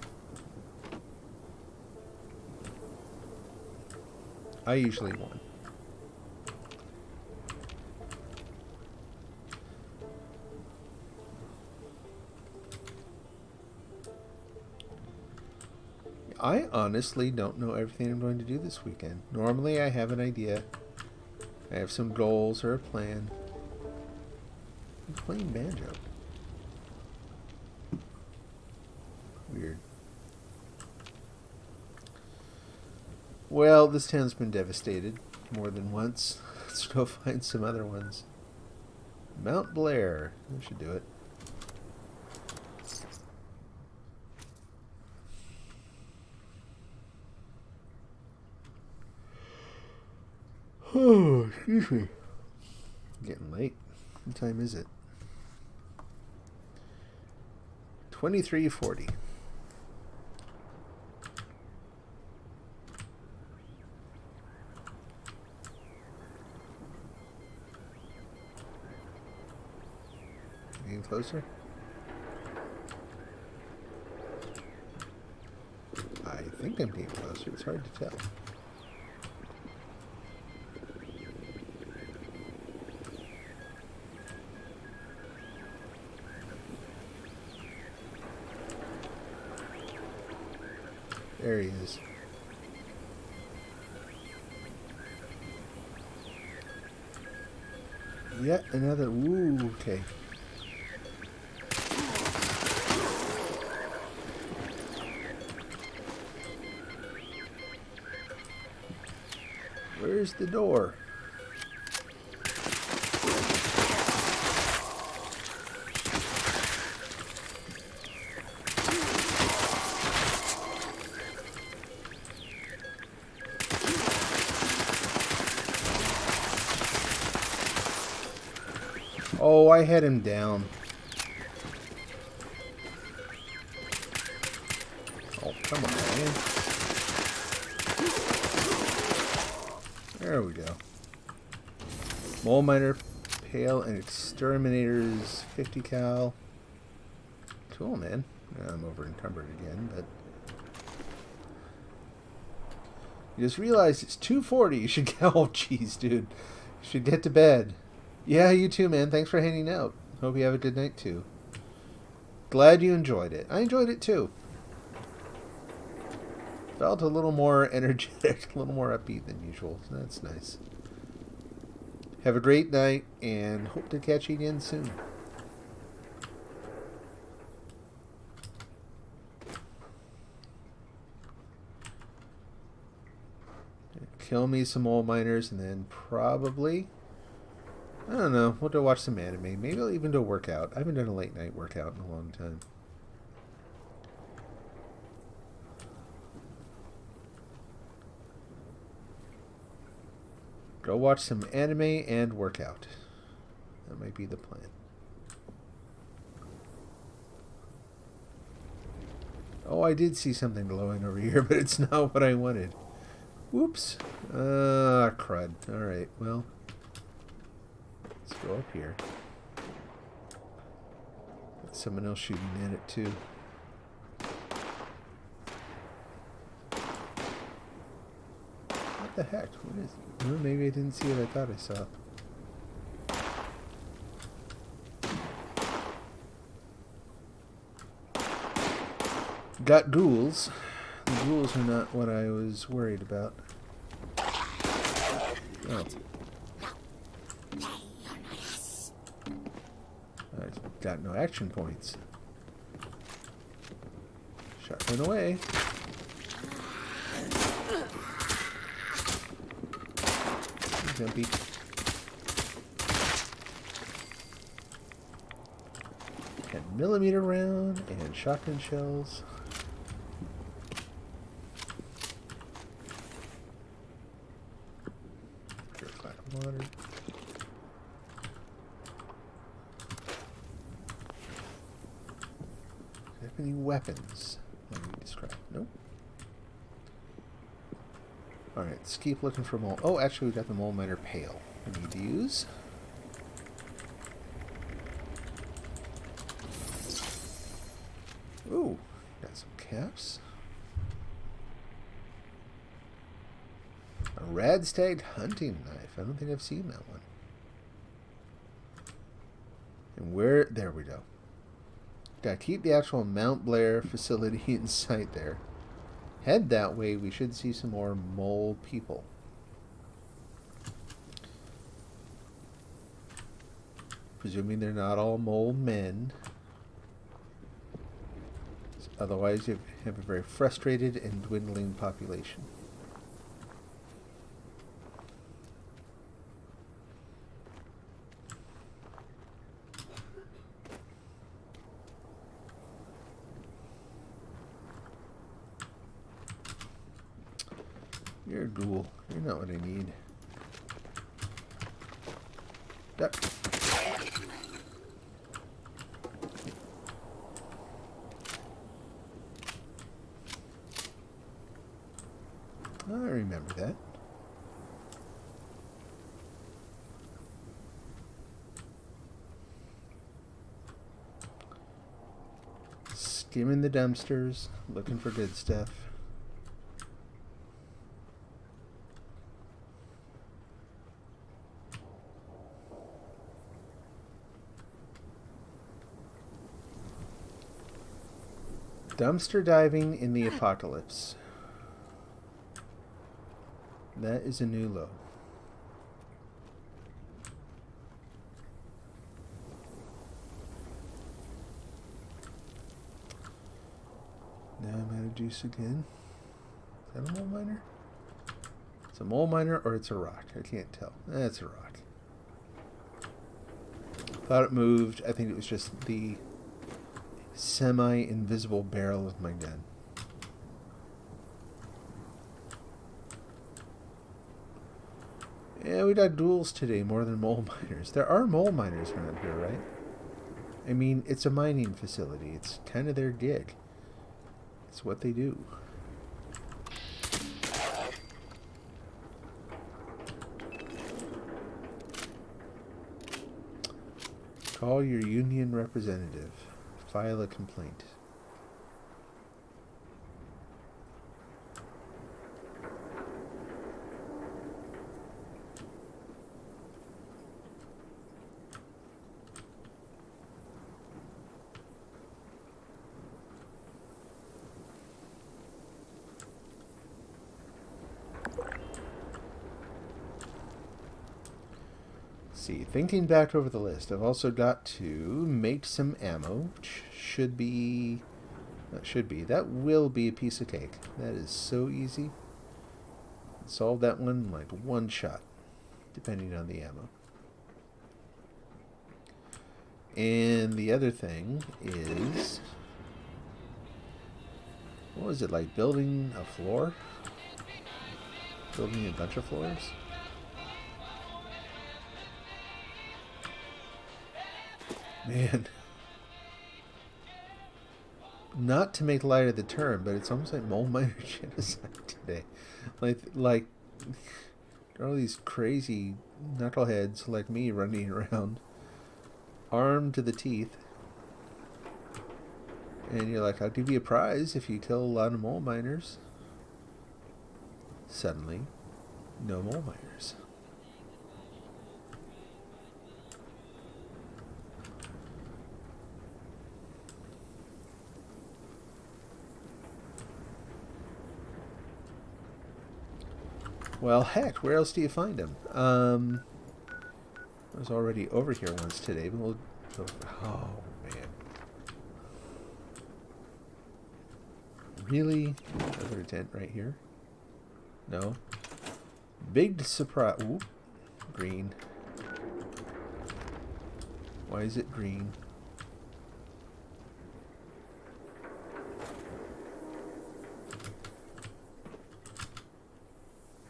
I usually won. I honestly don't know everything I'm going to do this weekend. Normally I have an idea. I have some goals or a plan. I'm playing banjo. Weird. Well, this town's been devastated more than once. Let's go find some other ones. Mount Blair. That should do it. Oh, excuse me. Getting late. What time is it? 23:40. Getting closer? I think I'm getting closer. It's hard to tell. There he is. Yet another. Ooh, okay. Where's the door? Oh, I had him down. Oh, come on, man. There we go. Mole miner, pale, and exterminators, 50 cal. Cool, man. I'm over encumbered again, but you just realized it's 2:40. You should get. Oh, jeez, dude. You should get to bed. Yeah, you too, man. Thanks for hanging out. Hope you have a good night, too. Glad you enjoyed it. I enjoyed it, too. Felt a little more energetic, a little more upbeat than usual. So that's nice. Have a great night, and hope to catch you again soon. Kill me some old miners, and then probably... I don't know. We'll go watch some anime. Maybe I'll even do a workout. I haven't done a late night workout in a long time. Go watch some anime and workout. That might be the plan. Oh, I did see something glowing over here, but it's not what I wanted. Whoops. Crud. Alright, well... Let's go up here. Got someone else shooting at it too. What the heck? What is it? Well, maybe I didn't see what I thought I saw. Got ghouls. The ghouls are not what I was worried about. Oh. I've got no action points. Shotgun away. Jumpy. 10mm round and shotgun shells. Pure flat water. Any weapons that we described? Nope. Alright, let's keep looking for mole. Oh, actually, we got the mole miner pail we need to use. Ooh, got some caps. A Radstag hunting knife. I don't think I've seen that one. And where? There we go. Gotta keep the actual Mount Blair facility in sight there. Head that way, we should see some more mole people. Presuming they're not all mole men. Otherwise, you have a very frustrated and dwindling population. You're a ghoul. You're not what I need. Duck. I remember that. Skimming the dumpsters, looking for good stuff. Dumpster diving in the apocalypse. That is a new low. Now I'm out of juice again. Is that a mole miner? It's a mole miner or it's a rock. I can't tell. It's a rock. Thought it moved. I think it was just the semi-invisible barrel of my gun. Yeah, we got duels today more than mole miners. There are mole miners around here, right? I mean, it's a mining facility. It's kind of their gig. It's what they do. Call your union representative. File a complaint. See, thinking back over the list, I've also got to make some ammo, which that will be a piece of cake. That is so easy. Solve that one in like one shot, depending on the ammo. And the other thing is, what was it, like building a floor? Building a bunch of floors? Man. Not to make light of the term, but it's almost like mole miner genocide today. Like there are all these crazy knuckleheads like me running around, armed to the teeth. And you're like, I'll give you a prize if you kill a lot of mole miners. Suddenly, no mole miners. Well, heck, where else do you find them? I was already over here once today, but we'll go. Oh, man. Really? Another tent right here? No. Big surprise. Ooh, green. Why is it green?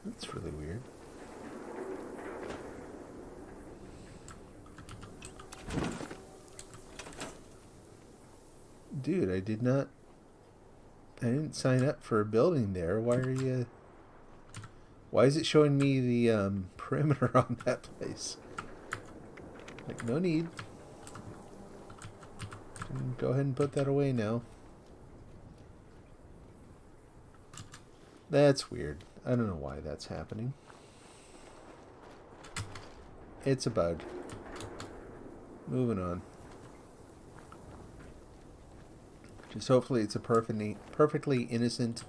That's really weird. Dude, I didn't sign up for a building there. Why is it showing me the perimeter on that place? Like, no need. Go ahead and put that away now. That's weird. I don't know why that's happening. It's a bug. Moving on. Just hopefully it's a perfectly innocent,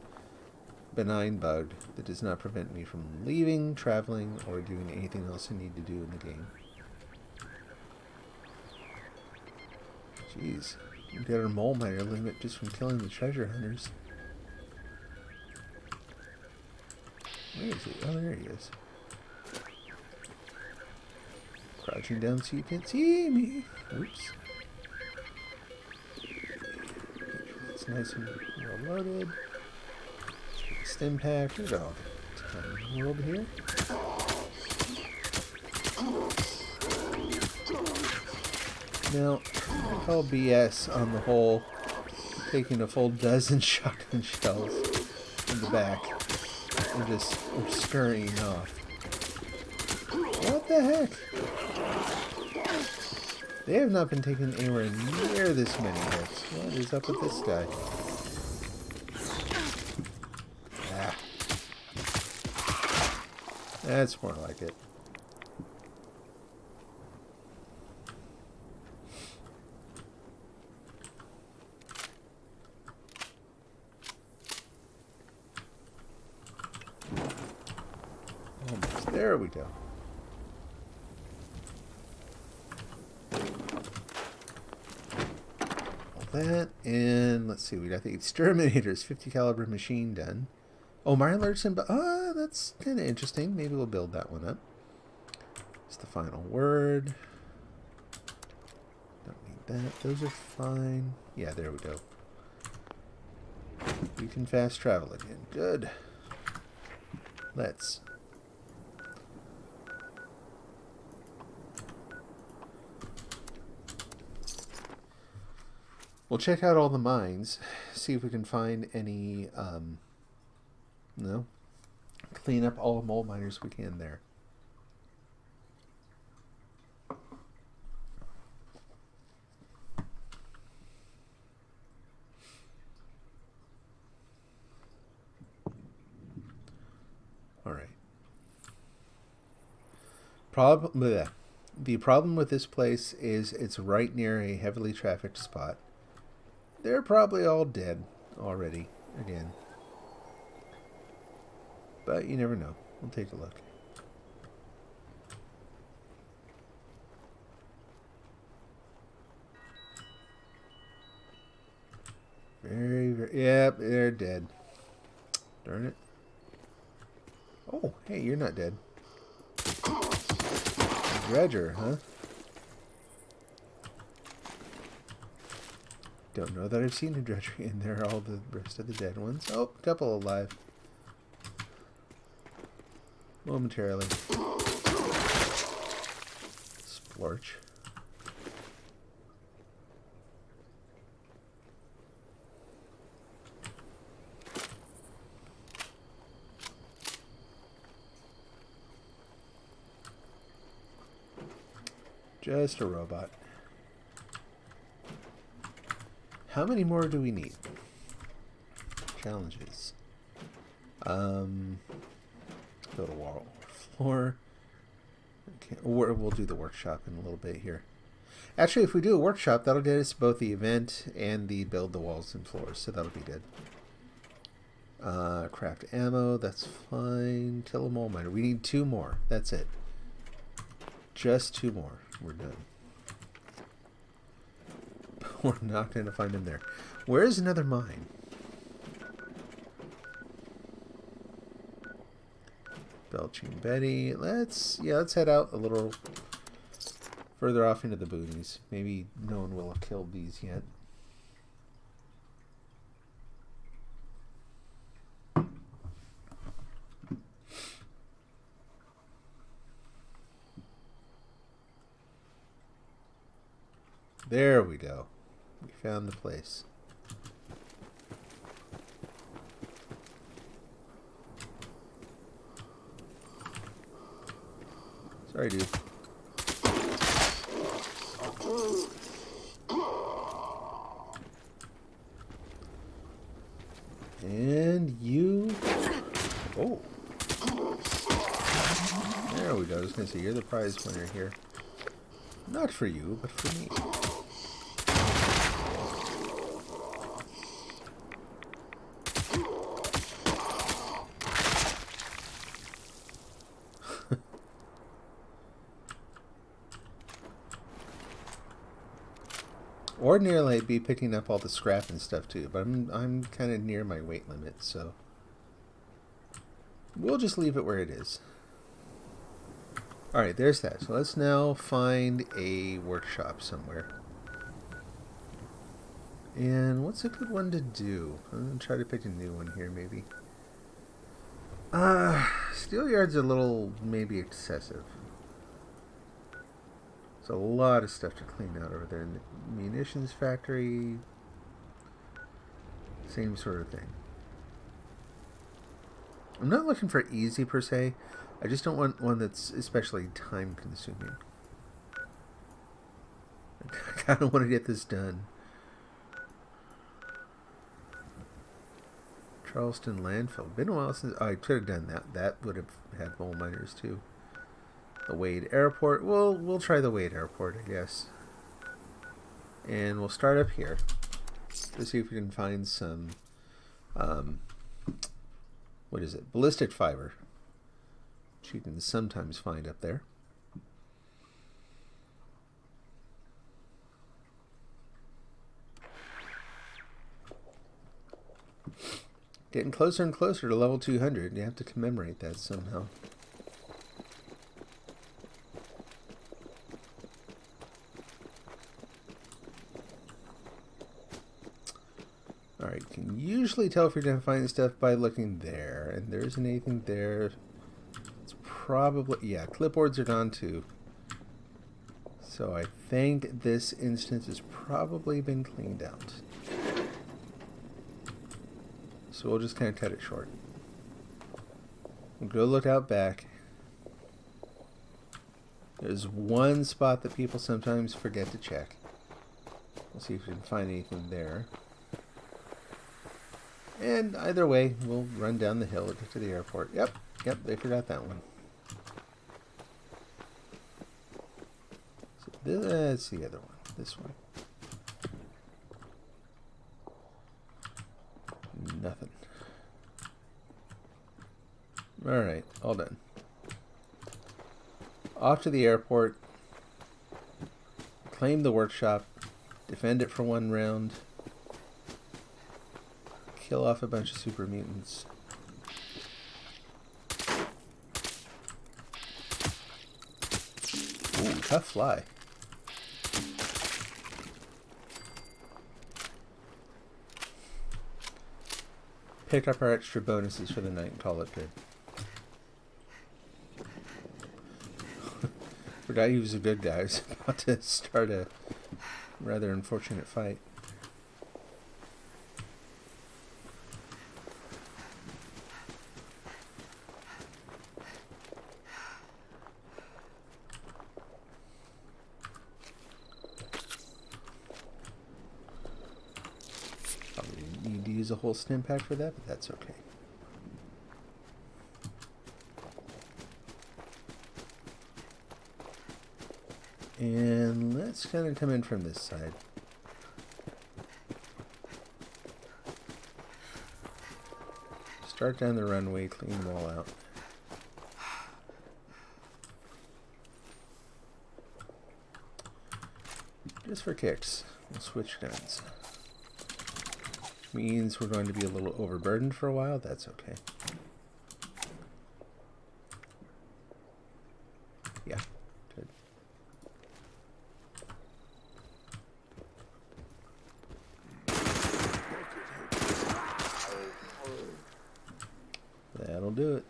benign bug that does not prevent me from leaving, traveling, or doing anything else I need to do in the game. Jeez. We got our mole miner limit just from killing the treasure hunters. Where is he? Oh, there he is. Crouching down so you can't see me. Oops. It's nice and well loaded. Stim pack. Look at all the time in the world here. Now, I call BS on the whole taking a full dozen shotgun shells in the back and just scurrying off. What the heck? They have not been taken anywhere near this many hits. What is up with this guy? Ah. That's more like it. Almost. There we go. That, and let's see, we got the exterminators 50 caliber machine gun. Oh, my alerts and that's kind of interesting. Maybe we'll build that one up. It's the final word. Don't need that. Those are fine. Yeah, there we go. We can fast travel again. Good. Let's. We'll check out all the mines, see if we can find any, clean up all the mole miners we can there. All right. The problem with this place is it's right near a heavily trafficked spot. They're probably all dead already, again. But you never know. We'll take a look. Yep, they're dead. Darn it. Oh, hey, you're not dead. Dredger, huh? Don't know that I've seen a dredger in there. All the rest of the dead ones. Oh, a couple alive. Momentarily. Splorch. Just a robot. How many more do we need? Challenges. Go to wall floor. Okay, we'll do the workshop in a little bit here. Actually, if we do a workshop, that'll get us both the event and the build the walls and floors, so that'll be good. Craft ammo, that's fine. Kill a mole miner. We need 2 more. That's it. Just 2 more. We're done. We're not going to find him there. Where is another mine? Belching Betty. Let's head out a little further off into the boonies. Maybe no one will have killed these yet. There we go. We found the place. Sorry, dude. And you... Oh. There we go. I was going to say, you're the prize winner here. Not for you, but for me. Ordinarily, I'd be picking up all the scrap and stuff too, but I'm kind of near my weight limit, so we'll just leave it where it is. All right, there's that. So let's now find a workshop somewhere. And what's a good one to do? I'm gonna try to pick a new one here, maybe. Steelyard's a little maybe excessive. There's a lot of stuff to clean out over there. In the munitions factory, same sort of thing. I'm not looking for easy per se. I just don't want one that's especially time consuming. I kind of want to get this done. Charleston landfill. Been a while since I could have done that. That would have had mole miners too. The Wade Airport. We'll try the Wade Airport, I guess. And we'll start up here to see if we can find some. What is it? Ballistic fiber. Which you can sometimes find up there. Getting closer and closer to level 200. You have to commemorate that somehow. Alright, you can usually tell if you're going to find stuff by looking there. And there isn't anything there. It's probably... yeah, clipboards are gone too. So I think this instance has probably been cleaned out. So we'll just kind of cut it short. We'll go look out back. There's one spot that people sometimes forget to check. We'll see if we can find anything there. And either way, we'll run down the hill and get to the airport. Yep, they forgot that one. So that's the other one. This one. Nothing. Alright, all done. Off to the airport. Claim the workshop. Defend it for one round. Kill off a bunch of super mutants. Ooh, tough fly. Pick up our extra bonuses for the night and call it good. Forgot he was a good guy. I was about to start a rather unfortunate fight. Probably need to use a whole stim pack for that, but that's okay. And let's kind of come in from this side. Start down the runway, clean them all out. Just for kicks, we'll switch guns. Which means we're going to be a little overburdened for a while. That's okay. Yeah, good. That'll do it.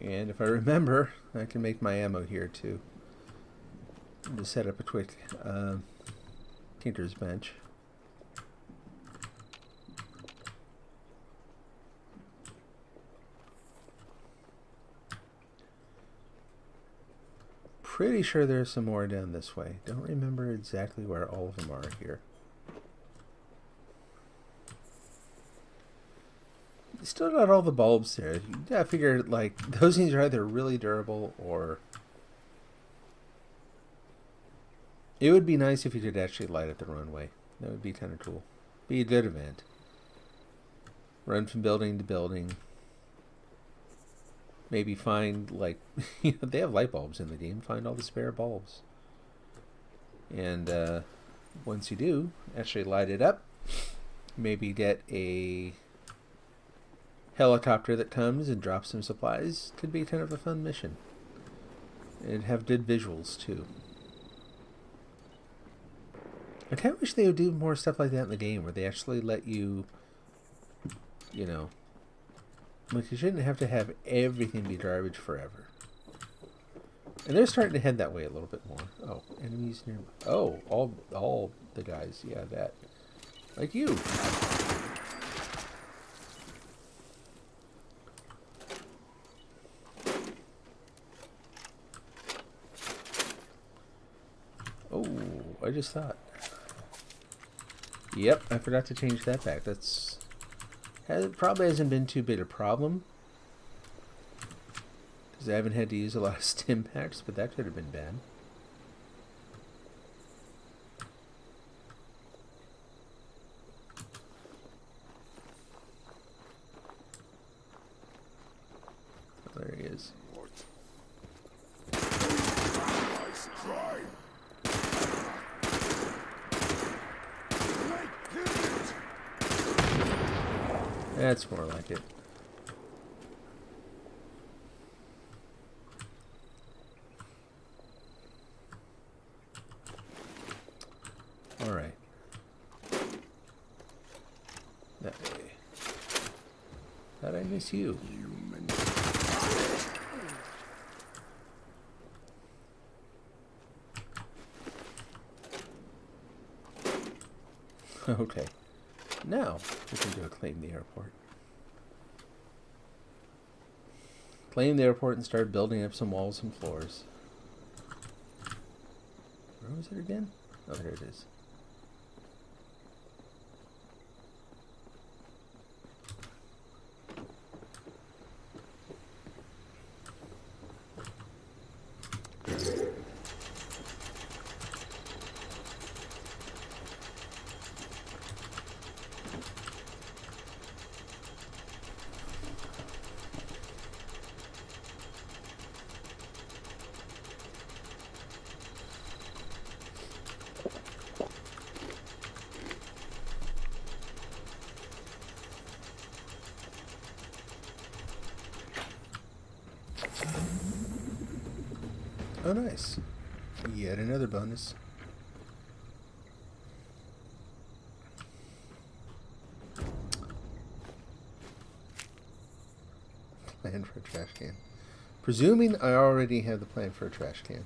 And if I remember, I can make my ammo here too. Just set up a quick tinker's bench. Pretty sure there's some more down this way. Don't remember exactly where all of them are here. Still got all the bulbs there. I figured like those things are either really durable or it would be nice if you could actually light up the runway. That would be kind of cool. Be a good event. Run from building to building. Maybe find like they have light bulbs in the game. Find all the spare bulbs. And once you do, actually light it up. Maybe get a helicopter that comes and drops some supplies. Could be kind of a fun mission. And have good visuals too. I kind of wish they would do more stuff like that in the game, where they actually let you, you know, Like, you shouldn't have to have everything be garbage forever. And they're starting to head that way a little bit more. Oh, enemies near. Oh, all the guys. Yeah, that. Like you. Oh, I just thought. Yep, I forgot to change that back. Probably hasn't been too big a problem. Because I haven't had to use a lot of stim packs, but that could have been bad. Oh, there he is. That's more like it. All right. That way. How'd I miss you? Okay. Now we can do a claim the airport. Claim the airport and start building up some walls and floors. Where was it again? Oh, there it is. Oh, nice. Yet another bonus. Plan for a trash can. Presuming I already have the plan for a trash can.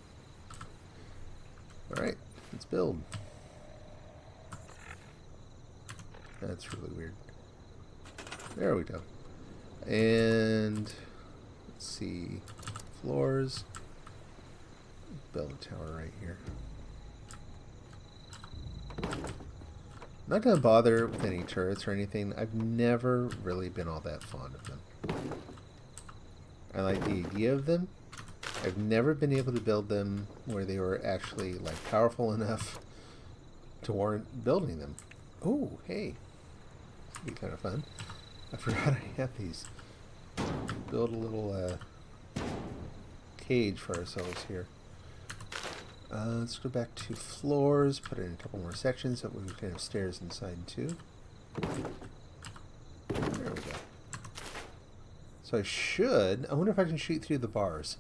Alright, let's build. That's really weird. There we go. And let's see. Floors. Build a tower right here. I'm not going to bother with any turrets or anything. I've never really been all that fond of them. I like the idea of them. I've never been able to build them where they were actually like powerful enough to warrant building them. Oh, hey. This would be kind of fun. I forgot I had these. Build a little cage for ourselves here. Let's go back to floors, put in a couple more sections so we can have stairs inside too. There we go. So I wonder if I can shoot through the bars.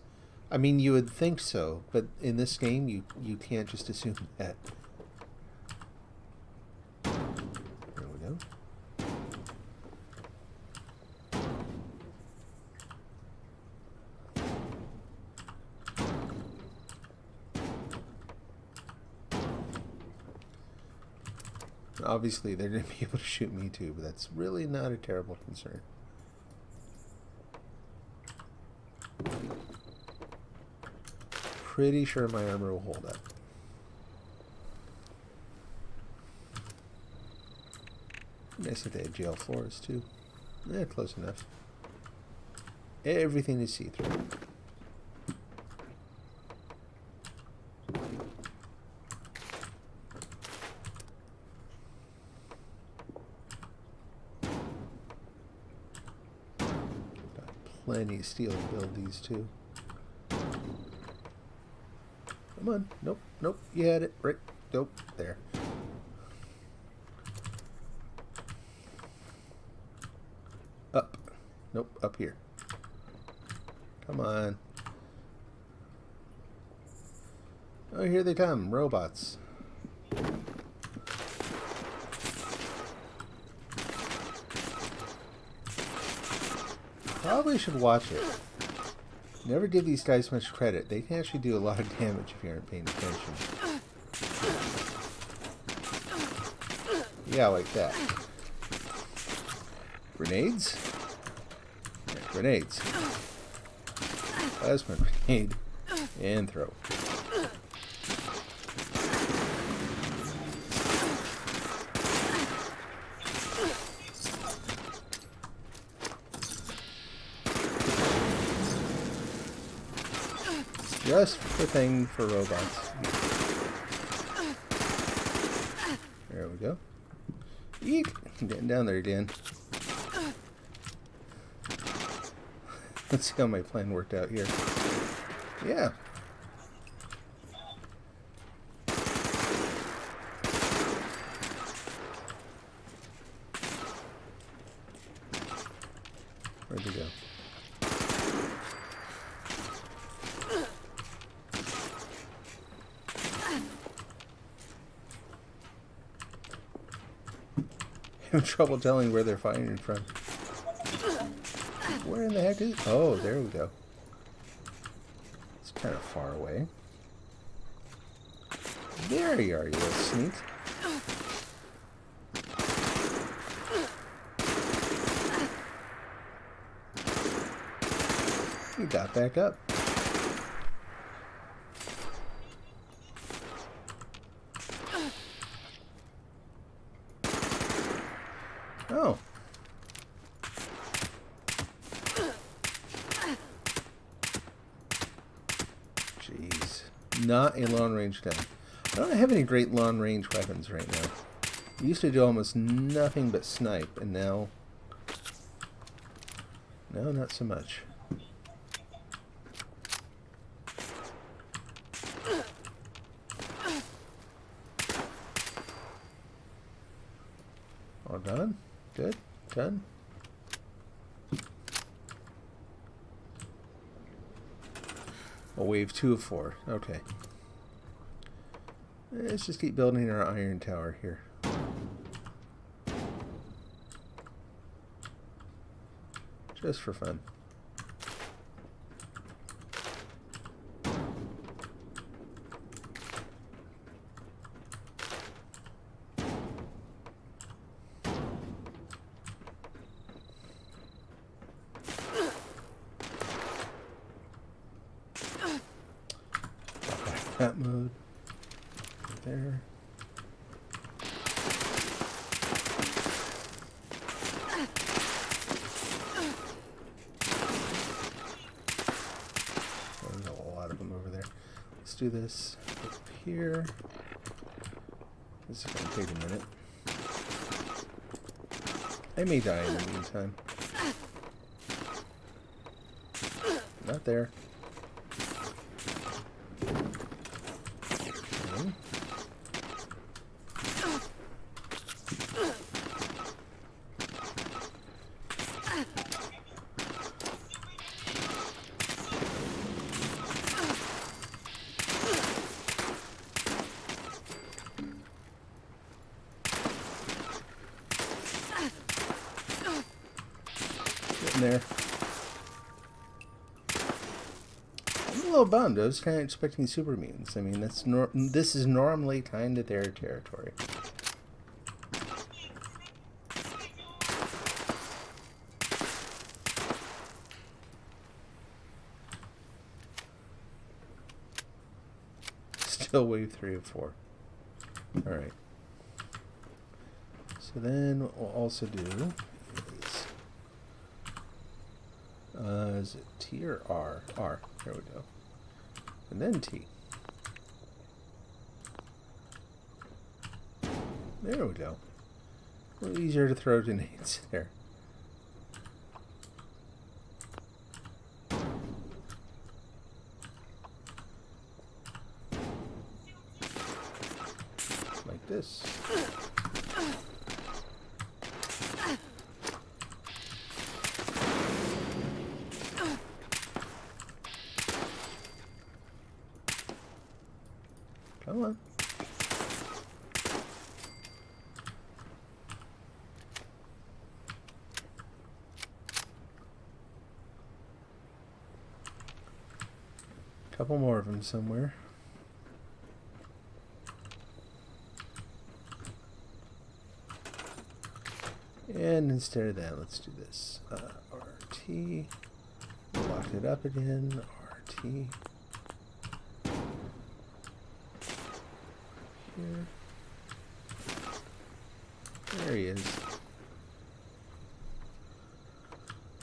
I mean, you would think so, but in this game you can't just assume that. There we go. Obviously, they're going to be able to shoot me too, but that's really not a terrible concern. Pretty sure my armor will hold up. Nice if they had jail floors too. Yeah, close enough. Everything is see-through. Plenty of steel to build these too. Come on. Nope, nope. You had it. Right. Nope. There. Up. Nope. Up here. Come on. Oh, here they come. Robots. Probably should watch it. Never give these guys much credit. They can actually do a lot of damage if you aren't paying attention. Yeah, like that. Grenades? Yeah, grenades. Plasma grenade. And throw. Just the thing for robots. There we go. Eek! Getting down there again. Let's see how my plan worked out here. Yeah. Where'd he go? Having trouble telling where they're firing from. Where in the heck is... Oh, there we go. It's kind of far away. There you are, you little sneak. You got back up. Oh. Jeez. Not a long range gun. I don't have any great long range weapons right now. I used to do almost nothing but snipe, and now... No, not so much. All done? Good? Done? Oh, wave 2 of 4. Okay. Let's just keep building our iron tower here. Just for fun. That mode. Right there. There's a lot of them over there. Let's do this up here. This is going to take a minute. I may die in the meantime. Not there. There. I'm a little bummed. I was kind of expecting super mutants. I mean, this is normally kind of their territory. Still wave 3 of 4. All right. So then what we'll also do is it T or R? R. There we go. And then T. There we go. A little easier to throw grenades there. Like this. Come on. couple more of them somewhere. And instead of that, let's do this. RT. Lock it up again. RT. Here. There he is. Let's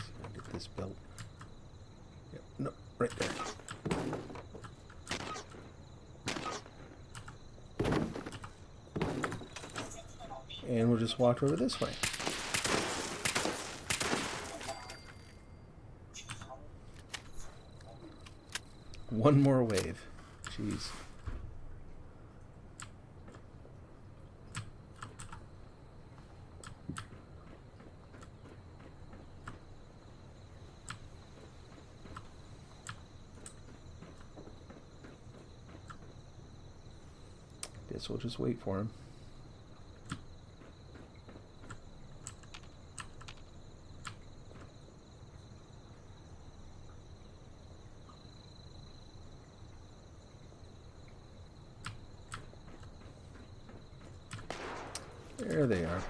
see if I can get this built. Yep, no, right there. And we'll just walk over this way. One more wave. Jeez. Guess we'll just wait for him. There they are.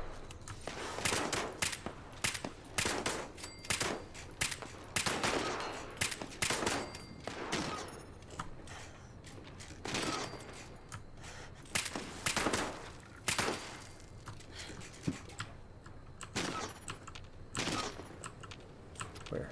Where?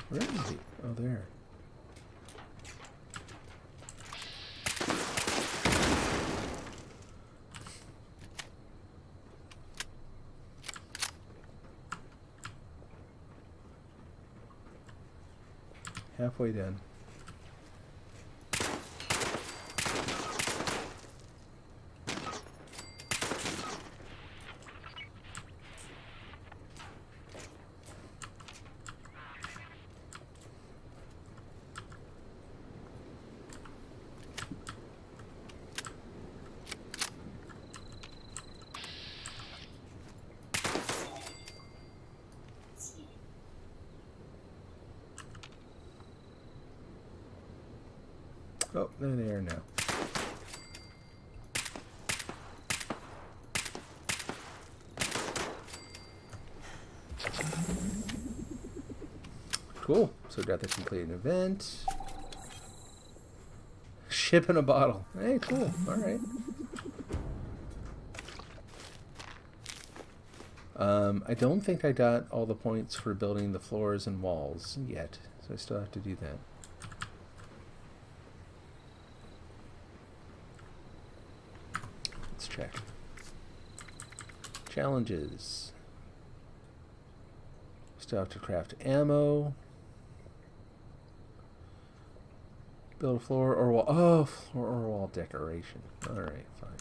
Where is he? Oh, there. Halfway done. Oh, there they are now. Cool. So got the completed event. Ship in a bottle. Hey, cool. All right. I don't think I got all the points for building the floors and walls yet, so I still have to do that. Let's check. Challenges. Still have to craft ammo. Build a floor or wall. Oh, floor or wall decoration. Alright, fine.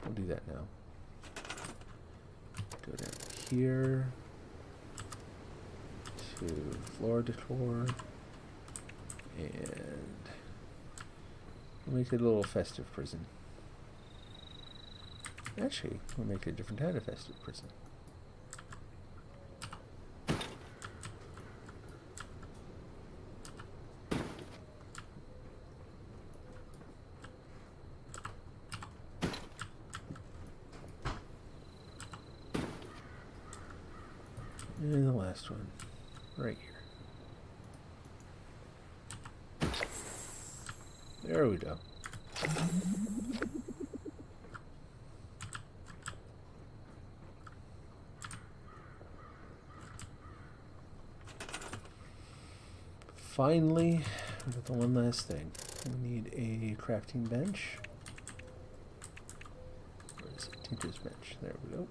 We'll do that now. Go down here to floor decor. And we'll make it a little festive prison. Actually, we'll make it a different kind of festive prison. And the last one, right here. There we go. Finally, we got the one last thing. We need a crafting bench. Where is it? Tinker's bench. There we go.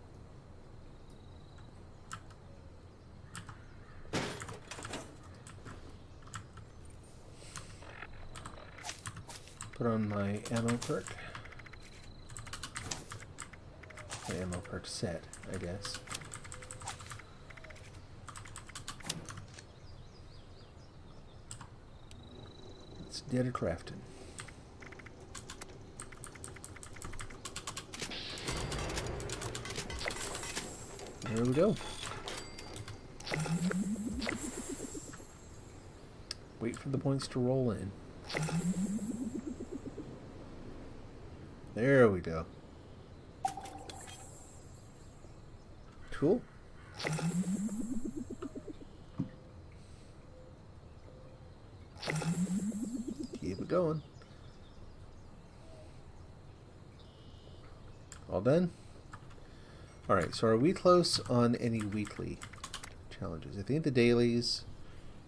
Put on my ammo perk. My ammo perk set, I guess. Let's Let's get it crafted. There we go. Wait for the points to roll in. There we go. Cool. Keep it going. All done? Alright, so are we close on any weekly challenges? I think the dailies...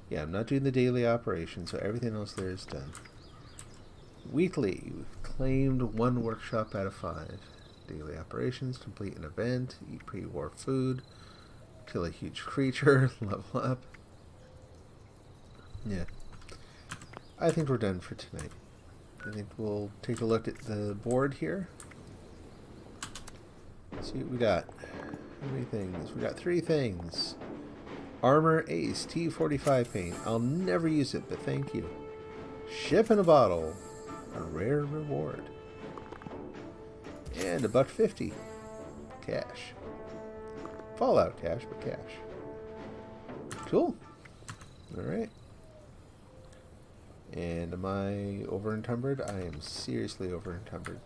Yeah, I'm not doing the daily operation, so everything else there is done. Weekly, we've claimed 1 workshop out of 5. Daily operations, complete an event, eat pre-war food, kill a huge creature, level up. Yeah. I think we're done for tonight. I think we'll take a look at the board here. See what we got. How many things? We got 3 things. Armor Ace T45 paint. I'll never use it, but thank you. Ship in a bottle. A rare reward. And $1.50. Cash. Fallout cash, but cash. Cool. Alright. And am I over encumbered? I am seriously over encumbered.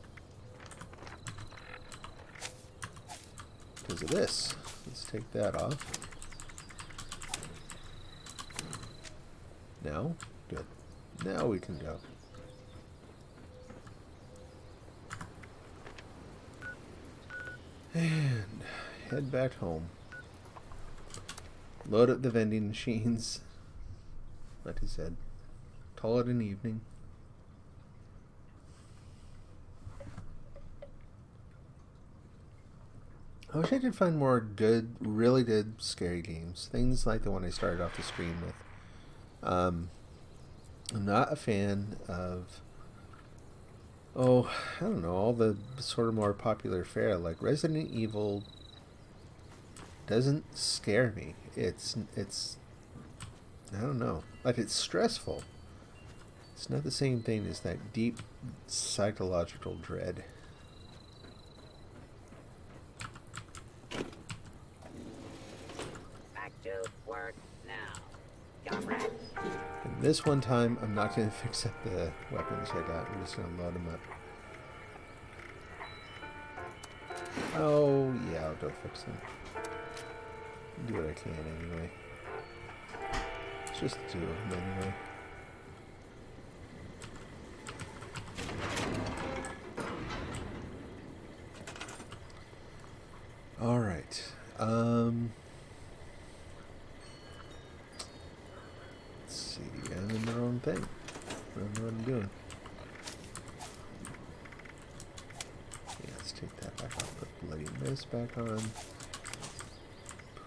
Because of this. Let's take that off. No? Good. Now we can go. And head back home. Load up the vending machines. Like I said. Call it an evening. I wish I could find more good, really good scary games. Things like the one I started off the stream with. I'm not a fan of, I don't know, all the sort of more popular fare. Like Resident Evil doesn't scare me. It's I don't know. Like, it's stressful. It's not the same thing as that deep psychological dread. Back to work now, comrades. And this one time, I'm not going to fix up the weapons I got. I'm just going to load them up. Oh, yeah, I'll go fix them. Do what I can anyway. It's just 2 of them anyway. Alright. Let's see. I'm in the wrong thing. I don't know what I'm doing. Yeah, let's take that back off. Put bloody mist back on.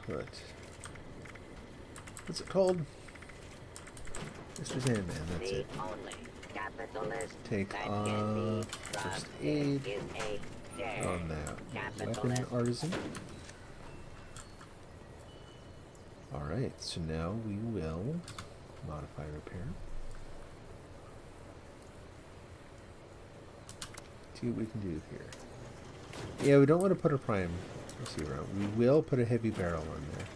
Put... What's it called? Mr. Sandman, that's it. Take off first aid on that weapon artisan. Alright, so now we will modify repair. See what we can do here. Yeah, we don't want to put a prime receiver on. We will put a heavy barrel on there.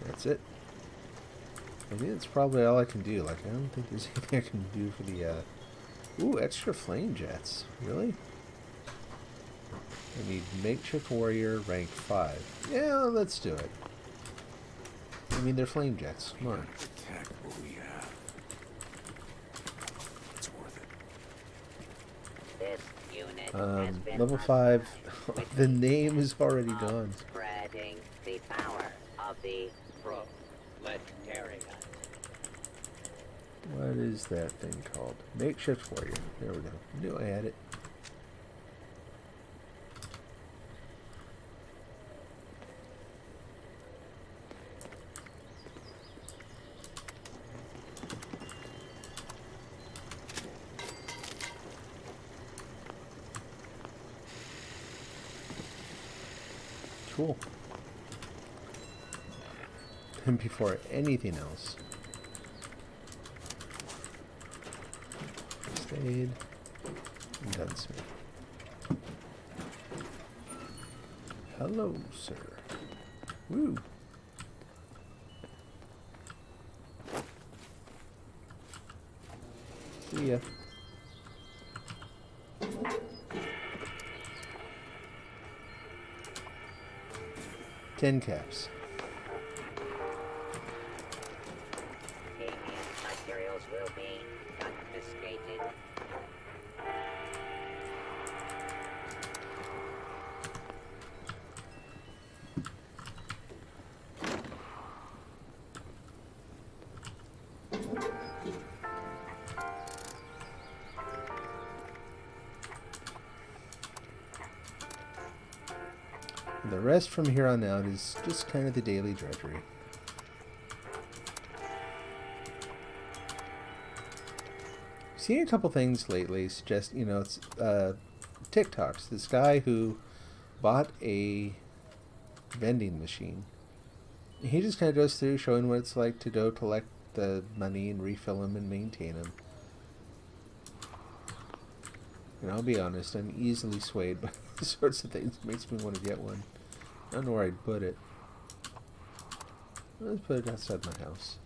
That's it. I think that's probably all I can do. Like, I don't think there's anything I can do for the, Ooh, extra flame jets. Really? I need makeshift warrior, rank 5. Yeah, let's do it. I mean, they're flame jets. Come on. Protect what we have. It's worth it. This unit has been level 5. with The name is already gone. spreading the power of the proletariat. What is that thing called? Makeshift warrior. There we go. Knew I had it. Cool. before anything else. First aid and gunsmith. Hello, sir. Woo. See ya. Tin caps. Materials will be confiscated. The rest from here on out is just kind of the daily drudgery. Seen a couple things lately suggest, you know, it's TikToks. This guy who bought a vending machine. He just kind of goes through showing what it's like to go collect the money and refill them and maintain them. And I'll be honest, I'm easily swayed by these sorts of things. It makes me want to get one. I don't know where I'd put it. Let's put it outside my house.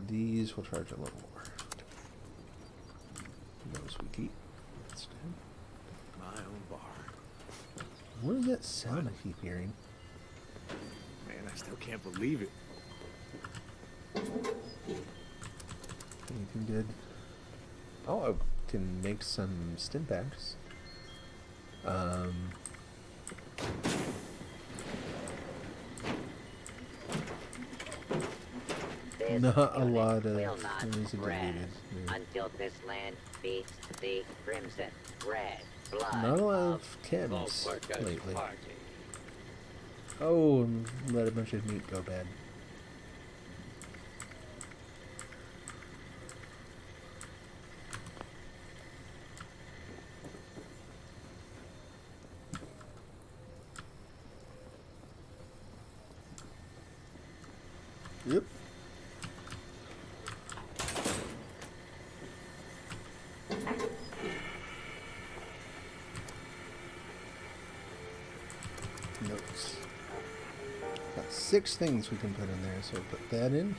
These will charge a little more. Those we keep. That's good. My own bar. What is that sound I keep hearing? Man, I still can't believe it. Anything good? Oh, I can make some stim packs. This Not a unit lot of will not things are rest deleted. Yeah. until this land beats the crimson red blood Not a lot of of chems lately. Oh, and let a bunch of meat go bad. Yep. Notes. Got 6 things we can put in there, so we'll put that in.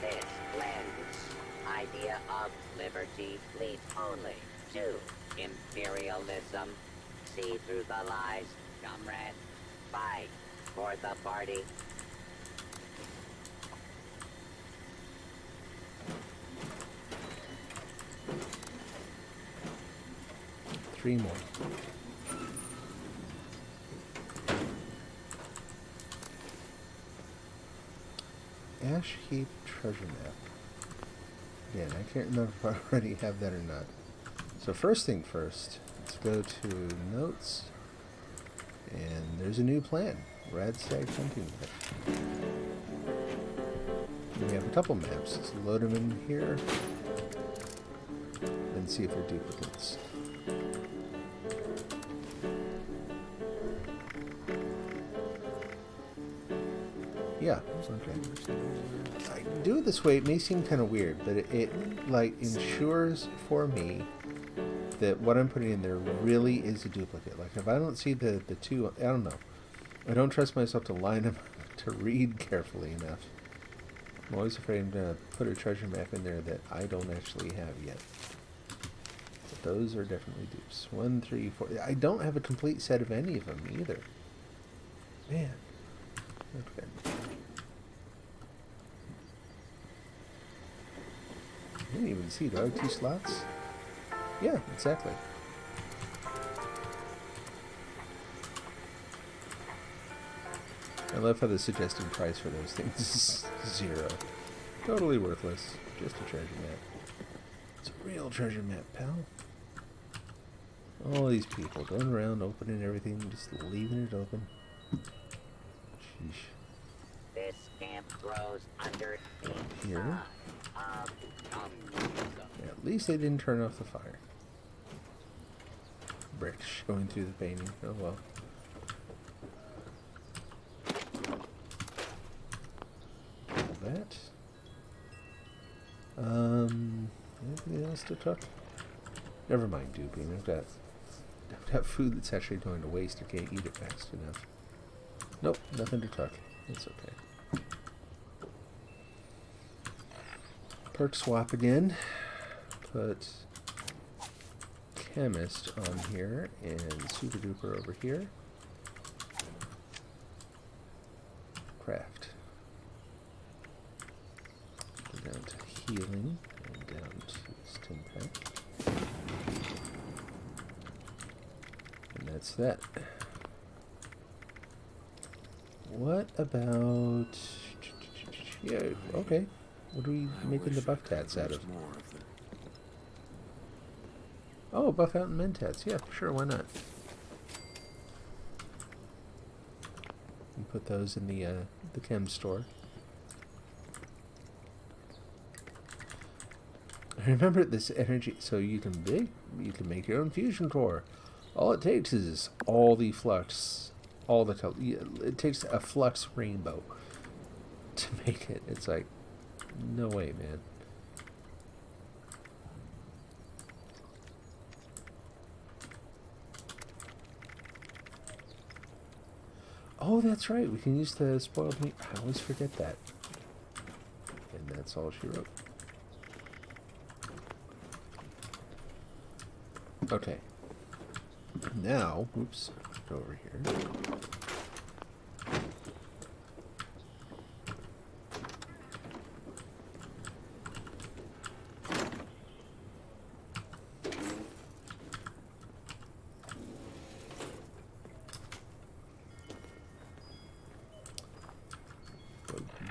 this land's idea of liberty leads only to imperialism. See through the lies, comrade. Fight for the party. Three more. Ash Heap Treasure Map. Again, I can't remember if I already have that or not. So first thing first, let's go to Notes. And there's a new plan. Radstag Hunting Map. We have a couple maps. Let's load them in here. And see if they're duplicates. Yeah, okay. I do it this way, it may seem kind of weird, but it like ensures for me that what I'm putting in there really is a duplicate. Like if I don't see the two, I don't know. I don't trust myself to line them to read carefully enough. I'm always afraid I'm going to put a treasure map in there that I don't actually have yet. But those are definitely dupes. 1, 3, 4. I don't have a complete set of any of them either. Man. Okay. I didn't even see. Do I have 2 slots? Yeah, exactly. I love how the suggested price for those things is 0. Totally worthless. Just a treasure map. It's a real treasure map, pal. All these people going around opening everything, just leaving it open. Sheesh. This camp grows under the Here. sun of communism. At least they didn't turn off the fire. brick going through the painting. Oh well. That. Anything else to cook? Never mind duping. I've got food that's actually going to waste. I can't eat it fast enough. Nope, nothing to cook. It's okay. Perk swap again. Put chemist on here and super duper over here. Craft. Go down to healing and down to stim pack. And that's that. What about... Yeah, okay. What are we making the buff tats out of? Oh, buff out and mentats. Yeah, sure, why not? And put those in the chem store. Remember this energy, so you can make your own fusion core. All it takes is all the flux, all the color. It takes a flux rainbow to make it. It's like, no way, man. Oh, that's right. We can use the spoiled meat. I always forget that. And that's all she wrote. Okay. Now, oops, go over here.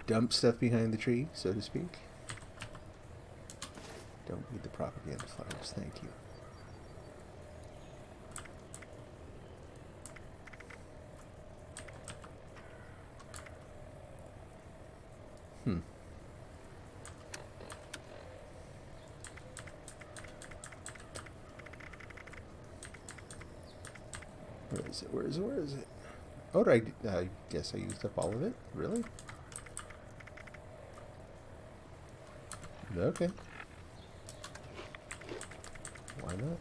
Dump stuff behind the tree, so to speak. Don't need the propaganda flyers, thank you. Where is it? Where is it? Where is it? Oh, I guess I used up all of it? Really? Okay. Why not?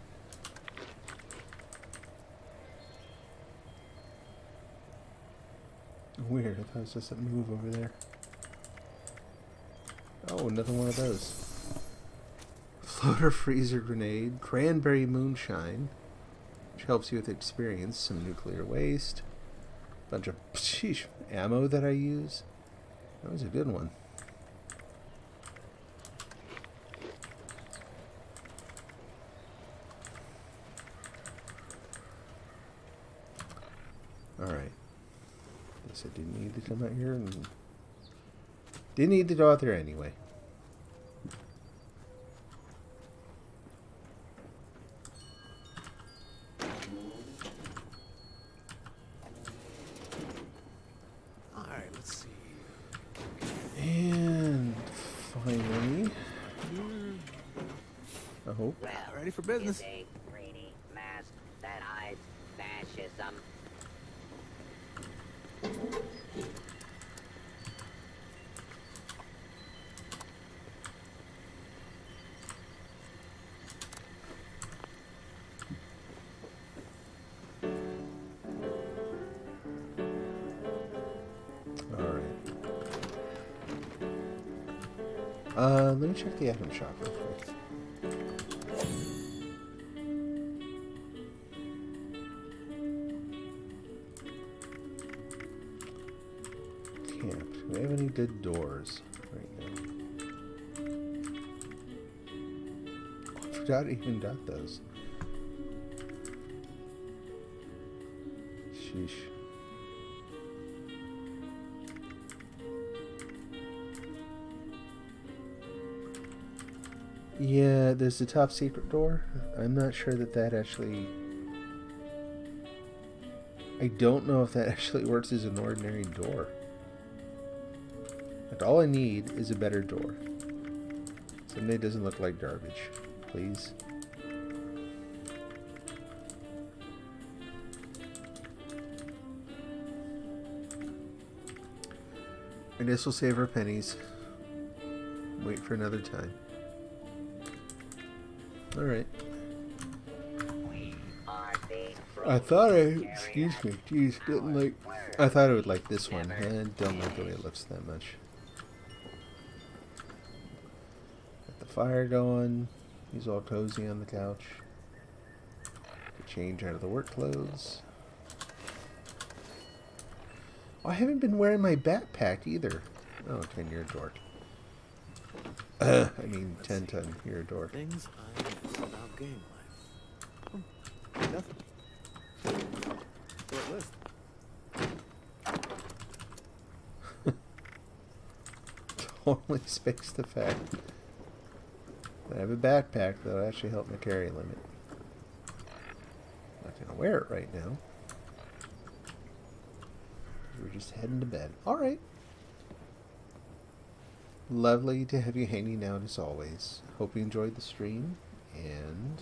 Weird, I thought it was just a move over there. Oh, another one of those. Floater freezer grenade, cranberry moonshine, which helps you with experience, some nuclear waste, bunch of ammo that I use. That was a good one. Alright. Guess I didn't need to come out here and... Didn't need to go out there anyway. Alright, let's see. And finally... I hope. Ready for business. Is a greedy mask that hides fascism. Let me check the item shop real quick. Camp. Do we have any good doors right now? I forgot I even got those. Sheesh. Yeah, there's the top secret door. I'm not sure that actually... I don't know if that actually works as an ordinary door. Like, all I need is a better door. Something that doesn't look like garbage. Please. I guess we'll save our pennies. Wait for another time. Alright. I thought excuse me, geez, didn't like, I thought I would like this one. I don't like the way it looks that much. Got the fire going. He's all cozy on the couch. Change out of the work clothes. Oh, I haven't been wearing my backpack either. Oh, 10, you're a dork. I mean, 10, you're a dork. Things I miss about game life. Nothing. Short list. Totally spaced the fact that I have a backpack that'll actually help my carry limit. Not gonna wear it right now. We're just heading to bed. Alright. Lovely to have you hanging out as always. Hope you enjoyed the stream. And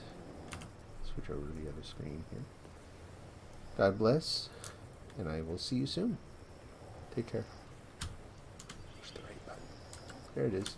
switch over to the other screen here. God bless. And I will see you soon. Take care. Push the right button. There it is.